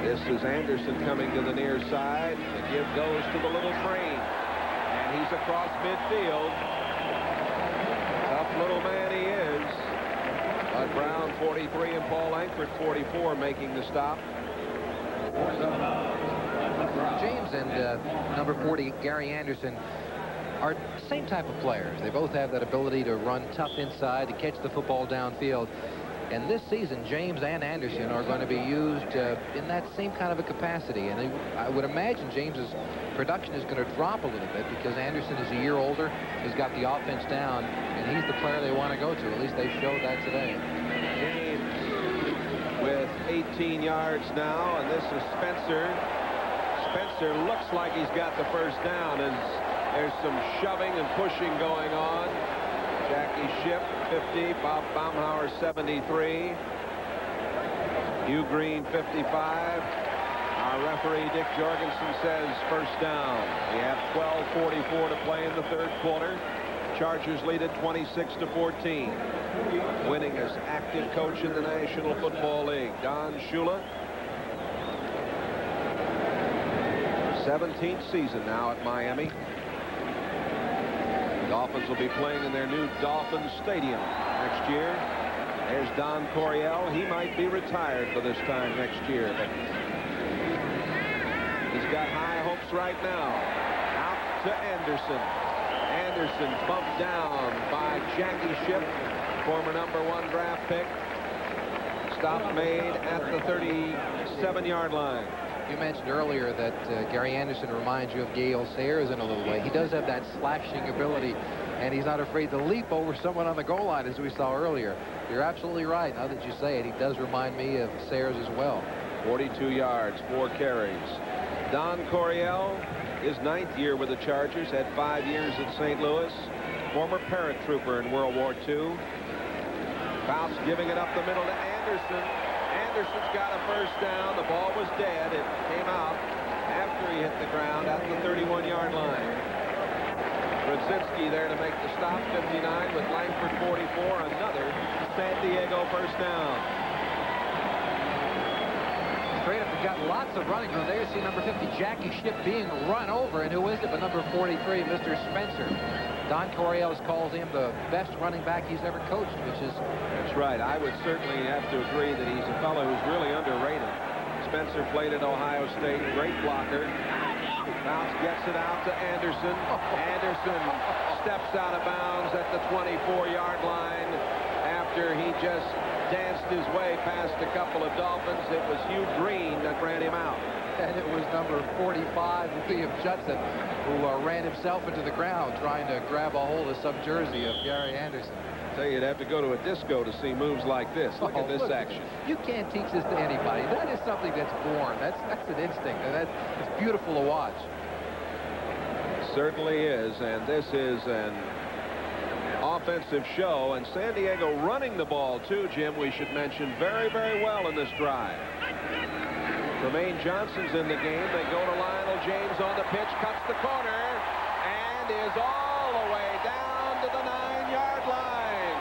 This is Anderson coming to the near side. The give goes to the little train, and he's across midfield. Tough little man he is. Bud Brown, 43, and Paul Langford, 44, making the stop. James and number 40, Gary Anderson, are the same type of players. They both have that ability to run tough inside, to catch the football downfield. And this season, James and Anderson are going to be used in that same kind of a capacity. And I would imagine James's production is going to drop a little bit because Anderson is a year older. He's got the offense down, and he's the player they want to go to. At least they showed that today. James with 18 yards now, and this is Spencer. Spencer looks like he's got the first down as there's some shoving and pushing going on. Jackie Shipp, 50. Bob Baumhauer, 73. Hugh Green, 55. Our referee, Dick Jorgensen, says first down. We have 12:44 to play in the third quarter. Chargers lead at 26-14. Winningest active coach in the National Football League, Don Shula. 17th season now at Miami. Dolphins will be playing in their new Dolphins Stadium next year. There's Don Coryell. He might be retired for this time next year, but he's got high hopes right now. Out to Anderson. Anderson bumped down by Jackie Shipp, former #1 draft pick. Stop made at the 37-yard line. You mentioned earlier that Gary Anderson reminds you of Gale Sayers in a little way. He does have that slashing ability, and he's not afraid to leap over someone on the goal line, as we saw earlier. You're absolutely right. Now that you say it, he does remind me of Sayers as well. 42 yards, 4 carries. Don Coryell, his 9th year with the Chargers, had 5 years at St. Louis. Former paratrooper in World War II. Fouts giving it up the middle to Anderson. Anderson's got a first down. The ball was dead. It came out after he hit the ground at the 31-yard line. Brzezinski there to make the stop, 59, with Langford, 44. Another San Diego first down. Straight up, we've got lots of running. There you see number 50, Jackie Shipp, being run over. And who is it but number 43, Mr. Spencer? Don Coryell calls him the best running back he's ever coached, which is... That's right. I would certainly have to agree that he's a fellow who's really underrated. Spencer played at Ohio State, great blocker. Fouts gets it out to Anderson. Anderson steps out of bounds at the 24-yard line after he just danced his way past a couple of Dolphins. It was Hugh Green that ran him out. And it was number 45, William Judson, who ran himself into the ground trying to grab a hold of some jersey of Gary Anderson. I tell you, you'd have to go to a disco to see moves like this. Look at this action. You can't teach this to anybody. That is something that's born. That's an instinct, and it's beautiful to watch. It certainly is, and this is an offensive show, and San Diego running the ball too, Jim, we should mention, very, very well in this drive. Tremaine Johnson's in the game. They go to Lionel James on the pitch, cuts the corner, and is all the way down to the 9-yard line.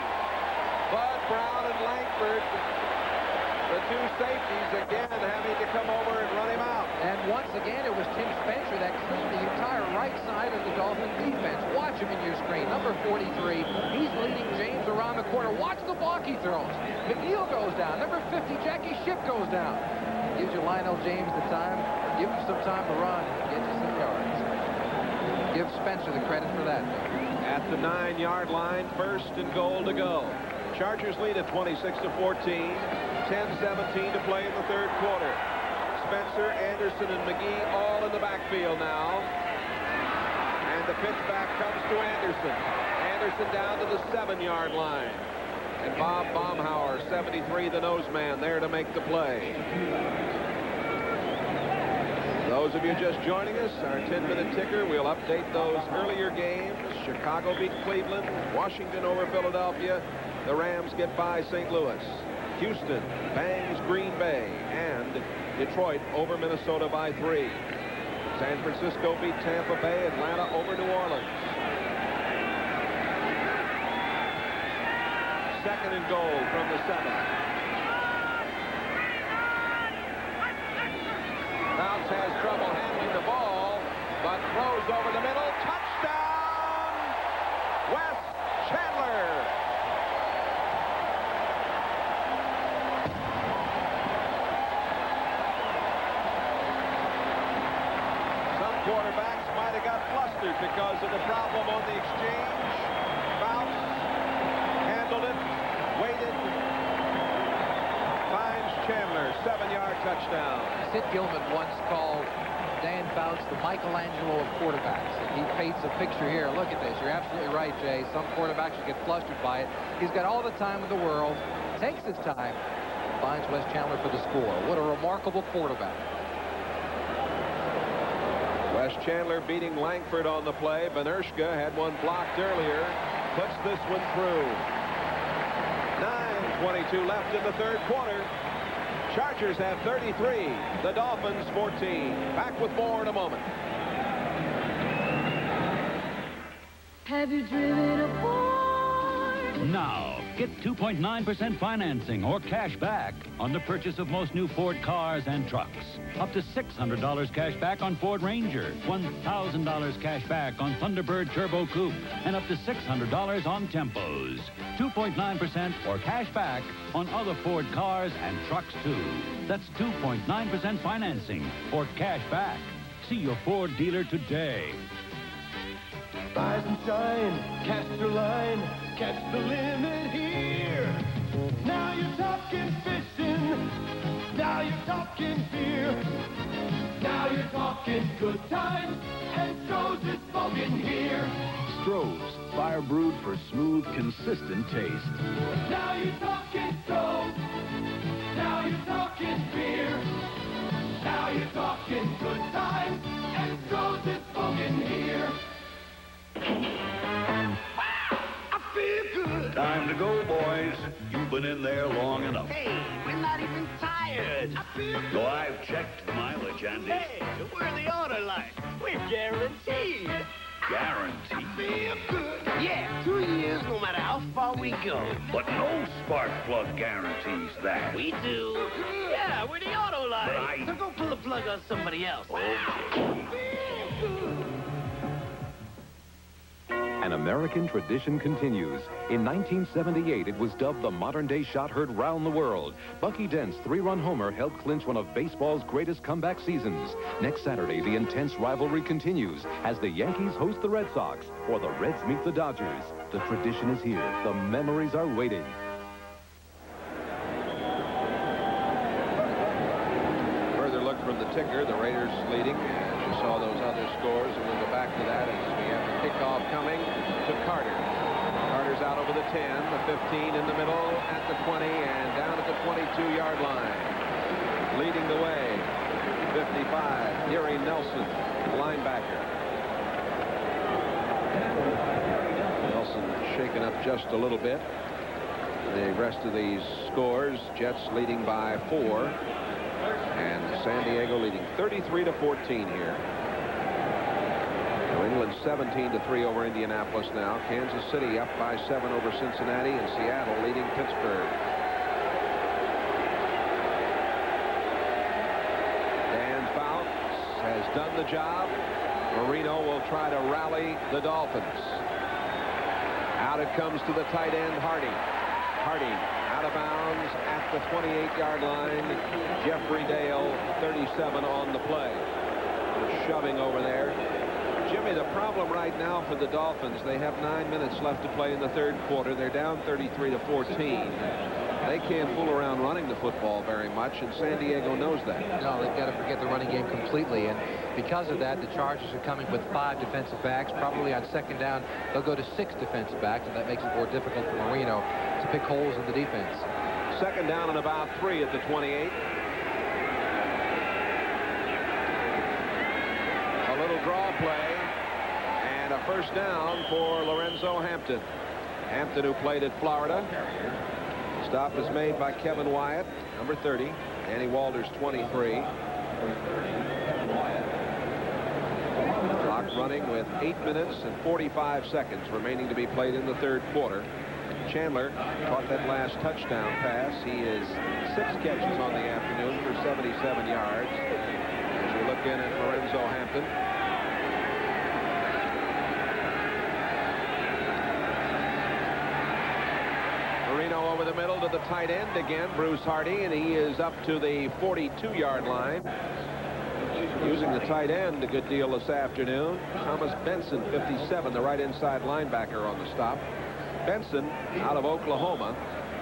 Bud Brown and Langford, the two safeties, again having to come over and run him out. And once again, it was Tim Spencer that cleaned the entire right side of the Dolphin defense. Watch him in your screen. Number 43, he's leading James around the corner. Watch the block he throws. McNeil goes down. Number 50, Jackie Shipp goes down. Gives you Lionel James the time. Give him some time to run. Get you some yards. Give Spencer the credit for that, though. At the 9-yard line, 1st and goal to go. Chargers lead at 26-14. 10-17 to play in the third quarter. Spencer, Anderson, and McGee all in the backfield now. And the pitch back comes to Anderson. Anderson down to the 7-yard line. And Bob Baumhauer, 73, the noseman, there to make the play. Those of you just joining us, our 10-minute ticker, we'll update those earlier games. Chicago beat Cleveland, Washington over Philadelphia. The Rams get by St. Louis. Houston bangs Green Bay, and Detroit over Minnesota by 3. San Francisco beat Tampa Bay, Atlanta over New Orleans. Second and goal from the 7. Fouts has trouble handling the ball, but throws over the middle. Touchdown, Wes Chandler. Some quarterbacks might have got flustered because of the problem on the exchange. Fouts handled it, waited, finds Chandler, 7-yard touchdown. Sid Gilman once called Dan Fouts the Michelangelo of quarterbacks. And he paints a picture here. Look at this. You're absolutely right, Jay. Some quarterbacks will get flustered by it. He's got all the time in the world, takes his time, finds Wes Chandler for the score. What a remarkable quarterback. Wes Chandler beating Langford on the play. Benershka had one blocked earlier. Puts this one through. 9:22 left in the third quarter. Chargers have 33. The Dolphins 14. Back with more in a moment. Have you driven a Ford? Now, get 2.9% financing or cash back on the purchase of most new Ford cars and trucks. Up to $600 cash back on Ford Ranger, $1,000 cash back on Thunderbird Turbo Coupe, and up to $600 on Tempos. 2.9% or cash back on other Ford cars and trucks, too. That's 2.9% financing or cash back. See your Ford dealer today. Rise and shine, catch the line, catch the limit here. Now you're talking fishing, now you're talking beer. Now you're talking good times, and Stroh's is smoking here. Stroh's, fire brewed for smooth, consistent taste. Now you're talking Stroh's, now you're talking beer. Now you're talking good times, and Stroh's is smoking here. I feel good. Time to go, boys. You've been in there long enough. Hey, we're not even tired. I feel good. So I've checked the mileage, Andy. Hey, we're the auto line. We're guaranteed. Guaranteed? I feel good. Yeah, 2 years no matter how far we go. But no spark plug guarantees that. We do. Yeah, we're the auto line. But So go pull the plug on somebody else. Okay. An American tradition continues. In 1978, it was dubbed the modern-day shot heard round the world. Bucky Dent's 3-run homer helped clinch one of baseball's greatest comeback seasons. Next Saturday, the intense rivalry continues as the Yankees host the Red Sox or the Reds meet the Dodgers. The tradition is here. The memories are waiting. Further look from the ticker. The Raiders leading. As you saw those other scores, and we'll go back to that as we have the kickoff coming to Carter. Carter's out over the 10, the 15 in the middle, at the 20, and down at the 22-yard line. Leading the way, 55, Gary Nelson, linebacker. Nelson shaken up just a little bit. The rest of these scores, Jets leading by 4, and San Diego leading 33-14 here. New England 17-3 over Indianapolis now. Kansas City up by 7 over Cincinnati, and Seattle leading Pittsburgh. Dan Fouts has done the job. Marino will try to rally the Dolphins. Out it comes to the tight end, Harding. Harding out of bounds at the 28-yard line. Jeffrey Dale, 37 on the play. Shoving over there. Jim Jimmy, the problem right now for the Dolphins, they have 9 minutes left to play in the third quarter. They're down 33-14. They can't fool around running the football very much, and San Diego knows that. No, they've got to forget the running game completely, and because of that, the Chargers are coming with 5 defensive backs. Probably on second down, they'll go to 6 defensive backs, and that makes it more difficult for Marino to pick holes in the defense. Second down and about 3 at the 28. A little draw play, and a first down for Lorenzo Hampton. Hampton, who played at Florida. Stop is made by Kevin Wyatt, number 30. Danny Walters, 23. Clock running with 8 minutes and 45 seconds remaining to be played in the third quarter. Chandler caught that last touchdown pass. He is 6 catches on the afternoon for 77 yards. As we look in at Lorenzo Hampton. Marino over the middle to the tight end again, Bruce Hardy, and he is up to the 42-yard line. Using the tight end a good deal this afternoon. Thomas Benson, 57, the right inside linebacker on the stop. Benson, out of Oklahoma,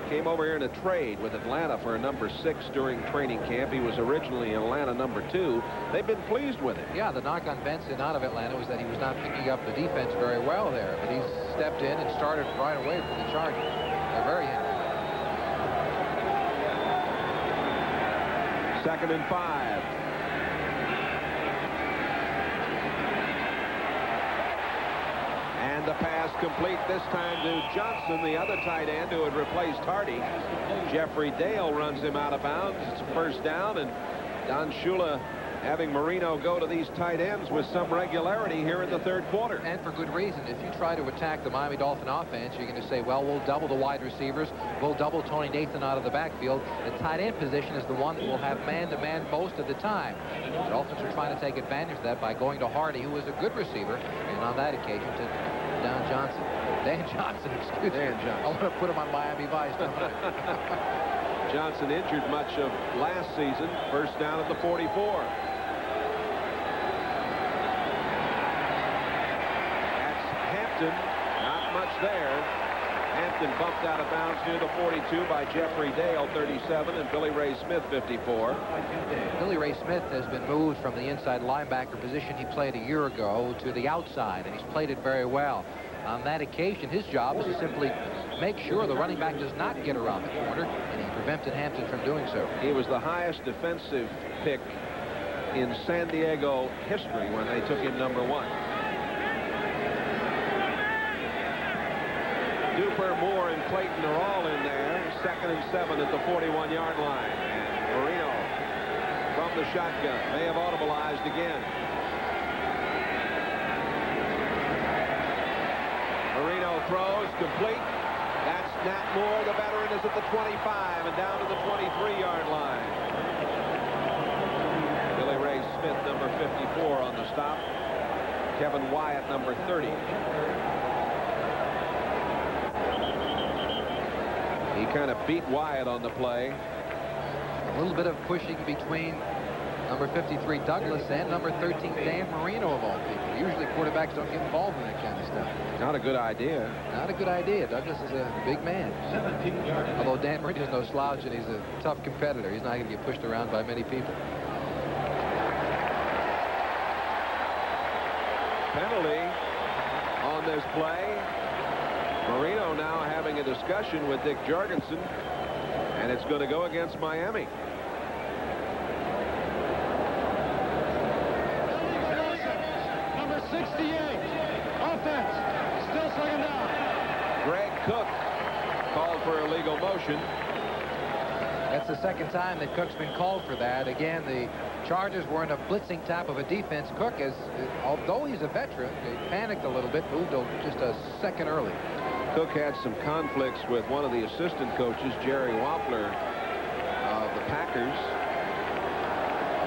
came over here in a trade with Atlanta for a number 6 during training camp. He was originally Atlanta number 2. They've been pleased with him. Yeah, the knock on Benson out of Atlanta was that he was not picking up the defense very well there, but he's stepped in and started right away for the Chargers. They're very happy. 2nd and 5. And the pass complete this time to Johnson, the other tight end who had replaced Hardy. Jeffrey Dale runs him out of bounds. It's a first down, and Don Shula having Marino go to these tight ends with some regularity here in the third quarter. And for good reason. If you try to attack the Miami Dolphin offense, you're going to say, well, we'll double the wide receivers. We'll double Tony Nathan out of the backfield. The tight end position is the one that will have man-to-man most of the time. The Dolphins are trying to take advantage of that by going to Hardy, who is a good receiver, and on that occasion to Dan Johnson. Excuse me. I want to put him on Miami Vice, don't I? Johnson injured much of last season. First down at the 44. Not much there. Hampton bumped out of bounds near the 42 by Jeffrey Dale, 37, and Billy Ray Smith, 54. Billy Ray Smith has been moved from the inside linebacker position he played a year ago to the outside, and he's played it very well. On that occasion, his job is to simply make sure the running back does not get around the corner, and he prevented Hampton from doing so. He was the highest defensive pick in San Diego history when they took him number 1. Duper, Moore, and Clayton are all in there. 2nd and 7 at the 41-yard line. And Marino from the shotgun. They have audibleized again. Marino throws, complete. That's Nat Moore. The veteran is at the 25 and down to the 23-yard line. Billy Ray Smith, number 54 on the stop. Kevin Wyatt, number 30. He kind of beat Wyatt on the play. A little bit of pushing between number 53 Douglas and number 13 Dan Marino, of all people. Usually quarterbacks don't get involved in that kind of stuff. Not a good idea. Not a good idea. Douglas is a big man. Although Dan Marino is no slouch and he's a tough competitor. He's not going to get pushed around by many people. Penalty on this play. Marino now having a discussion with Dick Jorgensen, and it's going to go against Miami. Number 68, offense, still 2nd down. Greg Cook called for illegal motion. That's the 2nd time that Cook's been called for that. Again, the Chargers were in a blitzing type of a defense. Cook, although he's a veteran, they panicked a little bit, moved just a second early. Cook had some conflicts with one of the assistant coaches, Jerry Wampler of the Packers.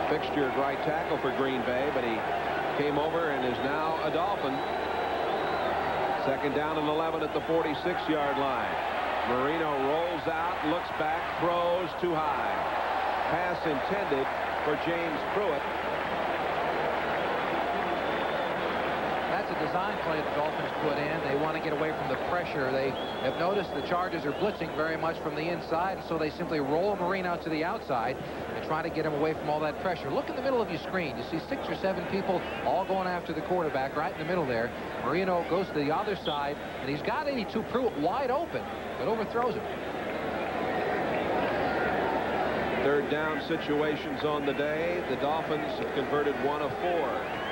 Fixture at right tackle for Green Bay, but he came over and is now a Dolphin. 2nd down and 11 at the 46-yard line. Marino rolls out, looks back, throws too high. Pass intended for James Pruitt. design play the Dolphins put in. They want to get away from the pressure. They have noticed the Chargers are blitzing very much from the inside, and so they simply roll Marino to the outside and try to get him away from all that pressure. Look in the middle of your screen. You see 6 or 7 people all going after the quarterback right in the middle there. Marino goes to the other side, and he's got 82 Pruitt wide open, but overthrows him. Third down situations on the day. The Dolphins have converted 1 of 4.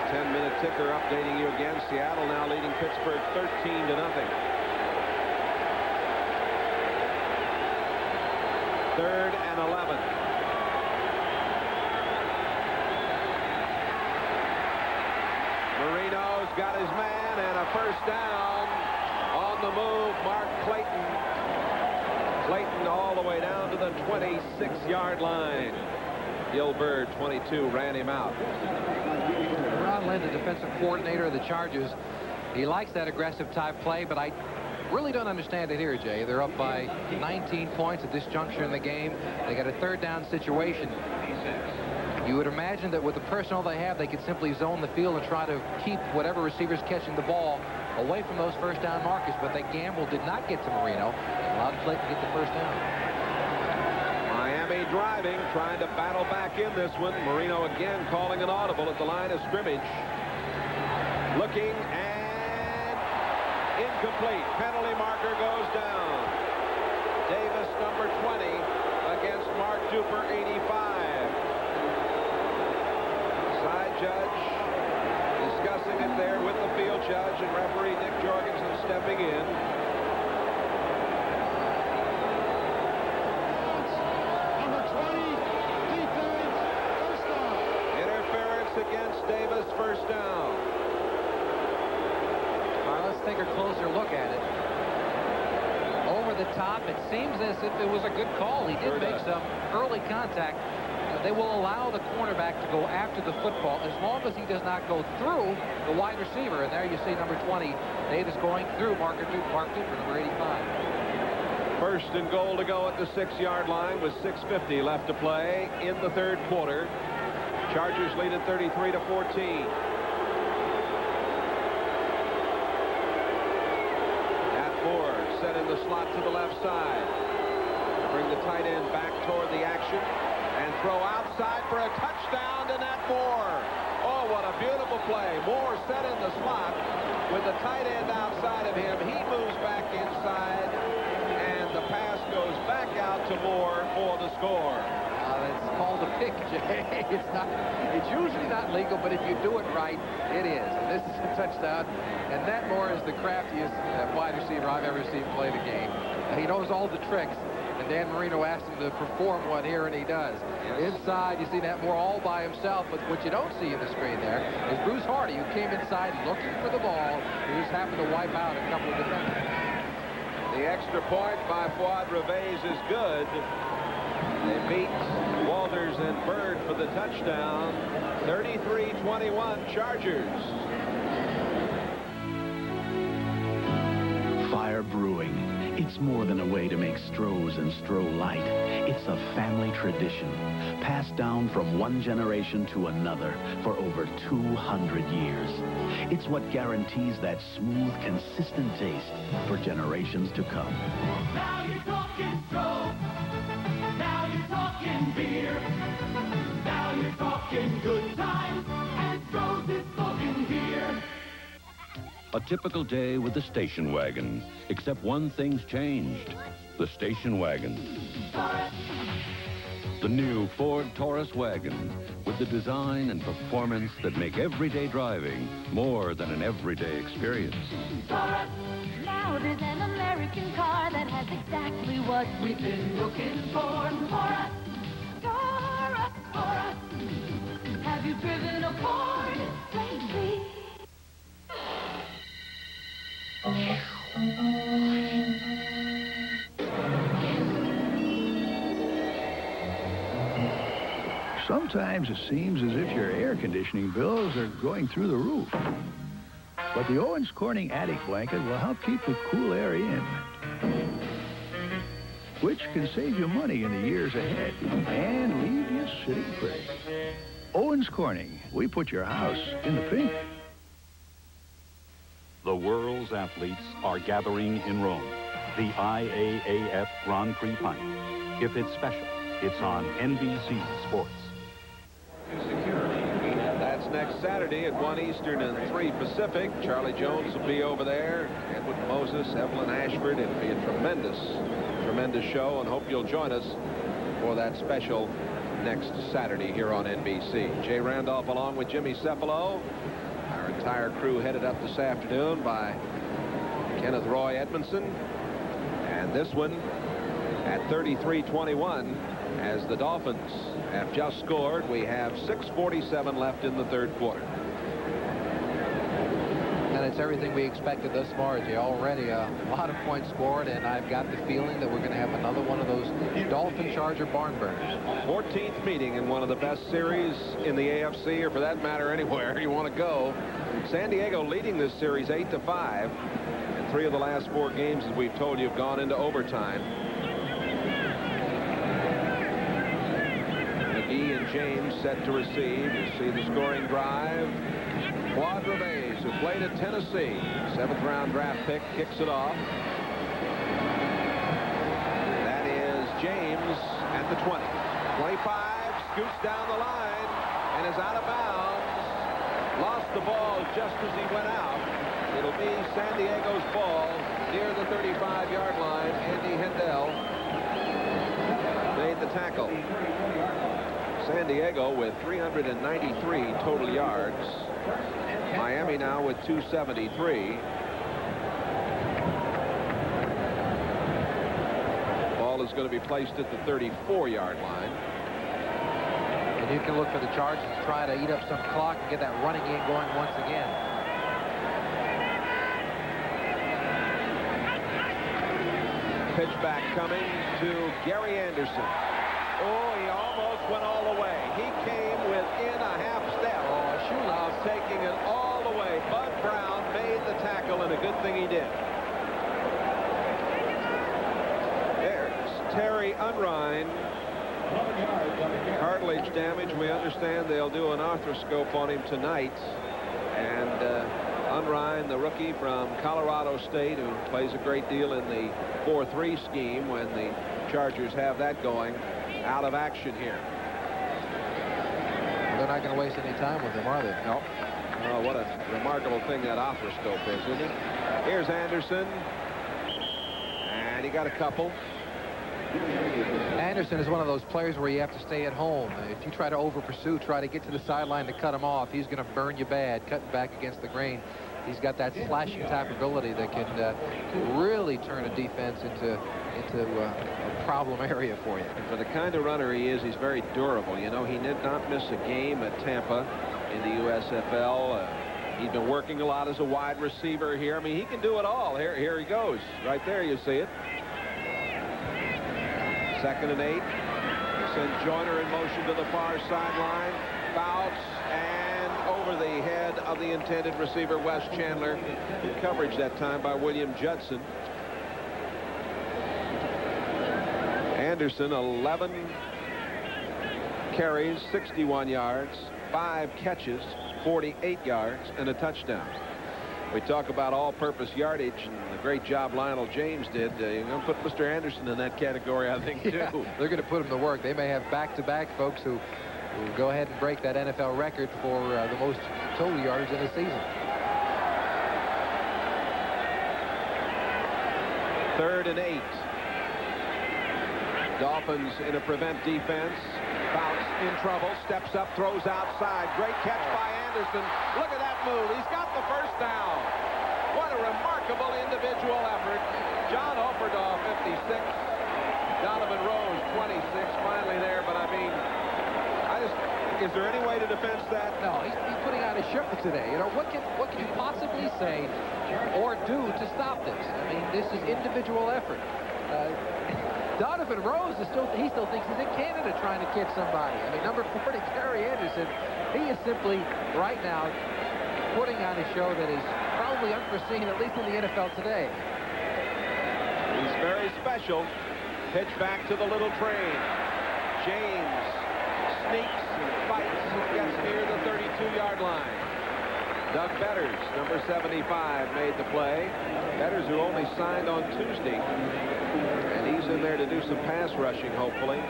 10-minute ticker updating you again. Seattle now leading Pittsburgh 13-0. Third and 11. Marino's got his man, and a first down. On the move, Mark Clayton. Clayton all the way down to the 26-yard line. Gilbert, 22, ran him out. Ron Lynn, the defensive coordinator of the Chargers, he likes that aggressive type play, but I really don't understand it here, Jay. They're up by 19 points at this juncture in the game. They got a third down situation. You would imagine that with the personnel they have, they could simply zone the field and try to keep whatever receivers catching the ball away from those first down markers, but that gamble did not get to Marino. Allowed Clayton to get the first down. Miami driving, trying to battle back in this one. Marino again calling an audible at the line of scrimmage. Looking, and incomplete. Penalty marker goes down. Davis, number 20, against Mark Duper, 85. Side judge discussing it there with the field judge, and referee Dick Jorgensen stepping in. Number 20, defense, first down. Interference against Davis, first down. All right, let's take a closer look at it. Over the top, it seems as if it was a good call. He did make some early contact. They will allow the cornerback to go after the football as long as he does not go through the wide receiver. And there you see number 20, Davis, going through Mark Duper, number 85. First and goal to go at the 6-yard line with 6:50 left to play in the third quarter. Chargers lead at 33-14. At Moore, set in the slot to the left side. Bring the tight end back toward the action. And throw outside for a touchdown to Nat Moore. Oh, what a beautiful play. Moore set in the slot with the tight end outside of him. He moves back inside, and the pass goes back out to Moore for the score. It's called a pick, Jay. It's usually not legal, but if you do it right, it is. And this is a touchdown. And Nat Moore is the craftiest wide receiver I've ever seen play the game. He knows all the tricks. And Dan Marino asked him to perform one here, and he does. Yes. Inside, you see Nat Moore all by himself, but what you don't see in the screen there is Bruce Hardy, who came inside looking for the ball. He just happened to wipe out a couple of defenders. The extra point by Fuad Reveiz is good. They beat Walters and Bird for the touchdown. 33-21 Chargers. Fire brewing. It's more than a way to make Stroh's and Stroh Light. It's a family tradition, passed down from one generation to another for over 200 years. It's what guarantees that smooth, consistent taste for generations to come. Now you're talking Stroh. Now you're talking beer. Now you're talking good times. And Stroh's is smoking here. A typical day with the station wagon, except one thing's changed. The station wagon. The new Ford Taurus wagon, with the design and performance that make everyday driving more than an everyday experience. Now there's an American car that has exactly what we've been looking for. Taurus, Taurus, Taurus. Have you driven a Ford lately? Sometimes it seems as if your air conditioning bills are going through the roof. But the Owens Corning Attic Blanket will help keep the cool air in, which can save you money in the years ahead and leave you sitting pretty. Owens Owens Corning. We put your house in the pink. The world's athletes are gathering in Rome. The IAAF Grand Prix Pint. If it's special, it's on NBC Sports. That's next Saturday at 1 Eastern and 3 Pacific. Charlie Jones will be over there. Edward Moses, Evelyn Ashford. It'll be a tremendous, tremendous show, and hope you'll join us for that special next Saturday here on NBC. Jay Randolph along with Jimmy Cefalo. Our entire crew headed up this afternoon by Kenneth Roy Edmondson. And this one at 33-21 as the Dolphins have just scored. We have 6:47 left in the third quarter. And it's everything we expected thus far, Jay. Already a lot of points scored, and I've got the feeling that we're going to have another one of those Dolphin-Charger barn burners. 14th meeting in one of the best series in the AFC, or for that matter, anywhere you want to go. San Diego leading this series 8-5. And 3 of the last 4 games, as we've told you, have gone into overtime. McGee and James set to receive. You see the scoring drive. Claude Reves, who played at Tennessee, 7th-round draft pick, kicks it off. That is James at the 20. 25, scoots down the line, and is out of bounds. Lost the ball just as he went out. It'll be San Diego's ball near the 35-yard line. Andy Hendel made the tackle. San Diego with 393 total yards. Miami now with 273. Ball is going to be placed at the 34-yard line. And you can look for the Chargers to try to eat up some clock and get that running game going once again. Pitch back coming to Gary Anderson. Oh, he almost went all the way. He came within a half step. Oh, Shula taking it all the way. Bud Brown made the tackle, and a good thing he did. There's Terry Unrein. Cartilage damage. We understand they'll do an arthroscope on him tonight. And Unrein, the rookie from Colorado State, who plays a great deal in the 4-3 scheme when the Chargers have that going, out of action here. They're not going to waste any time with him, are they? No. Oh, what a remarkable thing that arthroscope is, isn't it? Here's Anderson. And he got a couple. Anderson is one of those players where you have to stay at home. If you try to over-pursue, try to get to the sideline to cut him off, he's going to burn you bad, cutting back against the grain. He's got that slashing type ability that can really turn a defense into a problem area for you. And for the kind of runner he is, he's very durable. You know, he did not miss a game at Tampa in the USFL. He's been working a lot as a wide receiver here. I mean, he can do it all. Here he goes. Right there, you see it. 2nd and 8. Send Joyner in motion to the far sideline. Fouts and over the head of the intended receiver, Wes Chandler. Good coverage that time by William Judson. Anderson, 11 carries, 61 yards, 5 catches, 48 yards, and a touchdown. We talk about all-purpose yardage and the great job Lionel James did. You're going to put Mr. Anderson in that category, I think, too. Yeah, they're going to put him to work. They may have back-to-back folks who go ahead and break that NFL record for the most total yardage in a season. 3rd and 8. Dolphins in a prevent defense. Fouts in trouble, steps up, throws outside. Great catch by Anderson. Look at that move. He's got the first down. What a remarkable individual effort. John Offerdahl, 56. Donovan Rose, 26. Finally there, but I mean, is there any way to defense that? No, he's putting out a show today. You know, what can you possibly say or do to stop this? I mean, this is individual effort. Donovan Rose he still thinks he's in Canada trying to catch somebody. I mean, number 40, Gary Anderson, he is simply right now putting on a show that is probably unforeseen, at least in the NFL today. He's very special. Pitch back to the little train. James sneaks and fights and gets near the 32-yard line. Doug Betters, number 75, made the play. Betters, who only signed on Tuesday, and he's in there to do some pass rushing, hopefully.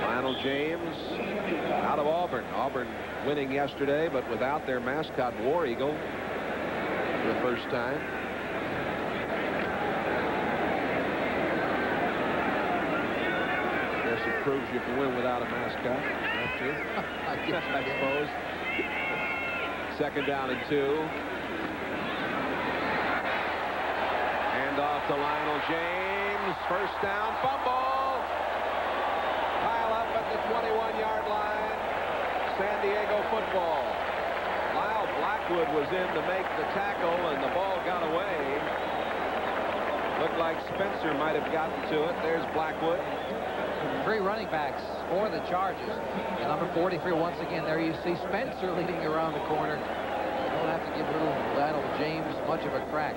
Lionel James out of Auburn. Auburn winning yesterday, but without their mascot, War Eagle, for the first time. Guess it proves you can win without a mascot. That's true. I suppose. Second down and 2. Hand off to Lionel James. First down, fumble. Pile up at the 21-yard line. San Diego football. Lyle Blackwood was in to make the tackle, and the ball got away. Looked like Spencer might have gotten to it. There's Blackwood. 3 running backs for the Chargers. And number 43, once again, there you see Spencer leading around the corner. You don't have to give little Lionel James much of a crack.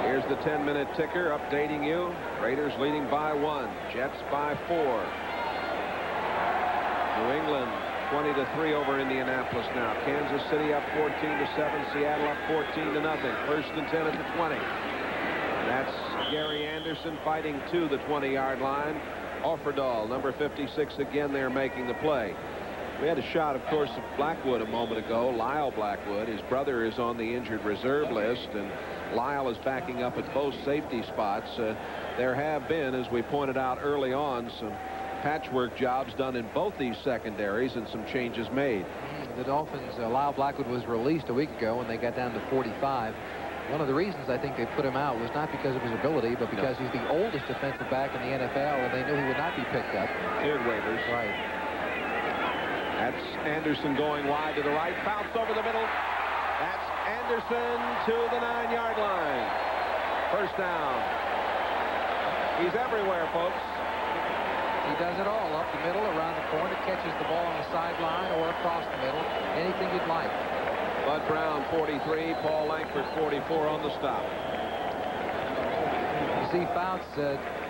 Here's the 10-minute ticker updating you. Raiders leading by 1. Jets by 4. New England 20-3 over Indianapolis now. Kansas City up 14-7. Seattle up 14-0. First and 10 at the 20. That's Gary Anderson fighting to the 20-yard line. Offerdahl, number 56, again there making the play. We had a shot, of course, of Blackwood a moment ago. Lyle Blackwood. His brother is on the injured reserve list, and Lyle is backing up at both safety spots. There have been, as we pointed out early on, some patchwork jobs done in both these secondaries and some changes made. The Dolphins, Lyle Blackwood was released a week ago, and they got down to 45. One of the reasons I think they put him out was not because of his ability, but because he's the oldest defensive back in the NFL, and they knew he would not be picked up. Cleared waivers. Right. That's Anderson going wide to the right. Fouts over the middle. That's Anderson to the 9-yard line. First down. He's everywhere, folks. He does it all. Up the middle, around the corner, catches the ball on the sideline or across the middle. Anything you'd like. Bud Brown, 43. Paul Langford, 44 on the stop. You see, Fouts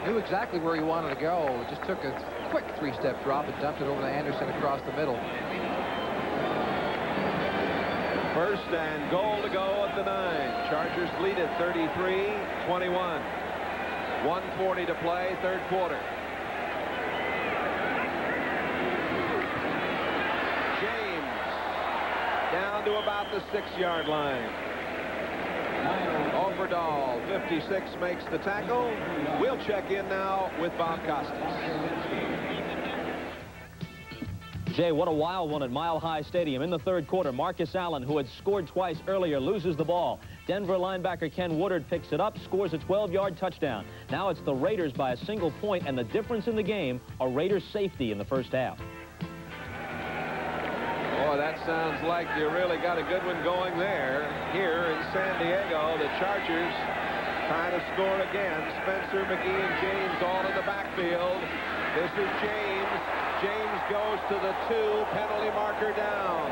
knew exactly where he wanted to go. Just took a quick 3-step drop and dumped it over to Anderson across the middle. First and goal to go at the 9. Chargers lead at 33-21. 1:40 to play, third quarter. Down to about the 6-yard line. Offerdahl, 56, makes the tackle. We'll check in now with Bob Costas. Jay, what a wild one at Mile High Stadium. In the third quarter, Marcus Allen, who had scored twice earlier, loses the ball. Denver linebacker Ken Woodard picks it up, scores a 12-yard touchdown. Now it's the Raiders by a single point, and the difference in the game, a Raiders safety in the first half. Boy, that sounds like you really got a good one going there. Here in San Diego, the Chargers trying to score again. Spencer, McGee, and James all in the backfield. This is James. James goes to the 2, penalty marker down.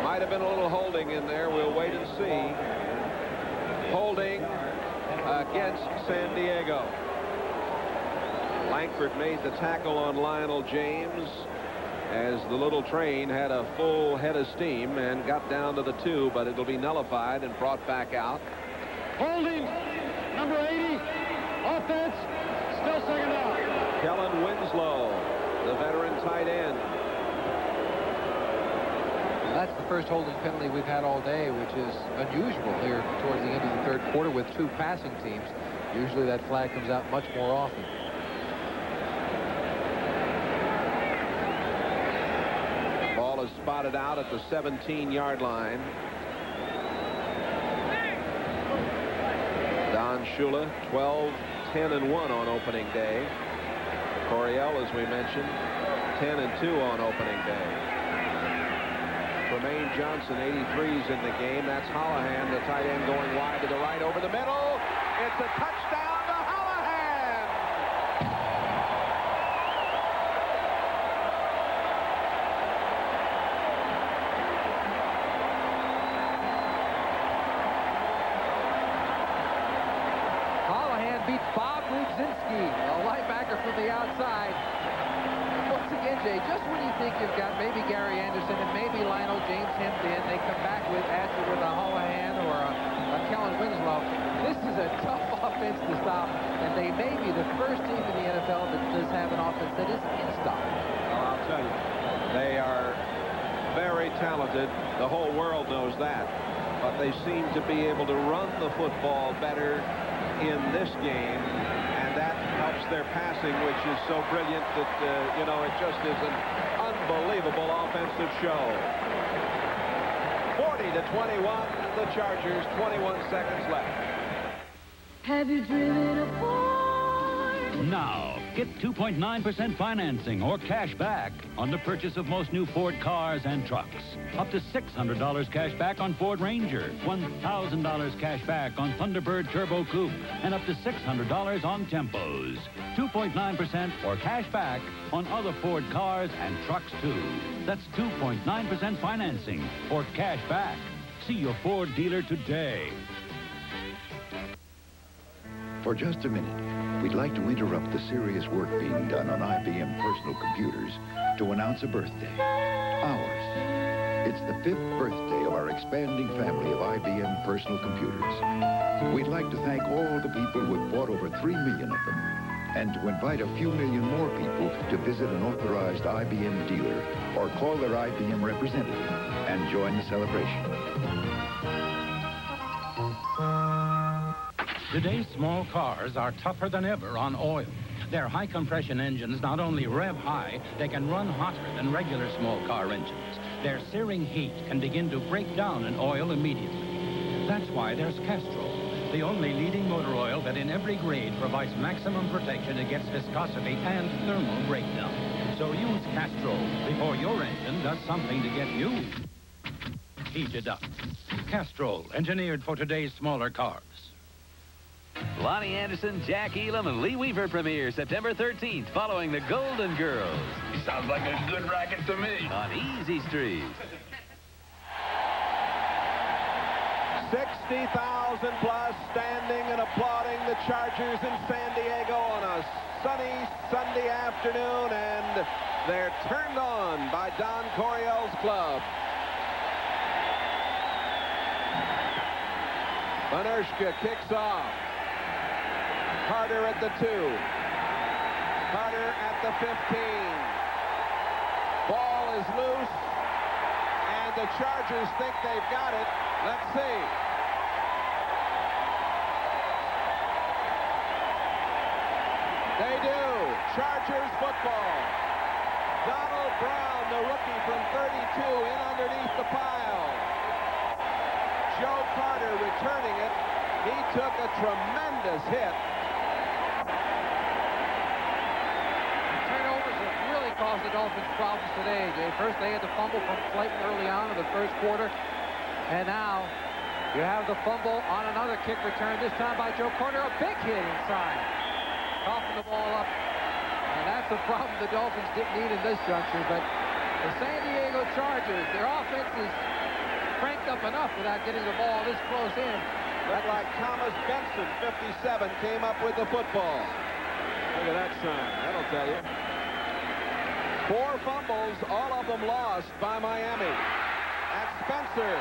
Might have been a little holding in there. We'll wait and see. Holding against San Diego. Langford made the tackle on Lionel James as the little train had a full head of steam and got down to the 2, but it'll be nullified and brought back out. Holding, number 80, offense, still second down. Kellen Winslow, the veteran tight end. And that's the first holding penalty we've had all day, which is unusual here towards the end of the third quarter with 2 passing teams. Usually that flag comes out much more often. Ball is spotted out at the 17-yard line. Don Shula, 12-10-1 on opening day. Coryell, as we mentioned, 10-2 on opening day. Tremaine Johnson, 83's in the game. That's Holohan, the tight end, going wide to the right over the middle. It's a touchdown to Holohan. Ski, a linebacker from the outside. Once again, Jay, just when you think you've got maybe Gary Anderson and maybe Lionel James hemmed in, they come back with either with a Holohan or a Kellen Winslow. This is a tough offense to stop, and they may be the first team in the NFL that does have an offense that isn't unstoppable. Well, I'll tell you, they are very talented. The whole world knows that. But they seem to be able to run the football better in this game, and that helps their passing, which is so brilliant that, you know, it just is an unbelievable offensive show. 40-21, the Chargers, 21 seconds left. Have you driven a Ford? Now, get 2.9% financing or cash back on the purchase of most new Ford cars and trucks. Up to $600 cash back on Ford Ranger, $1,000 cash back on Thunderbird Turbo Coupe, and up to $600 on Tempos. 2.9% or cash back on other Ford cars and trucks, too. That's 2.9% financing or cash back. See your Ford dealer today. For just a minute, we'd like to interrupt the serious work being done on IBM personal computers to announce a birthday. Ours. It's the 5th birthday of our expanding family of IBM personal computers. We'd like to thank all the people who have bought over 3 million of them, and to invite a few million more people to visit an authorized IBM dealer or call their IBM representative and join the celebration. Today's small cars are tougher than ever on oil. Their high-compression engines not only rev high, they can run hotter than regular small car engines. Their searing heat can begin to break down an oil immediately. That's why there's Castrol, the only leading motor oil that in every grade provides maximum protection against viscosity and thermal breakdown. So use Castrol before your engine does something to get you heated up. Castrol, engineered for today's smaller cars. Lonnie Anderson, Jack Elam, and Lee Weaver premiere September 13th following the Golden Girls. Sounds like a good racket to me. On Easy Street. 60,000 plus standing and applauding the Chargers in San Diego on a sunny Sunday afternoon, and they're turned on by Don Coryell's club. Manershka kicks off. Carter at the 2. Carter at the 15. Ball is loose, and the Chargers think they've got it. Let's see. They do. Chargers football. Donald Brown, the rookie from 32, in underneath the pile. Joe Carter returning it. He took a tremendous hit. Caused the Dolphins problems today, Jay. First, they had the fumble from Clayton early on in the first quarter, and now you have the fumble on another kick return, this time by Joe Carter. A big hit inside, coughing the ball up, and that's the problem the Dolphins didn't need in this juncture. But the San Diego Chargers, their offense is cranked up enough without getting the ball this close in. Looked like Thomas Benson, 57, came up with the football. Look at that sign. That'll tell you. 4 fumbles, all of them lost by Miami. That's Spencer.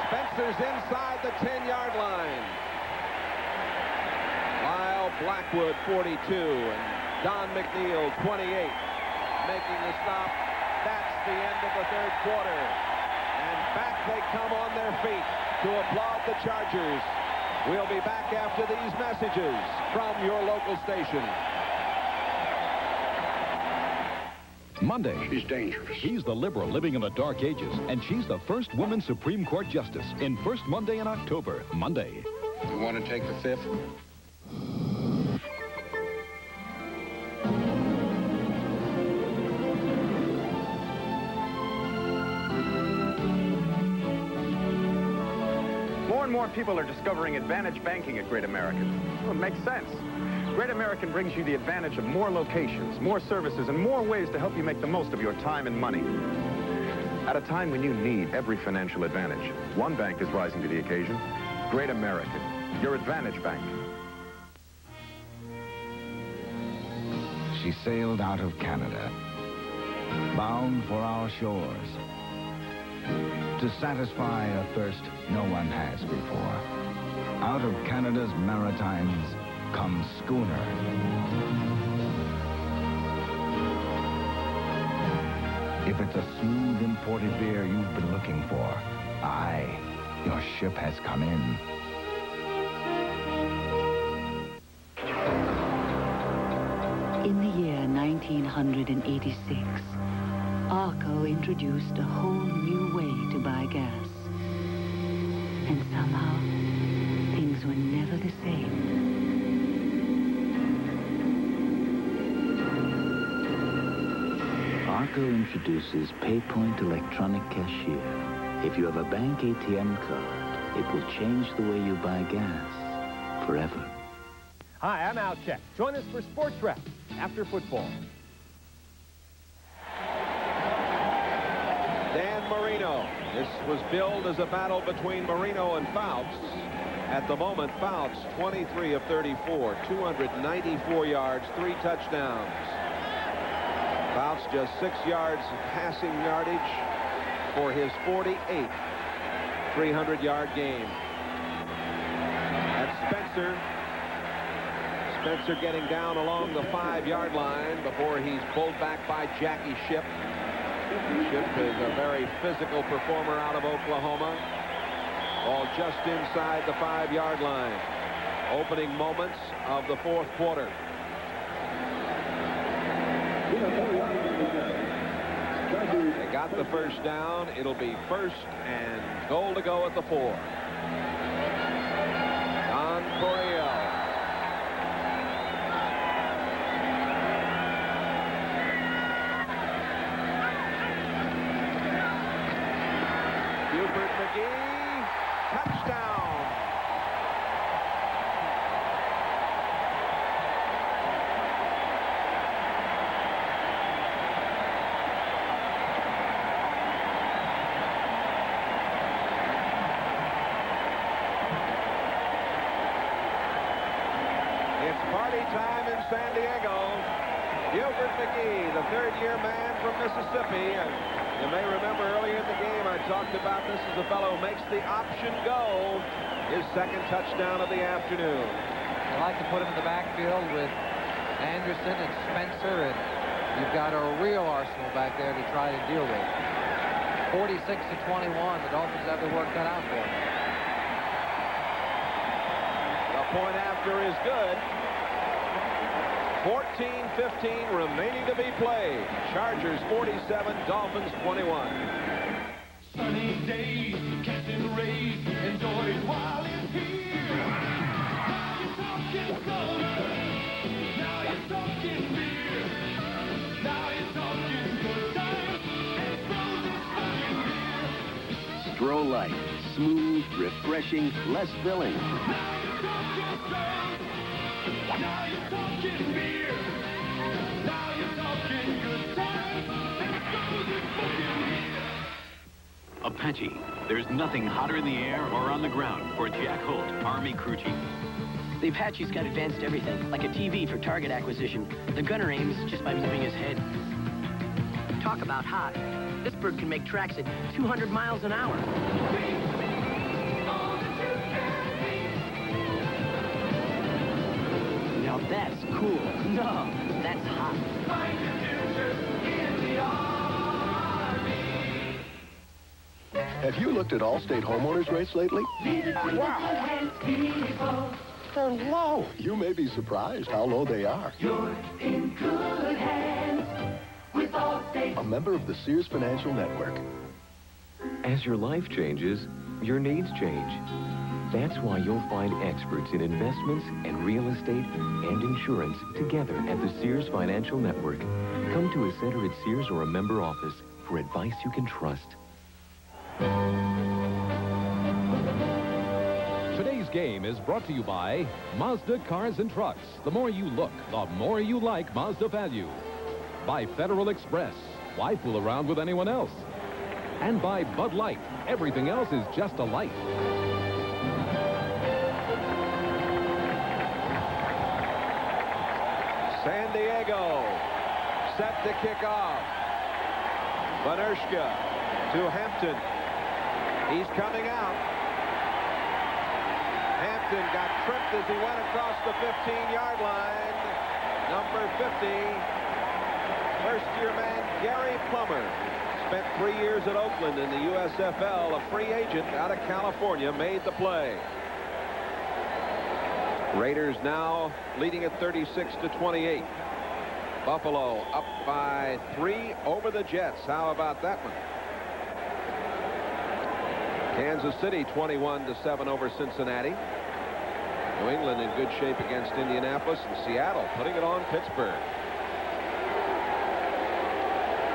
Spencer's inside the 10-yard line. Lyle Blackwood, 42, and Don McNeil, 28, making the stop. That's the end of the third quarter. And back they come on their feet to applaud the Chargers. We'll be back after these messages from your local station. Monday. She's dangerous. He's the liberal living in the dark ages, and she's the first woman Supreme Court Justice in First Monday in October. Monday. You want to take the 5th? More and more people are discovering advantage banking at Great American. Well, it makes sense. Great American brings you the advantage of more locations, more services, and more ways to help you make the most of your time and money. At a time when you need every financial advantage, one bank is rising to the occasion. Great American, your advantage bank. she sailed out of Canada, bound for our shores, to satisfy a thirst no one has before. Out of Canada's maritimes comes Schooner. If it's a smooth imported beer you've been looking for, aye, your ship has come in. In the year 1986, ARCO introduced a whole new way to buy gas. And somehow, things were never the same. ARCO introduces PayPoint Electronic Cashier. If you have a bank ATM card, it will change the way you buy gas forever. Hi, I'm Al Check. Join us for Sports Wrap after football. Dan Marino. This was billed as a battle between Marino and Fouts. At the moment, Fouts 23 of 34, 294 yards, 3 touchdowns. Fouts just 6 yards passing yardage for his 48th 300-yard game. That's Spencer. Spencer getting down along the 5-yard line before he's pulled back by Jackie Shipp. Shipp is a very physical performer out of Oklahoma. All just inside the 5-yard line. Opening moments of the 4th quarter. They got the first down. It'll be 1st and goal to go at the 4. Don Coryell. Touchdown. It's party time in San Diego. Gilbert McGee, the 3rd-year man from Mississippi. And you may remember earlier in the game I talked about this as a fellow who makes the option go. His 2nd touchdown of the afternoon. I like to put him in the backfield with Anderson and Spencer, and you've got a real arsenal back there to try to deal with. 46-21, the Dolphins have their work cut out for them. The point after is good. 14-15 remaining to be played. Chargers 47, Dolphins 21. Sunny days, catching rays, enjoy it while it's here. Now you're talking color, now you're talking beer, now you're talking good times, and frozen fucking beer. Stroh Light, smooth, refreshing, less filling. Now you're talking Stroh, now you're talking beer, now you're talking good times, and frozen fucking beer. Apache. There's nothing hotter in the air or on the ground for Jack Holt, Army crew chief. The Apache's got advanced everything, like a TV for target acquisition. The gunner aims just by moving his head. Talk about hot. This bird can make tracks at 200 miles an hour. Now that's cool. No, that's hot. Find your future in the Army. Have you looked at Allstate homeowners rates lately? Wow. They're low. You may be surprised how low they are. You're in good hands with Allstate. A member of the Sears Financial Network. As your life changes, your needs change. That's why you'll find experts in investments and real estate and insurance together at the Sears Financial Network. Come to a center at Sears or a member office for advice you can trust. Today's game is brought to you by Mazda Cars and Trucks. The more you look, the more you like Mazda value. By Federal Express. Why fool around with anyone else? And by Bud Light. Everything else is just a light. San San Diego. Set to kick off. Vanershka to Hampton. He's coming out. Hampton got tripped as he went across the 15-yard line. Number 50, first-year man Gary Plummer. Spent 3 years at Oakland in the USFL. A free agent out of California made the play. Raiders now leading at 36-28. Buffalo up by 3 over the Jets. How about that one? Kansas City 21-7 over Cincinnati. New England in good shape against Indianapolis, and Seattle putting it on Pittsburgh.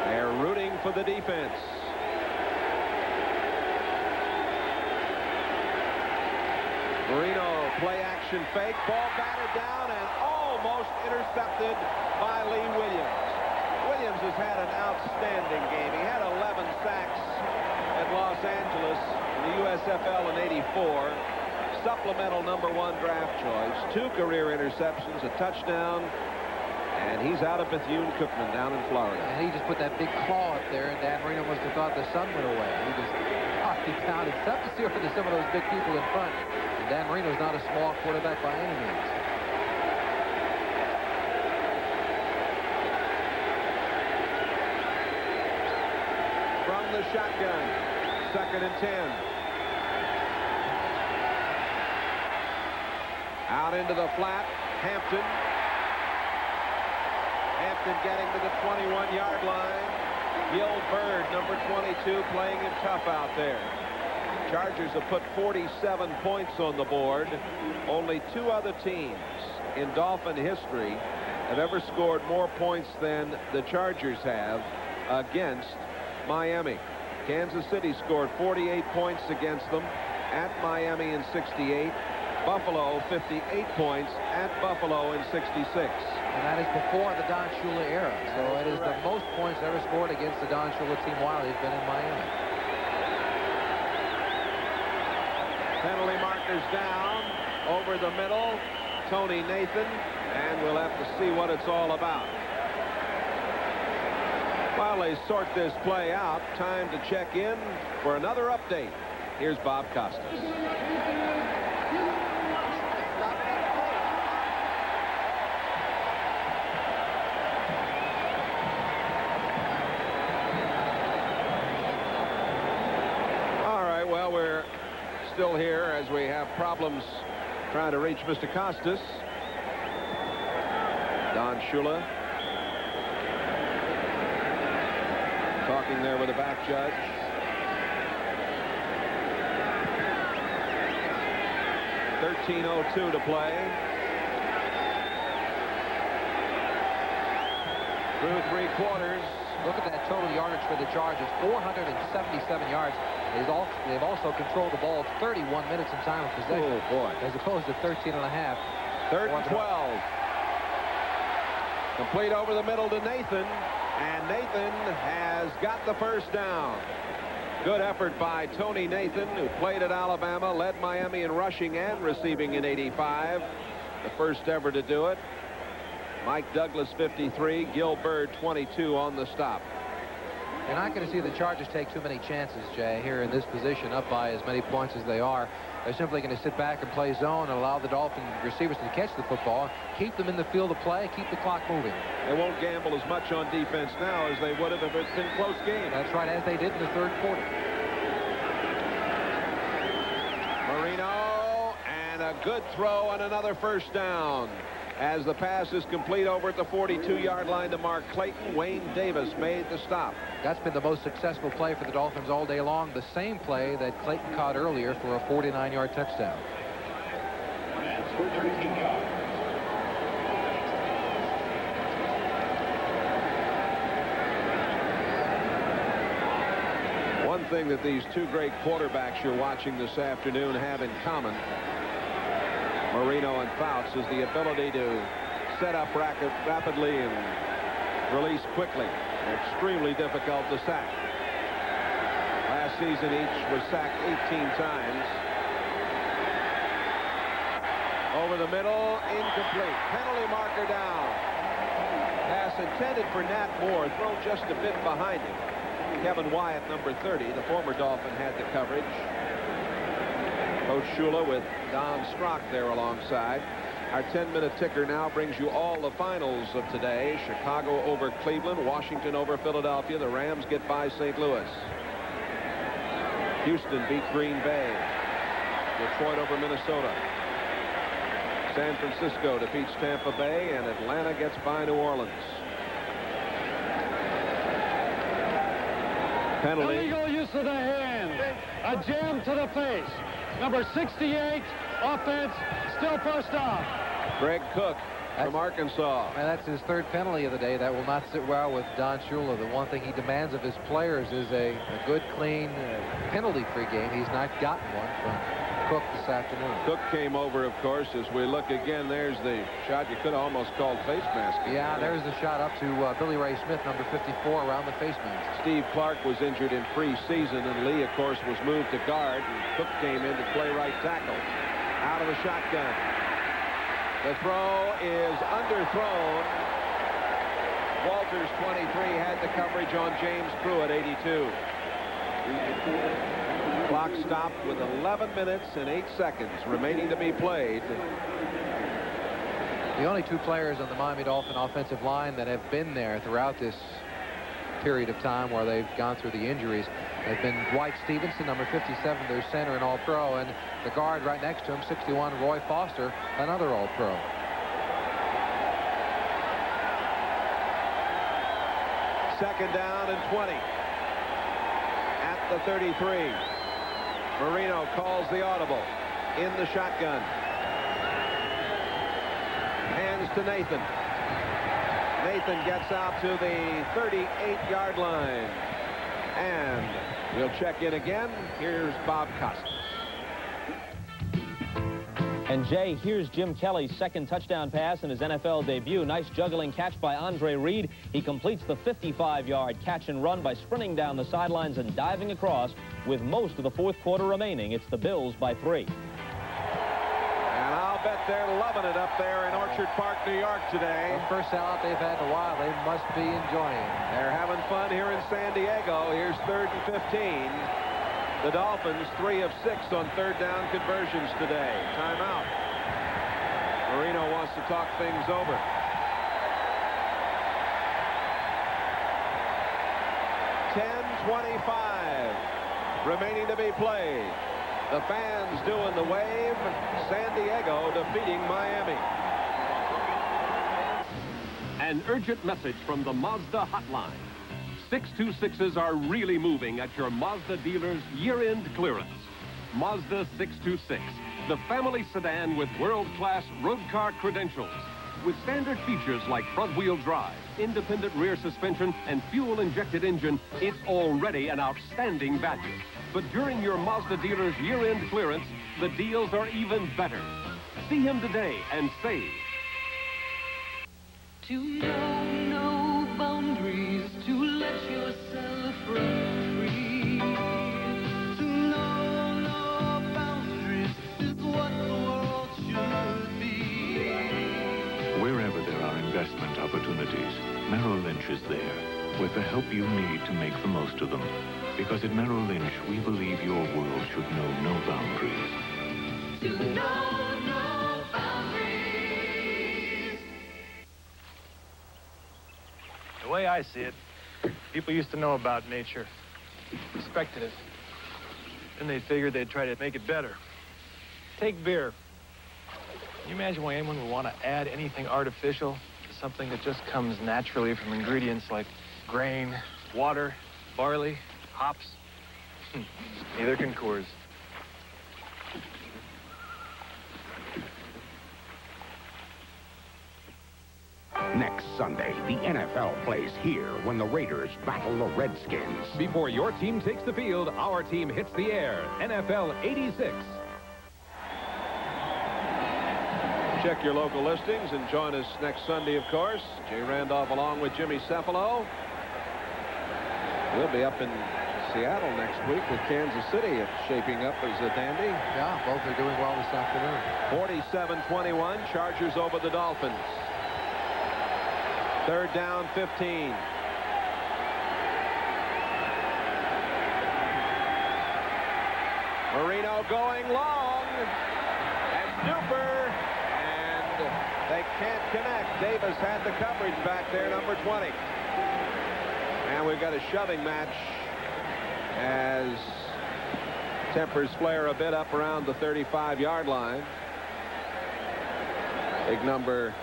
They're rooting for the defense. Marino play action fake, ball batted down and almost intercepted by Lee Williams. Williams has had an outstanding game. He had 11 sacks at Los Angeles in the USFL in '84. Supplemental #1 draft choice. 2 career interceptions, a touchdown, and he's out of Bethune-Cookman down in Florida. And he just put that big claw up there, and Dan Marino must have thought the sun went away. He just knocked it down. It's tough to see over some of those big people in front. And Dan Marino's not a small quarterback by any means. From the shotgun, 2nd and 10. Out into the flat, Hampton. Hampton getting to the 21-yard line. Gil Bird, number 22, playing him tough out there. Chargers have put 47 points on the board. Only 2 other teams in Dolphin history have ever scored more points than the Chargers have against Miami. Kansas City scored 48 points against them at Miami in '68. Buffalo 58 points at Buffalo in '66. And that is before the Don Shula era. So it is the most points ever scored against the Don Shula team while he's been in Miami. Penalty markers down over the middle. Tony Nathan, and we'll have to see what it's all about. While they sort this play out, time to check in for another update. Here's Bob Costas. Still here as we have problems trying to reach Mr. Costas. Don Shula talking there with the back judge. .13:02 to play. Through 3 quarters. Look at that total yardage for the Chargers, 477 yards. They've also controlled the ball 31 minutes in time of possession. Oh, boy. As opposed to 13.5. 3rd and 12. Complete over the middle to Nathan. And Nathan has got the first down. Good effort by Tony Nathan, who played at Alabama, led Miami in rushing and receiving in '85. The first ever to do it. Mike Douglas, 53. Gil Bird, 22 on the stop. You're not going to see the Chargers take too many chances, Jay, here in this position, up by as many points as they are. They're simply going to sit back and play zone and allow the Dolphin receivers to catch the football, keep them in the field of play, keep the clock moving. They won't gamble as much on defense now as they would have if it's been a close game. That's right, as they did in the 3rd quarter. Marino, and a good throw and another first down. As the pass is complete over at the 42-yard line to Mark Clayton, Wayne Davis made the stop. That's been the most successful play for the Dolphins all day long. The same play that Clayton caught earlier for a 49-yard touchdown. One thing that these 2 great quarterbacks you're watching this afternoon have in common, Marino and Fouts, is the ability to set up rapidly and release quickly. They're extremely difficult to sack. Last season, each was sacked 18 times. Over the middle, incomplete. Penalty marker down. intended for Nat Moore, thrown just a bit behind him. Kevin Wyatt, number 30, the former Dolphin, had the coverage. Coach Shula with Don Strock there alongside. Our 10-minute ticker now brings you all the finals of today. Chicago over Cleveland, Washington over Philadelphia. The Rams get by St. Louis. Houston beat Green Bay. Detroit over Minnesota. San Francisco defeats Tampa Bay, and Atlanta gets by New Orleans. Penalty. Illegal use of the hands. A jam to the face. Number 68, offense, still first off. Greg Cook from Arkansas. And that's his third penalty of the day. That will not sit well with Don Shula. The one thing he demands of his players is a good, clean, penalty-free game. He's not gotten one from Cook this afternoon. Cook came over, of course. As we look again, there's the shot you could have almost called face mask. Yeah, there's the shot up to Billy Ray Smith, number 54, around the face mask. Steve Clark was injured in preseason, and Lee, of course, was moved to guard, and Cook came in to play right tackle. Out of the shotgun. The throw is underthrown. Walters, 23, had the coverage on James Pruitt, 82. Clock stopped with 11 minutes and 8 seconds remaining to be played. The only two players on the Miami Dolphin offensive line that have been there throughout this period of time where they've gone through the injuries have been Dwight Stevenson, number 57, their center and All-Pro, and the guard right next to him, 61, Roy Foster, another All-Pro. Second down and 20 at the 33. Marino calls the audible in the shotgun. Hands to Nathan. Nathan gets out to the 38-yard line. And we'll check in again. Here's Bob Costas. And Jay, here's Jim Kelly's second touchdown pass in his NFL debut. Nice juggling catch by Andre Reed. He completes the 55-yard catch and run by sprinting down the sidelines and diving across with most of the fourth quarter remaining. It's the Bills by 3. And I'll bet they're loving it up there in Orchard Park, New York today. The first sellout they've had in a while. They must be enjoying it. They're having fun here in San Diego. Here's 3rd and 15. The Dolphins 3 of 6 on third down conversions today. Timeout. Marino wants to talk things over. .25 remaining to be played. The fans doing the wave. San Diego defeating Miami. An urgent message from the Mazda hotline. 626s are really moving at your Mazda dealer's year-end clearance. Mazda 626, the family sedan with world-class road car credentials. With standard features like front-wheel drive, independent rear suspension, and fuel-injected engine, it's already an outstanding value. But during your Mazda dealer's year-end clearance, the deals are even better. See him today and save. To know no boundaries, to let yourself run free. To know no boundaries is what the world should be. Wherever there are investment opportunities, Merrill Lynch is there with the help you need to make the most of them. Because at Merrill Lynch, we believe your world should know no boundaries. To know no boundaries. The way I see it, people used to know about nature, respected it. Then they figured they'd try to make it better. Take beer. Can you imagine why anyone would want to add anything artificial to something that just comes naturally from ingredients like grain, water, barley, hops? Neither can Coors. Next Sunday, the NFL plays here when the Raiders battle the Redskins. Before your team takes the field, our team hits the air. NFL 86. Check your local listings and join us next Sunday, of course. Jay Randolph along with Jimmy Cephalo. We'll be up in Seattle next week with Kansas City. It's shaping up as a dandy. Yeah, both are doing well this afternoon. 47-21, Chargers over the Dolphins. Third down, 15. Marino going long. And Snooper. And they can't connect. Davis had the coverage back there, number 20. And we've got a shoving match as tempers flare a bit up around the 35-yard line. Big number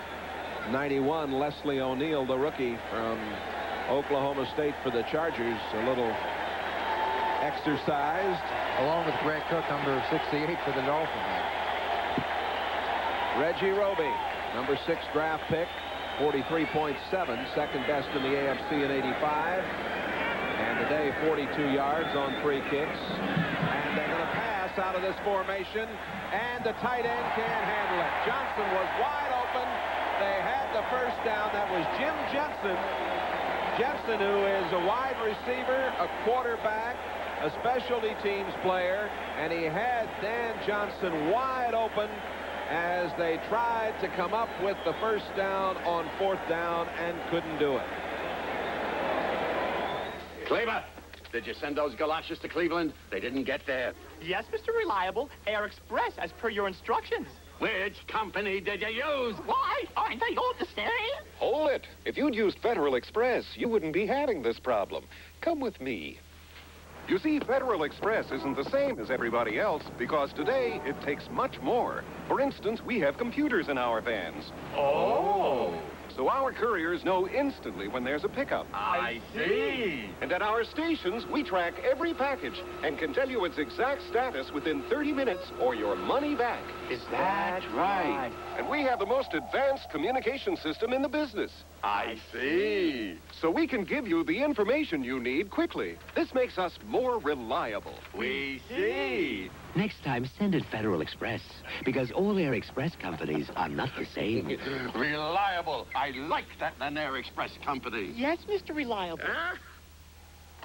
91, Leslie O'Neal, the rookie from Oklahoma State for the Chargers, a little exercised. Along with Grant Cook, number 68 for the Dolphins. Reggie Roby, number 6 draft pick, 43.7, second best in the AFC in 85. And today, 42 yards on 3 kicks. And they're going to pass out of this formation, and the tight end can't handle it. Johnson was wide open. They had the first down. That was Jim Jensen. Jensen, who is a wide receiver, a quarterback, a specialty teams player, and he had Dan Johnson wide open as they tried to come up with the first down on 4th down and couldn't do it. Cleaver, did you send those galoshes to Cleveland? They didn't get there. Yes, Mr. Reliable. Air Express, as per your instructions. Which company did you use? Why? Aren't they all the same? Hold it. If you'd used Federal Express, you wouldn't be having this problem. Come with me. You see, Federal Express isn't the same as everybody else because today it takes much more. For instance, we have computers in our vans. Oh. So our couriers know instantly when there's a pickup. I see. And at our stations, we track every package and can tell you its exact status within 30 minutes or your money back. Is that right? And we have the most advanced communication system in the business. I see. So we can give you the information you need quickly. This makes us more reliable. We see. Next time, send it Federal Express, because all Air Express companies are not the same. Reliable. I like that in an Air Express company. Yes, Mr. Reliable.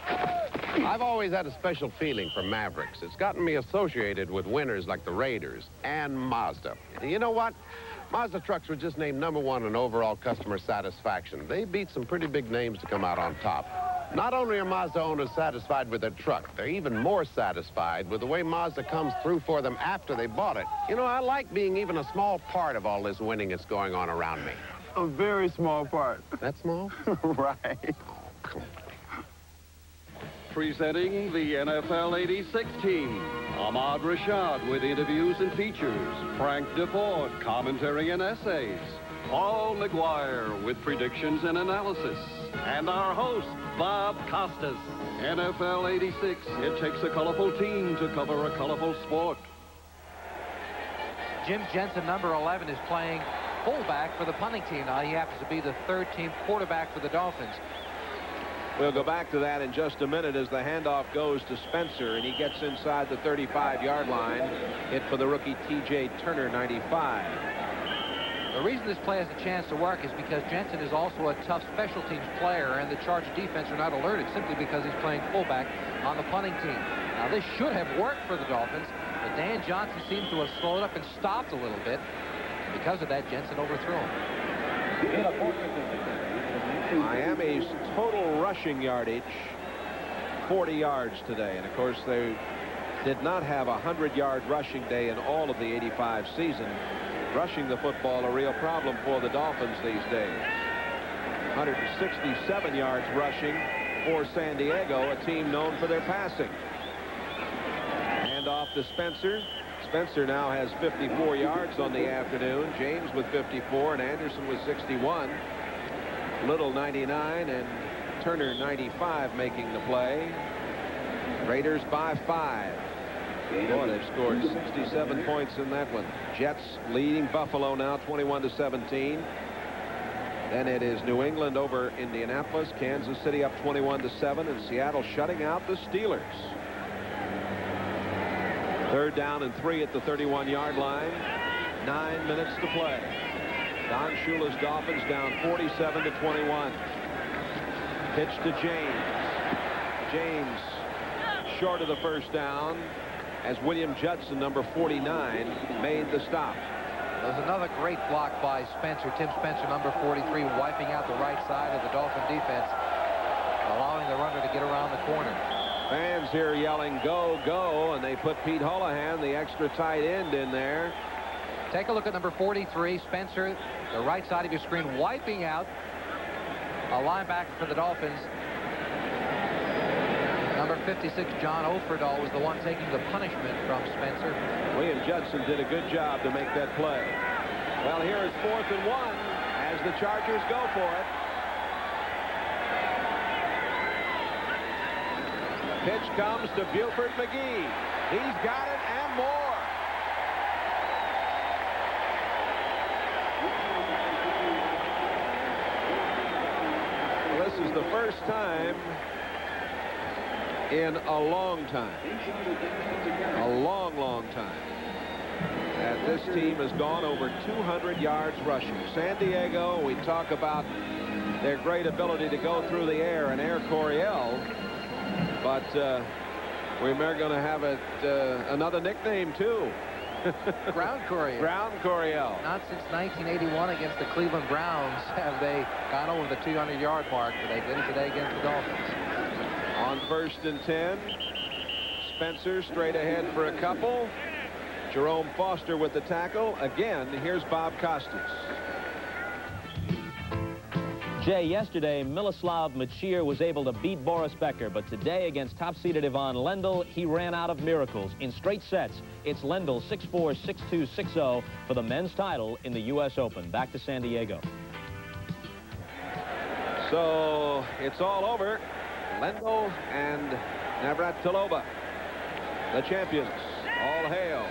I've always had a special feeling for Mavericks. It's gotten me associated with winners like the Raiders and Mazda. And you know what? Mazda trucks were just named #1 in overall customer satisfaction. They beat some pretty big names to come out on top. Not only are Mazda owners satisfied with their truck, they're even more satisfied with the way Mazda comes through for them after they bought it. You know, I like being even a small part of all this winning that's going on around me. A very small part. That small? Right. Presenting the NFL '86 team. Ahmad Rashad with interviews and features. Frank DeFord, commentary and essays. Paul McGuire with predictions and analysis. And our host, Bob Costas. NFL '86, it takes a colorful team to cover a colorful sport. Jim Jensen, number 11, is playing fullback for the punting team. Now he happens to be the third-team quarterback for the Dolphins. We'll go back to that in just a minute as the handoff goes to Spencer, and he gets inside the 35-yard line. Hit for the rookie T.J. Turner, 95. The reason this play has a chance to work is because Jensen is also a tough special teams player, and the Charger defense are not alerted simply because he's playing fullback on the punting team. Now, this should have worked for the Dolphins, but Dan Johnson seems to have slowed up and stopped a little bit. And because of that, Jensen overthrew him. Miami's total rushing yardage, 40 yards today. And, of course, they did not have a 100-yard rushing day in all of the '85 season. Rushing the football a real problem for the Dolphins these days. 167 yards rushing for San Diego, a team known for their passing. Hand off to Spencer. Spencer now has 54 yards on the afternoon. James with 54 and Anderson with 61. Little 99 and Turner 95 making the play. Raiders by 5. Boy, they've scored 67 points in that one. Jets leading Buffalo now 21-17. Then it is New England over Indianapolis, Kansas City up 21-7, and Seattle shutting out the Steelers. 3rd down and 3 at the 31-yard line. 9 minutes to play. Don Shula's Dolphins down 47-21. Pitch to James. James short of the first down as William Judson, number 49, made the stop. There's another great block by Spencer. Tim Spencer, number 43, wiping out the right side of the Dolphin defense, allowing the runner to get around the corner. Fans here yelling, go, go, and they put Pete Holohan, the extra tight end, in there. Take a look at number 43, Spencer, the right side of your screen, wiping out a linebacker for the Dolphins. Number 56, John Oferdal, was the one taking the punishment from Spencer. William Judson did a good job to make that play. Well, here is 4th and 1 as the Chargers go for it. Pitch comes to Buford McGee. He's got it and more. This is the first time in a long time, long time, that this team has gone over 200 yards rushing. San Diego, we talk about their great ability to go through the air and Air Coryell, but we're going to have another nickname too. Ground Coryell. Ground Coryell. Not since 1981 against the Cleveland Browns have they gone over the 200-yard mark, but they did it today against the Dolphins. On 1st and 10, Spencer straight ahead for a couple. Jerome Foster with the tackle. Again, here's Bob Costas. Jay, yesterday, Miloslav Machir was able to beat Boris Becker, but today against top-seeded Ivan Lendl, he ran out of miracles. In straight sets, it's Lendl 6-4, 6-2, 6-0 for the men's title in the U.S. Open. Back to San Diego. So it's all over. Lendl and Navratilova, the champions. All hail.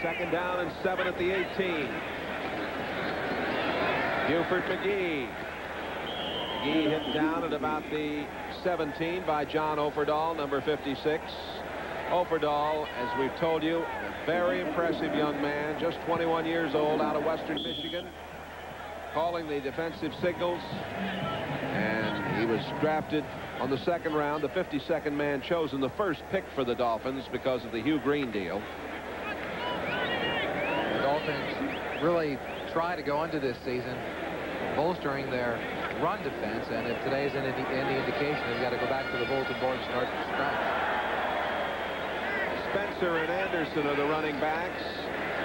2nd down and 7 at the 18. Buford McGee. McGee hit down at about the 17 by John Oferdal, number 56. Oferdal, as we've told you, a very impressive young man, just 21 years old, out of Western Michigan, calling the defensive signals. And he was drafted on the 2nd round, the 52nd man chosen, the first pick for the Dolphins because of the Hugh Green deal. The Dolphins really try to go into this season bolstering their run defense, and if today's any indication, they've got to go back to the bulletin board and start from scratch. Spencer and Anderson are the running backs.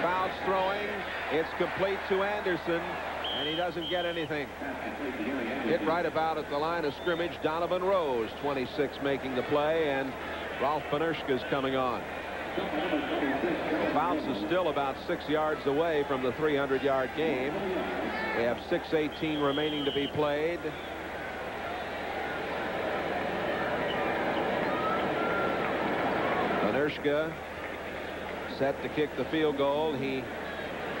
Fouts throwing. It's complete to Anderson, and he doesn't get anything. Hit right about at the line of scrimmage. Donovan Rose, 26, making the play, and Ralph Panershka's coming on. Fouts is still about 6 yards away from the 300-yard game. We have 6:18 remaining to be played. Panershka set to kick the field goal. He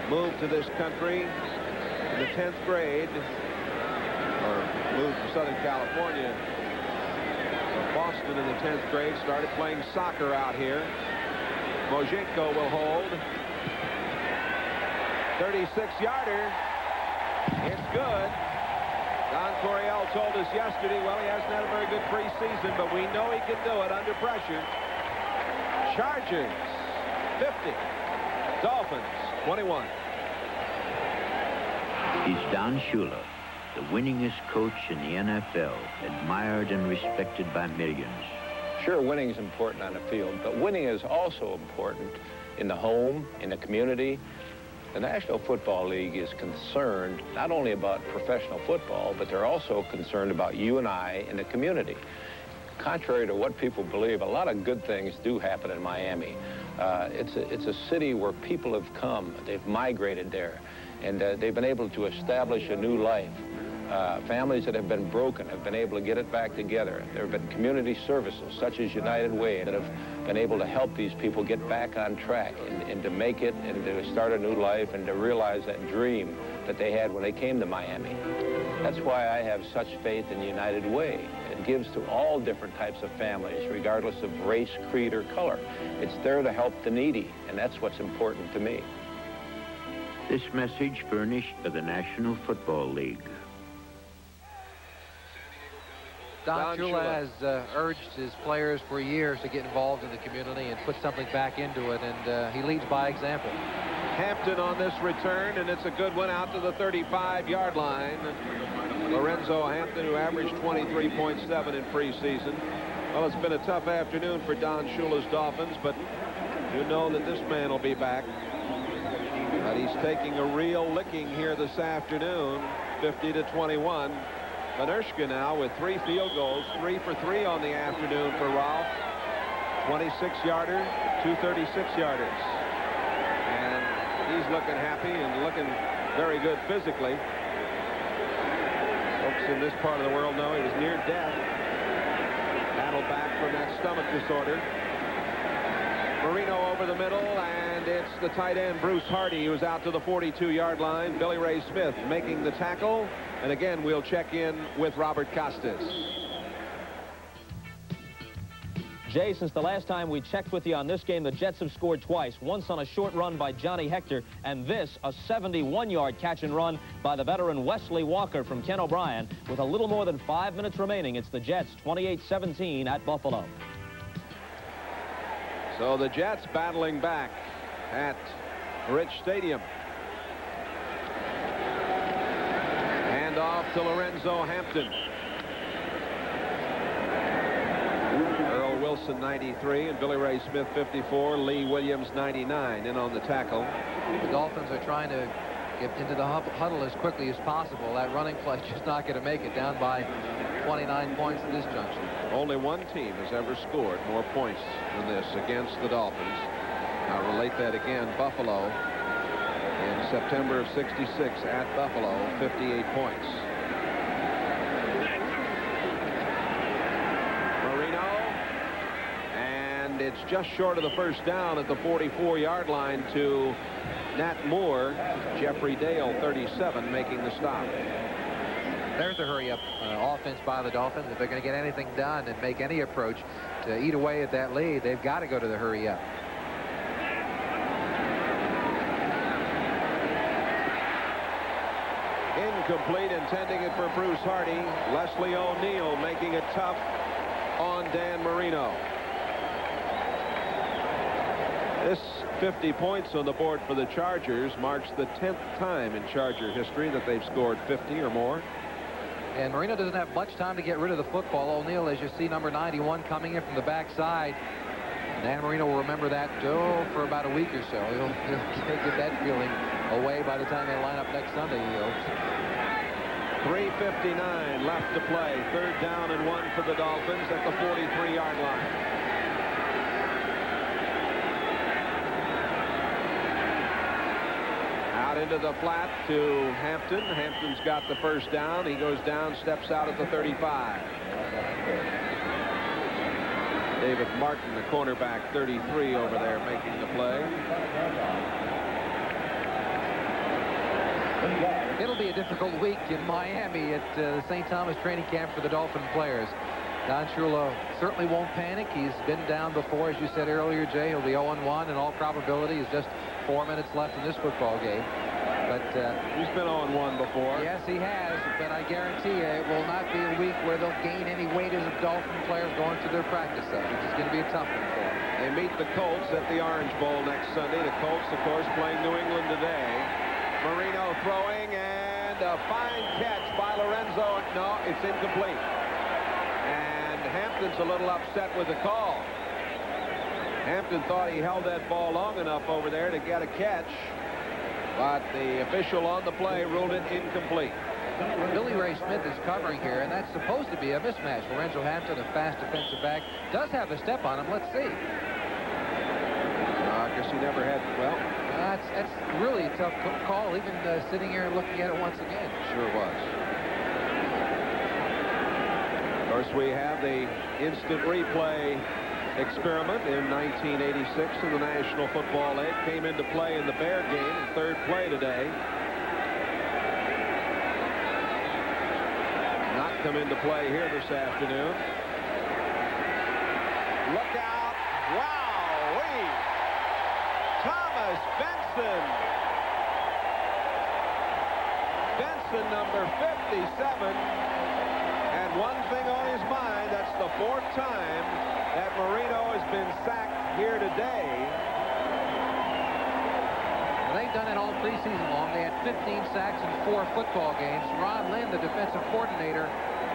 moved to this country in the 10th grade, or moved to Southern California, Boston in the 10th grade, started playing soccer out here. Mojenko will hold. 36-yarder. It's good. Don Coryell told us yesterday, well, he hasn't had a very good preseason, but we know he can do it under pressure. Chargers, 50. Dolphins, 21. He's Don Shula, the winningest coach in the NFL, admired and respected by millions. Sure, winning is important on the field, but winning is also important in the home, in the community. The National Football League is concerned not only about professional football, but they're also concerned about you and I in the community. Contrary to what people believe, a lot of good things do happen in Miami. It's a city where people have come, they've migrated there, and they've been able to establish a new life. Families that have been broken have been able to get it back together. There have been community services such as United Way that have been able to help these people get back on track and to make it and to start a new life and to realize that dream that they had when they came to Miami. That's why I have such faith in United Way. It gives to all different types of families, regardless of race, creed, or color. It's there to help the needy, and that's what's important to me. This message furnished by the National Football League. Don Shula has urged his players for years to get involved in the community and put something back into it, and he leads by example. Hampton on this return, and it's a good one out to the 35-yard line. Lorenzo Hampton, who averaged 23.7 in preseason. Well, it's been a tough afternoon for Don Shula's Dolphins, but you know that this man will be back. But he's taking a real licking here this afternoon, 50-21. Manershka now with 3 field goals, 3 for 3 on the afternoon for Ralph. 26-yarder, 2 36-yarders. And he's looking happy and looking very good physically. Folks in this part of the world know he was near death. Battled back from that stomach disorder. Marino over the middle, and it's the tight end Bruce Hardy who's out to the 42-yard line. Billy Ray Smith making the tackle, and again we'll check in with Robert Costas. Jay, since the last time we checked with you on this game, the Jets have scored twice, once on a short run by Johnny Hector, and this a 71-yard catch and run by the veteran Wesley Walker from Ken O'Brien. With a little more than 5 minutes remaining, it's the Jets 28-17 at Buffalo. So the Jets battling back at Rich Stadium. Hand off to Lorenzo Hampton. Earl Wilson 93 and Billy Ray Smith 54. Lee Williams 99 in on the tackle. The Dolphins are trying to get into the huddle as quickly as possible. That running play is just not going to make it, down by 29 points at this junction. Only one team has ever scored more points than this against the Dolphins. I'll relate that again. Buffalo in September of '66 at Buffalo, 58 points. Marino, and it's just short of the first down at the 44-yard line to Nat Moore. Jeffrey Dale, 37, making the stop. There's a hurry-up offense by the Dolphins. If they're going to get anything done and make any approach to eat away at that lead, they've got to go to the hurry-up. Incomplete, intending it for Bruce Hardy. Leslie O'Neal making it tough on Dan Marino. This 50 points on the board for the Chargers marks the 10th time in Charger history that they've scored 50 or more. And Marino doesn't have much time to get rid of the football. O'Neal, as you see, number 91 coming in from the backside. Dan Marino will remember that for about a week or so. He'll get that feeling away by the time they line up next Sunday, he hopes. 3:59 left to play. 3rd down and 1 for the Dolphins at the 43-yard line. Out into the flat to Hampton. Hampton's got the first down. He goes down, steps out at the 35. David Martin, the cornerback, 33 over there, making the play. It'll be a difficult week in Miami at the St. Thomas training camp for the Dolphin players. Don Shula certainly won't panic. He's been down before, as you said earlier, Jay. He'll be 0-1 in all probability. It's just 4 minutes left in this football game. But he's been 0-1 before. Yes, he has. But I guarantee you, it will not be a week where they'll gain any weight as Dolphin players going through their practice sessions. It's going to be a tough one for them. They meet the Colts at the Orange Bowl next Sunday. The Colts, of course, playing New England today. Marino throwing, and a fine catch by Lorenzo. No, it's incomplete. And Hampton's a little upset with the call. Hampton thought he held that ball long enough over there to get a catch, but the official on the play ruled it incomplete. Billy Ray Smith is covering here, and that's supposed to be a mismatch. Lorenzo Hampton, a fast defensive back, does have a step on him. Let's see. I guess he never had, well. That's really a tough call, even sitting here and looking at it once again. Sure was. Of course, we have the instant replay experiment in 1986 in the National Football League. Came into play in the Bear game, in 3rd play today. Not come into play here this afternoon. Look out. Wow-wee. Thomas Benson. Benson, number 57. And one thing on his mind. That's the 4th time that Marino has been sacked here today. They've done it all preseason long. They had 15 sacks in 4 football games. Ron Lynn, the defensive coordinator,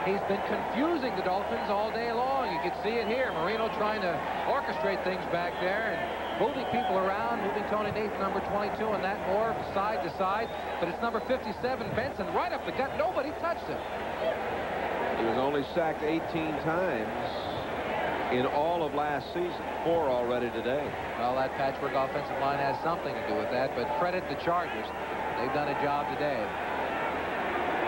he's been confusing the Dolphins all day long. You can see it here. Marino trying to orchestrate things back there and moving people around, moving Tony Nathan, number 22, and that more side to side. But it's number 57, Benson, right up the gut. Nobody touched him. He was only sacked 18 times in all of last season. 4 already today. Well, that patchwork offensive line has something to do with that, but credit the Chargers. They've done a job today.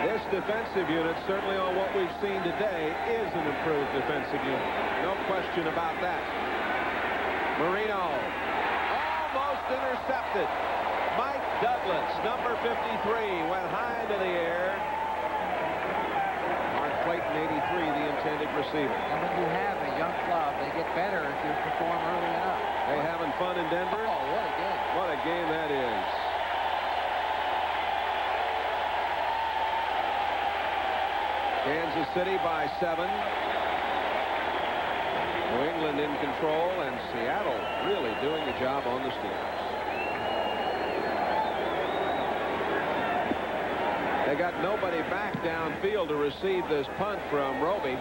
This defensive unit, certainly on what we've seen today, is an improved defensive unit. No question about that. Marino almost intercepted. Mike Douglas, number 53, went high into the air. Mark Clayton, 83, the intended receiver. And when you have a young club, they get better if you perform early enough. They having fun in Denver? Oh, what a game. What a game that is. Kansas City by 7. New England in control, and Seattle really doing the job on the Steelers. They got nobody back downfield to receive this punt from Roby.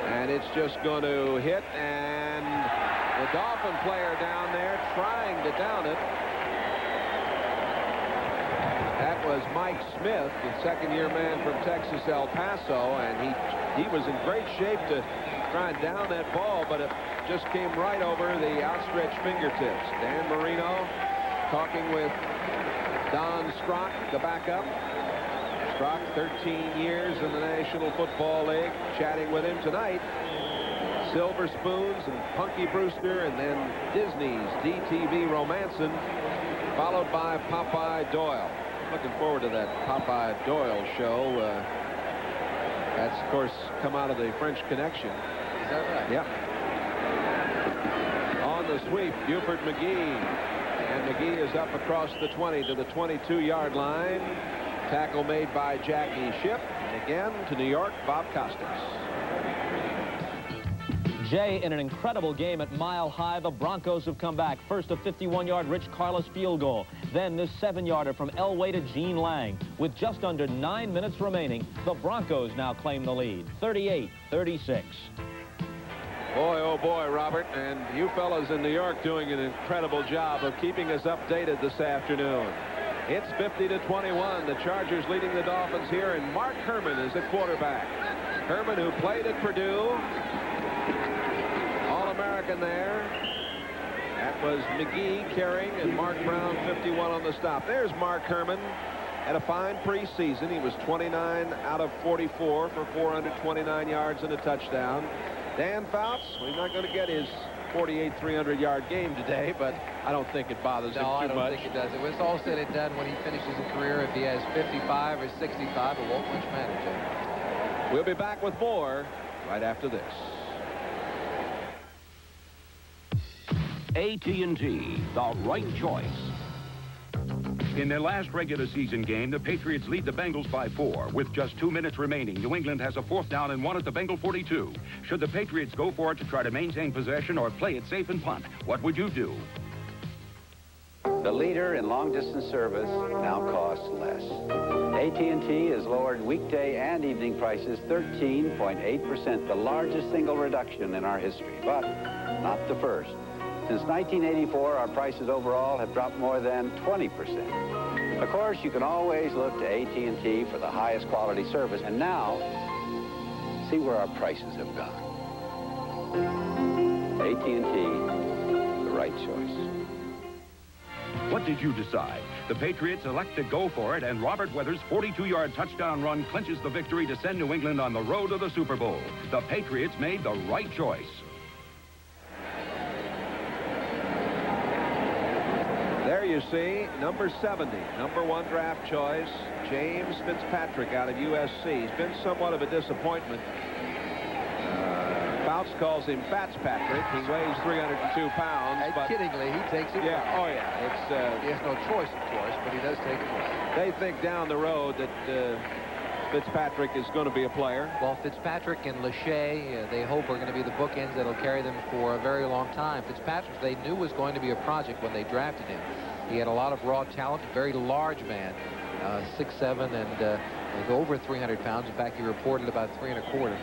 And it's just going to hit, and the Dolphin player down there trying to down it. That was Mike Smith, the second-year man from Texas, El Paso, and he was in great shape to try and down that ball, but it just came right over the outstretched fingertips. Dan Marino talking with Don Strock, the backup. Strock, 13 years in the National Football League, chatting with him tonight. Silver Spoons and Punky Brewster, and then Disney's DTV Romancin', followed by Popeye Doyle. Looking forward to that Popeye Doyle show. That's, of course, come out of the French Connection. Is that right? Yep. On the sweep, Buford McGee. And McGee is up across the 20 to the 22-yard line. Tackle made by Jackie Shipp. And again to New York, Bob Costas. Jay, in an incredible game at Mile High, the Broncos have come back. First, a 51-yard Rich Carlos field goal. Then this 7-yarder from Elway to Gene Lang. With just under 9 minutes remaining, the Broncos now claim the lead, 38-36. Boy, oh boy, Robert, and you fellas in New York doing an incredible job of keeping us updated this afternoon. It's 50-21, the Chargers leading the Dolphins here, and Mark Herman is at quarterback. Herman, who played at Purdue, All-American there. That was McGee carrying, and Mark Brown, 51 on the stop. There's Mark Herman. Had a fine preseason. He was 29 out of 44 for 429 yards and a touchdown. Dan Fouts, well, he's not going to get his 48 300-yard game today, but I don't think it bothers him too much. No, I don't think it does. It was all said and done when he finishes a career. If he has 55 or 65, it won't much matter to him. We'll be back with more right after this. AT&T, the right choice. In their last regular season game, the Patriots lead the Bengals by 4. With just 2 minutes remaining, New England has a 4th down and 1 at the Bengal 42. Should the Patriots go for it to try to maintain possession or play it safe and punt, what would you do? The leader in long-distance service now costs less. AT&T has lowered weekday and evening prices 13.8%, the largest single reduction in our history, but not the first. Since 1984, our prices overall have dropped more than 20%. Of course, you can always look to AT&T for the highest quality service, and now, see where our prices have gone. AT&T, the right choice. What did you decide? The Patriots elect to go for it, and Robert Weathers' 42-yard touchdown run clinches the victory to send New England on the road to the Super Bowl. The Patriots made the right choice. There you see, number 70, number 1 draft choice, James Fitzpatrick out of USC. He's been somewhat of a disappointment. Fouts calls him Fatspatrick. He weighs 302 pounds. And but kiddingly, he takes it. Yeah, oh yeah. It's he has no choice, of course, but he does take it. They think down the road that Fitzpatrick is going to be a player. Well, Fitzpatrick and Lachey, they hope are going to be the bookends that'll carry them for a very long time. Fitzpatrick, they knew was going to be a project when they drafted him. He had a lot of raw talent, a very large man, 6'7" and over 300 pounds. In fact, he reported about 3 1/4.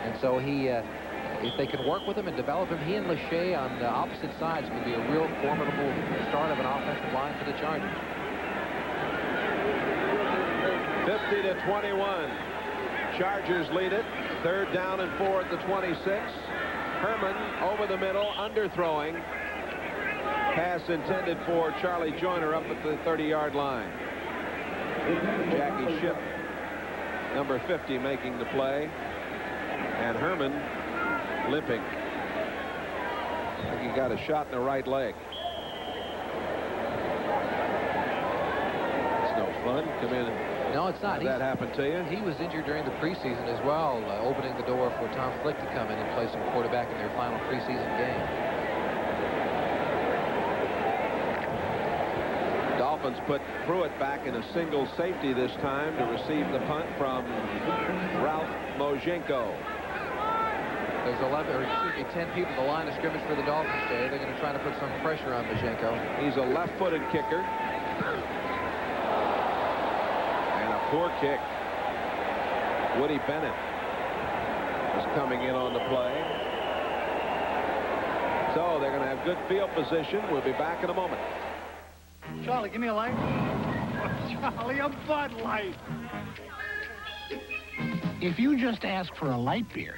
And so he, if they can work with him and develop him, he and Lachey on the opposite sides could be a real formidable start of an offensive line for the Chargers. 50-21. Chargers lead it. 3rd down and 4 at the 26. Herman over the middle, underthrowing. Pass intended for Charlie Joyner up at the 30-yard line. Jackie Shipp, number 50, making the play. And Herman limping. I think he got a shot in the right leg. It's no fun. Come in. No, it's not. Did that happen to you? He was injured during the preseason as well, opening the door for Tom Flick to come in and play some quarterback in their final preseason game. Dolphins put Pruitt back in a single safety this time to receive the punt from Ralph Mojenko. There's 10 people at the line of scrimmage for the Dolphins today. They're going to try to put some pressure on Mojenko. He's a left-footed kicker. Poor kick. Woody Bennett is coming in on the play. So they're going to have good field position. We'll be back in a moment. Charlie, give me a light. Charlie, a Bud Light. If you just ask for a light beer,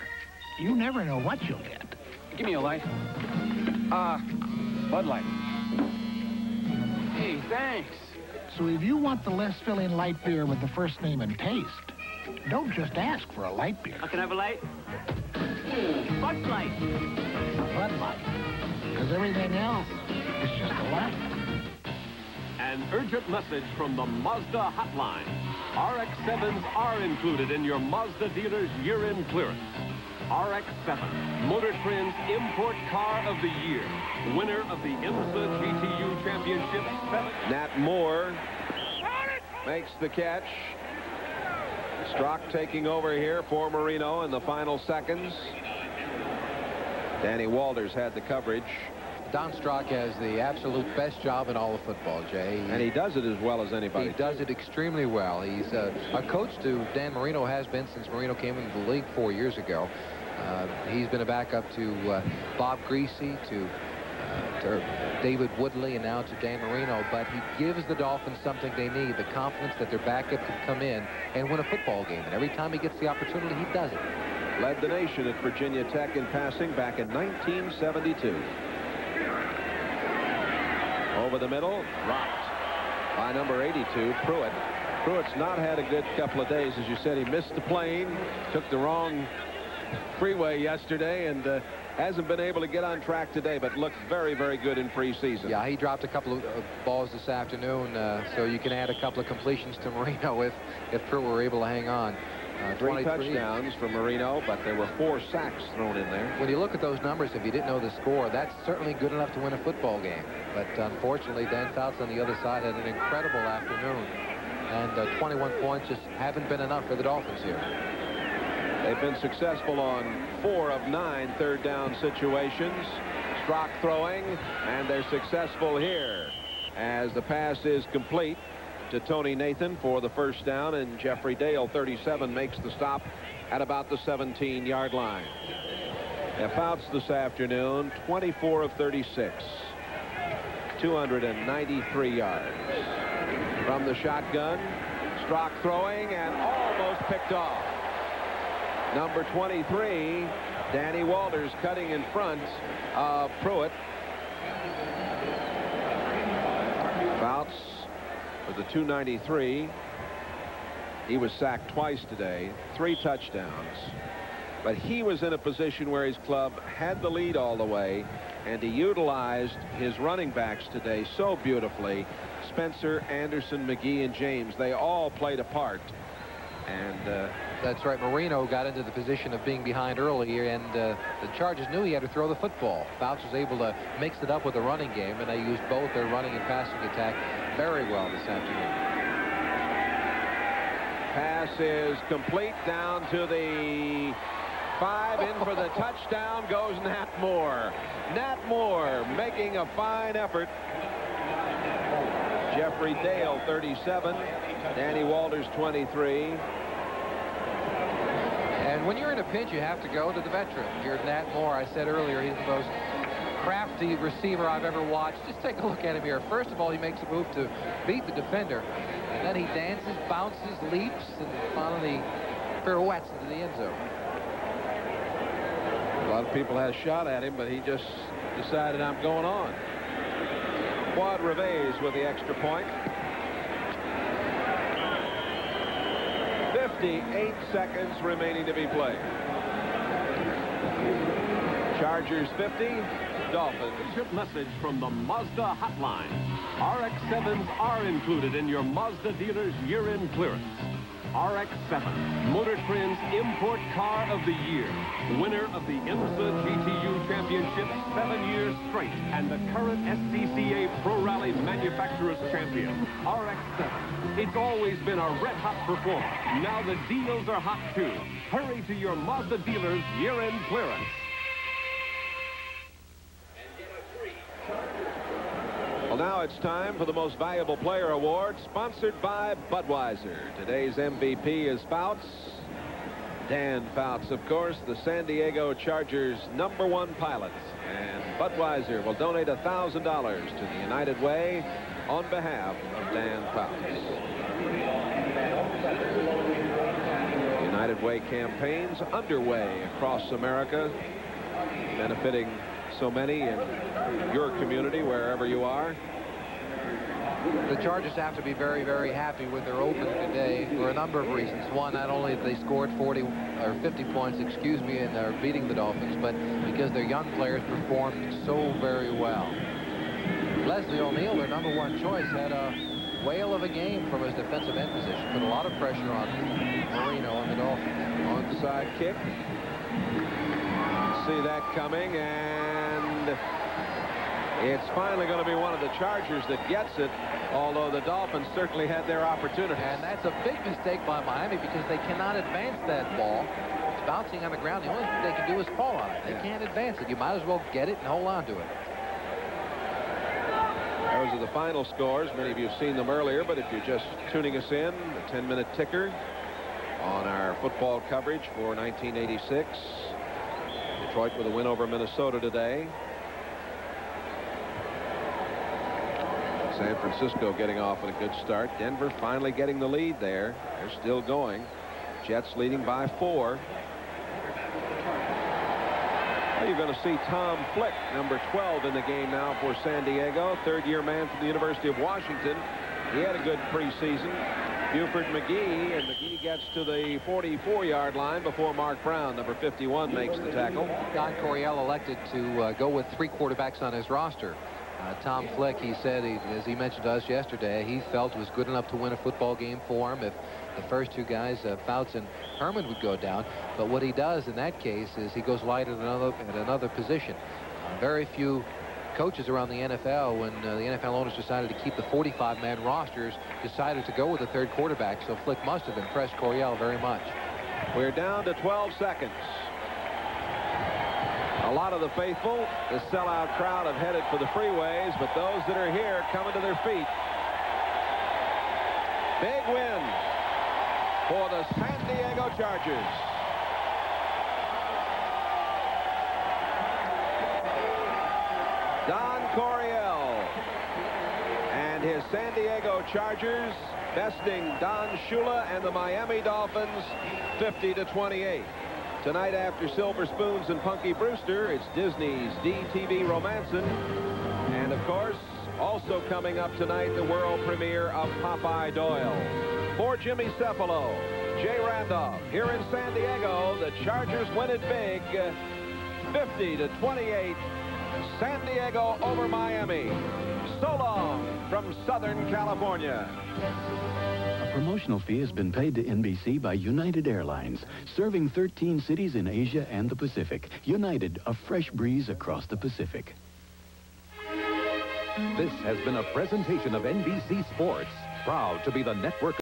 you never know what you'll get. Give me a light. Bud Light. Hey, thanks. So if you want the less filling light beer with the first name and taste, don't just ask for a light beer. Can I have a light? Bud Light. Bud Light. Because everything else is just a light. An urgent message from the Mazda hotline. RX-7s are included in your Mazda dealer's year-end clearance. RX-7, Motor Trend's Import Car of the Year. Winner of the IMSA GTU Championship. Nat Moore makes the catch. Strock taking over here for Marino in the final seconds. Danny Walters had the coverage. Don Strock has the absolute best job in all of football, Jay. And he does it as well as anybody. He does it extremely well. He's a coach to Dan Marino, has been since Marino came into the league 4 years ago. He's been a backup to Bob Greasy, to David Woodley, and now to Dan Marino. But he gives the Dolphins something they need, the confidence that their backup can come in and win a football game. And every time he gets the opportunity, he does it. Led the nation at Virginia Tech in passing back in 1972. Over the middle, dropped by number 82, Pruitt. Pruitt's not had a good couple of days. As you said, he missed the plane, took the wrong freeway yesterday, and hasn't been able to get on track today, but looked very, very good in preseason. Yeah, he dropped a couple of balls this afternoon, so you can add a couple of completions to Marino if Pruitt were able to hang on. 3 touchdowns for Marino, but there were 4 sacks thrown in there. When you look at those numbers, if you didn't know the score, that's certainly good enough to win a football game. But unfortunately, Dan Fouts on the other side had an incredible afternoon. And 21 points just haven't been enough for the Dolphins here. They've been successful on 4 of 9 third down situations. Strock throwing, and they're successful here as the pass is complete to Tony Nathan for the first down, and Jeffrey Dale, 37, makes the stop at about the 17-yard line. Now, Fouts this afternoon, 24 of 36, 293 yards. From the shotgun, Strock throwing and almost picked off. Number 23, Danny Walters, cutting in front of Pruitt. Fouts with the 293. He was sacked twice today, 3 touchdowns. But he was in a position where his club had the lead all the way, and he utilized his running backs today so beautifully. Spencer, Anderson, McGee, and James, they all played a part. And that's right. Marino got into the position of being behind earlier, and the Chargers knew he had to throw the football. Fouts was able to mix it up with the running game, and they used both their running and passing attack very well this afternoon. Pass is complete down to the 5. In for the touchdown goes Nat Moore. Nat Moore making a fine effort. Jeffrey Dale, 37. Danny Walters, 23. And when you're in a pinch, you have to go to the veteran. Here's Nat Moore. I said earlier, he's the most crafty receiver I've ever watched. Just take a look at him here. First of all, he makes a move to beat the defender. And then he dances, bounces, leaps, and finally pirouettes into the end zone. A lot of people had a shot at him, but he just decided, I'm going on. Quad Reves with the extra point. 58 seconds remaining to be played. Chargers 50, Dolphins. Ship message from the Mazda hotline. RX-7s are included in your Mazda dealer's year-end clearance. RX-7, Motor Trend's Import Car of the Year, winner of the IMSA GTU Championship 7 years straight, and the current SCCA Pro Rally Manufacturers Champion. RX-7, it's always been a red-hot performer. Now the deals are hot, too. Hurry to your Mazda dealer's year-end clearance. Well, now it's time for the Most Valuable Player Award, sponsored by Budweiser. Today's MVP is Fouts. Dan Fouts, of course, the San Diego Chargers' #1 pilot. And Budweiser will donate $1,000 to the United Way on behalf of Dan Fouts. United Way campaigns underway across America, benefiting so many in your community, wherever you are. The Chargers have to be very, very happy with their opening today for a number of reasons. One, not only that they scored 40 or 50 points, excuse me, and are beating the Dolphins, but because their young players performed so very well. Leslie O'Neal, their #1 choice, had a whale of a game from his defensive end position. Put a lot of pressure on Marino and the Dolphins. Onside kick. See that coming, and it's finally going to be one of the Chargers that gets it, although the Dolphins certainly had their opportunity. And that's a big mistake by Miami because they cannot advance that ball. It's bouncing on the ground. The only thing they can do is fall on it. They can't advance it. You might as well get it and hold on to it. Those are the final scores. Many of you have seen them earlier, but if you're just tuning us in, the 10-minute ticker on our football coverage for 1986. Detroit with a win over Minnesota today. San Francisco getting off with a good start. Denver finally getting the lead there. They're still going. Jets leading by 4. Well, you're going to see Tom Flick, #12 in the game now for San Diego. Third-year man from the University of Washington. He had a good preseason. Buford McGee, and McGee gets to the 44-yard line before Mark Brown, #51, makes the tackle. Don Coryell elected to go with 3 quarterbacks on his roster. Tom Flick, he said, as he mentioned to us yesterday, he felt it was good enough to win a football game for him if the first 2 guys, Fouts and Herman, would go down. But what he does in that case is he goes light at another position. Very few coaches around the NFL, when the NFL owners decided to keep the 45-man rosters, decided to go with a 3rd quarterback. So Flick must have impressed Coryell very much. We're down to 12 seconds. A lot of the faithful, the sellout crowd, have headed for the freeways, but those that are here coming to their feet. Big win for the San Diego Chargers. Don Coryell and his San Diego Chargers besting Don Shula and the Miami Dolphins 50-28. Tonight after Silver Spoons and Punky Brewster, it's Disney's DTV Romancin'. And of course, also coming up tonight, the world premiere of Popeye Doyle. For Jimmy Cephalo, Jay Randolph, here in San Diego, the Chargers win it big, 50-28. San Diego over Miami. So long from Southern California. A promotional fee has been paid to NBC by United Airlines, serving 13 cities in Asia and the Pacific. United, a fresh breeze across the Pacific. This has been a presentation of NBC Sports, proud to be the network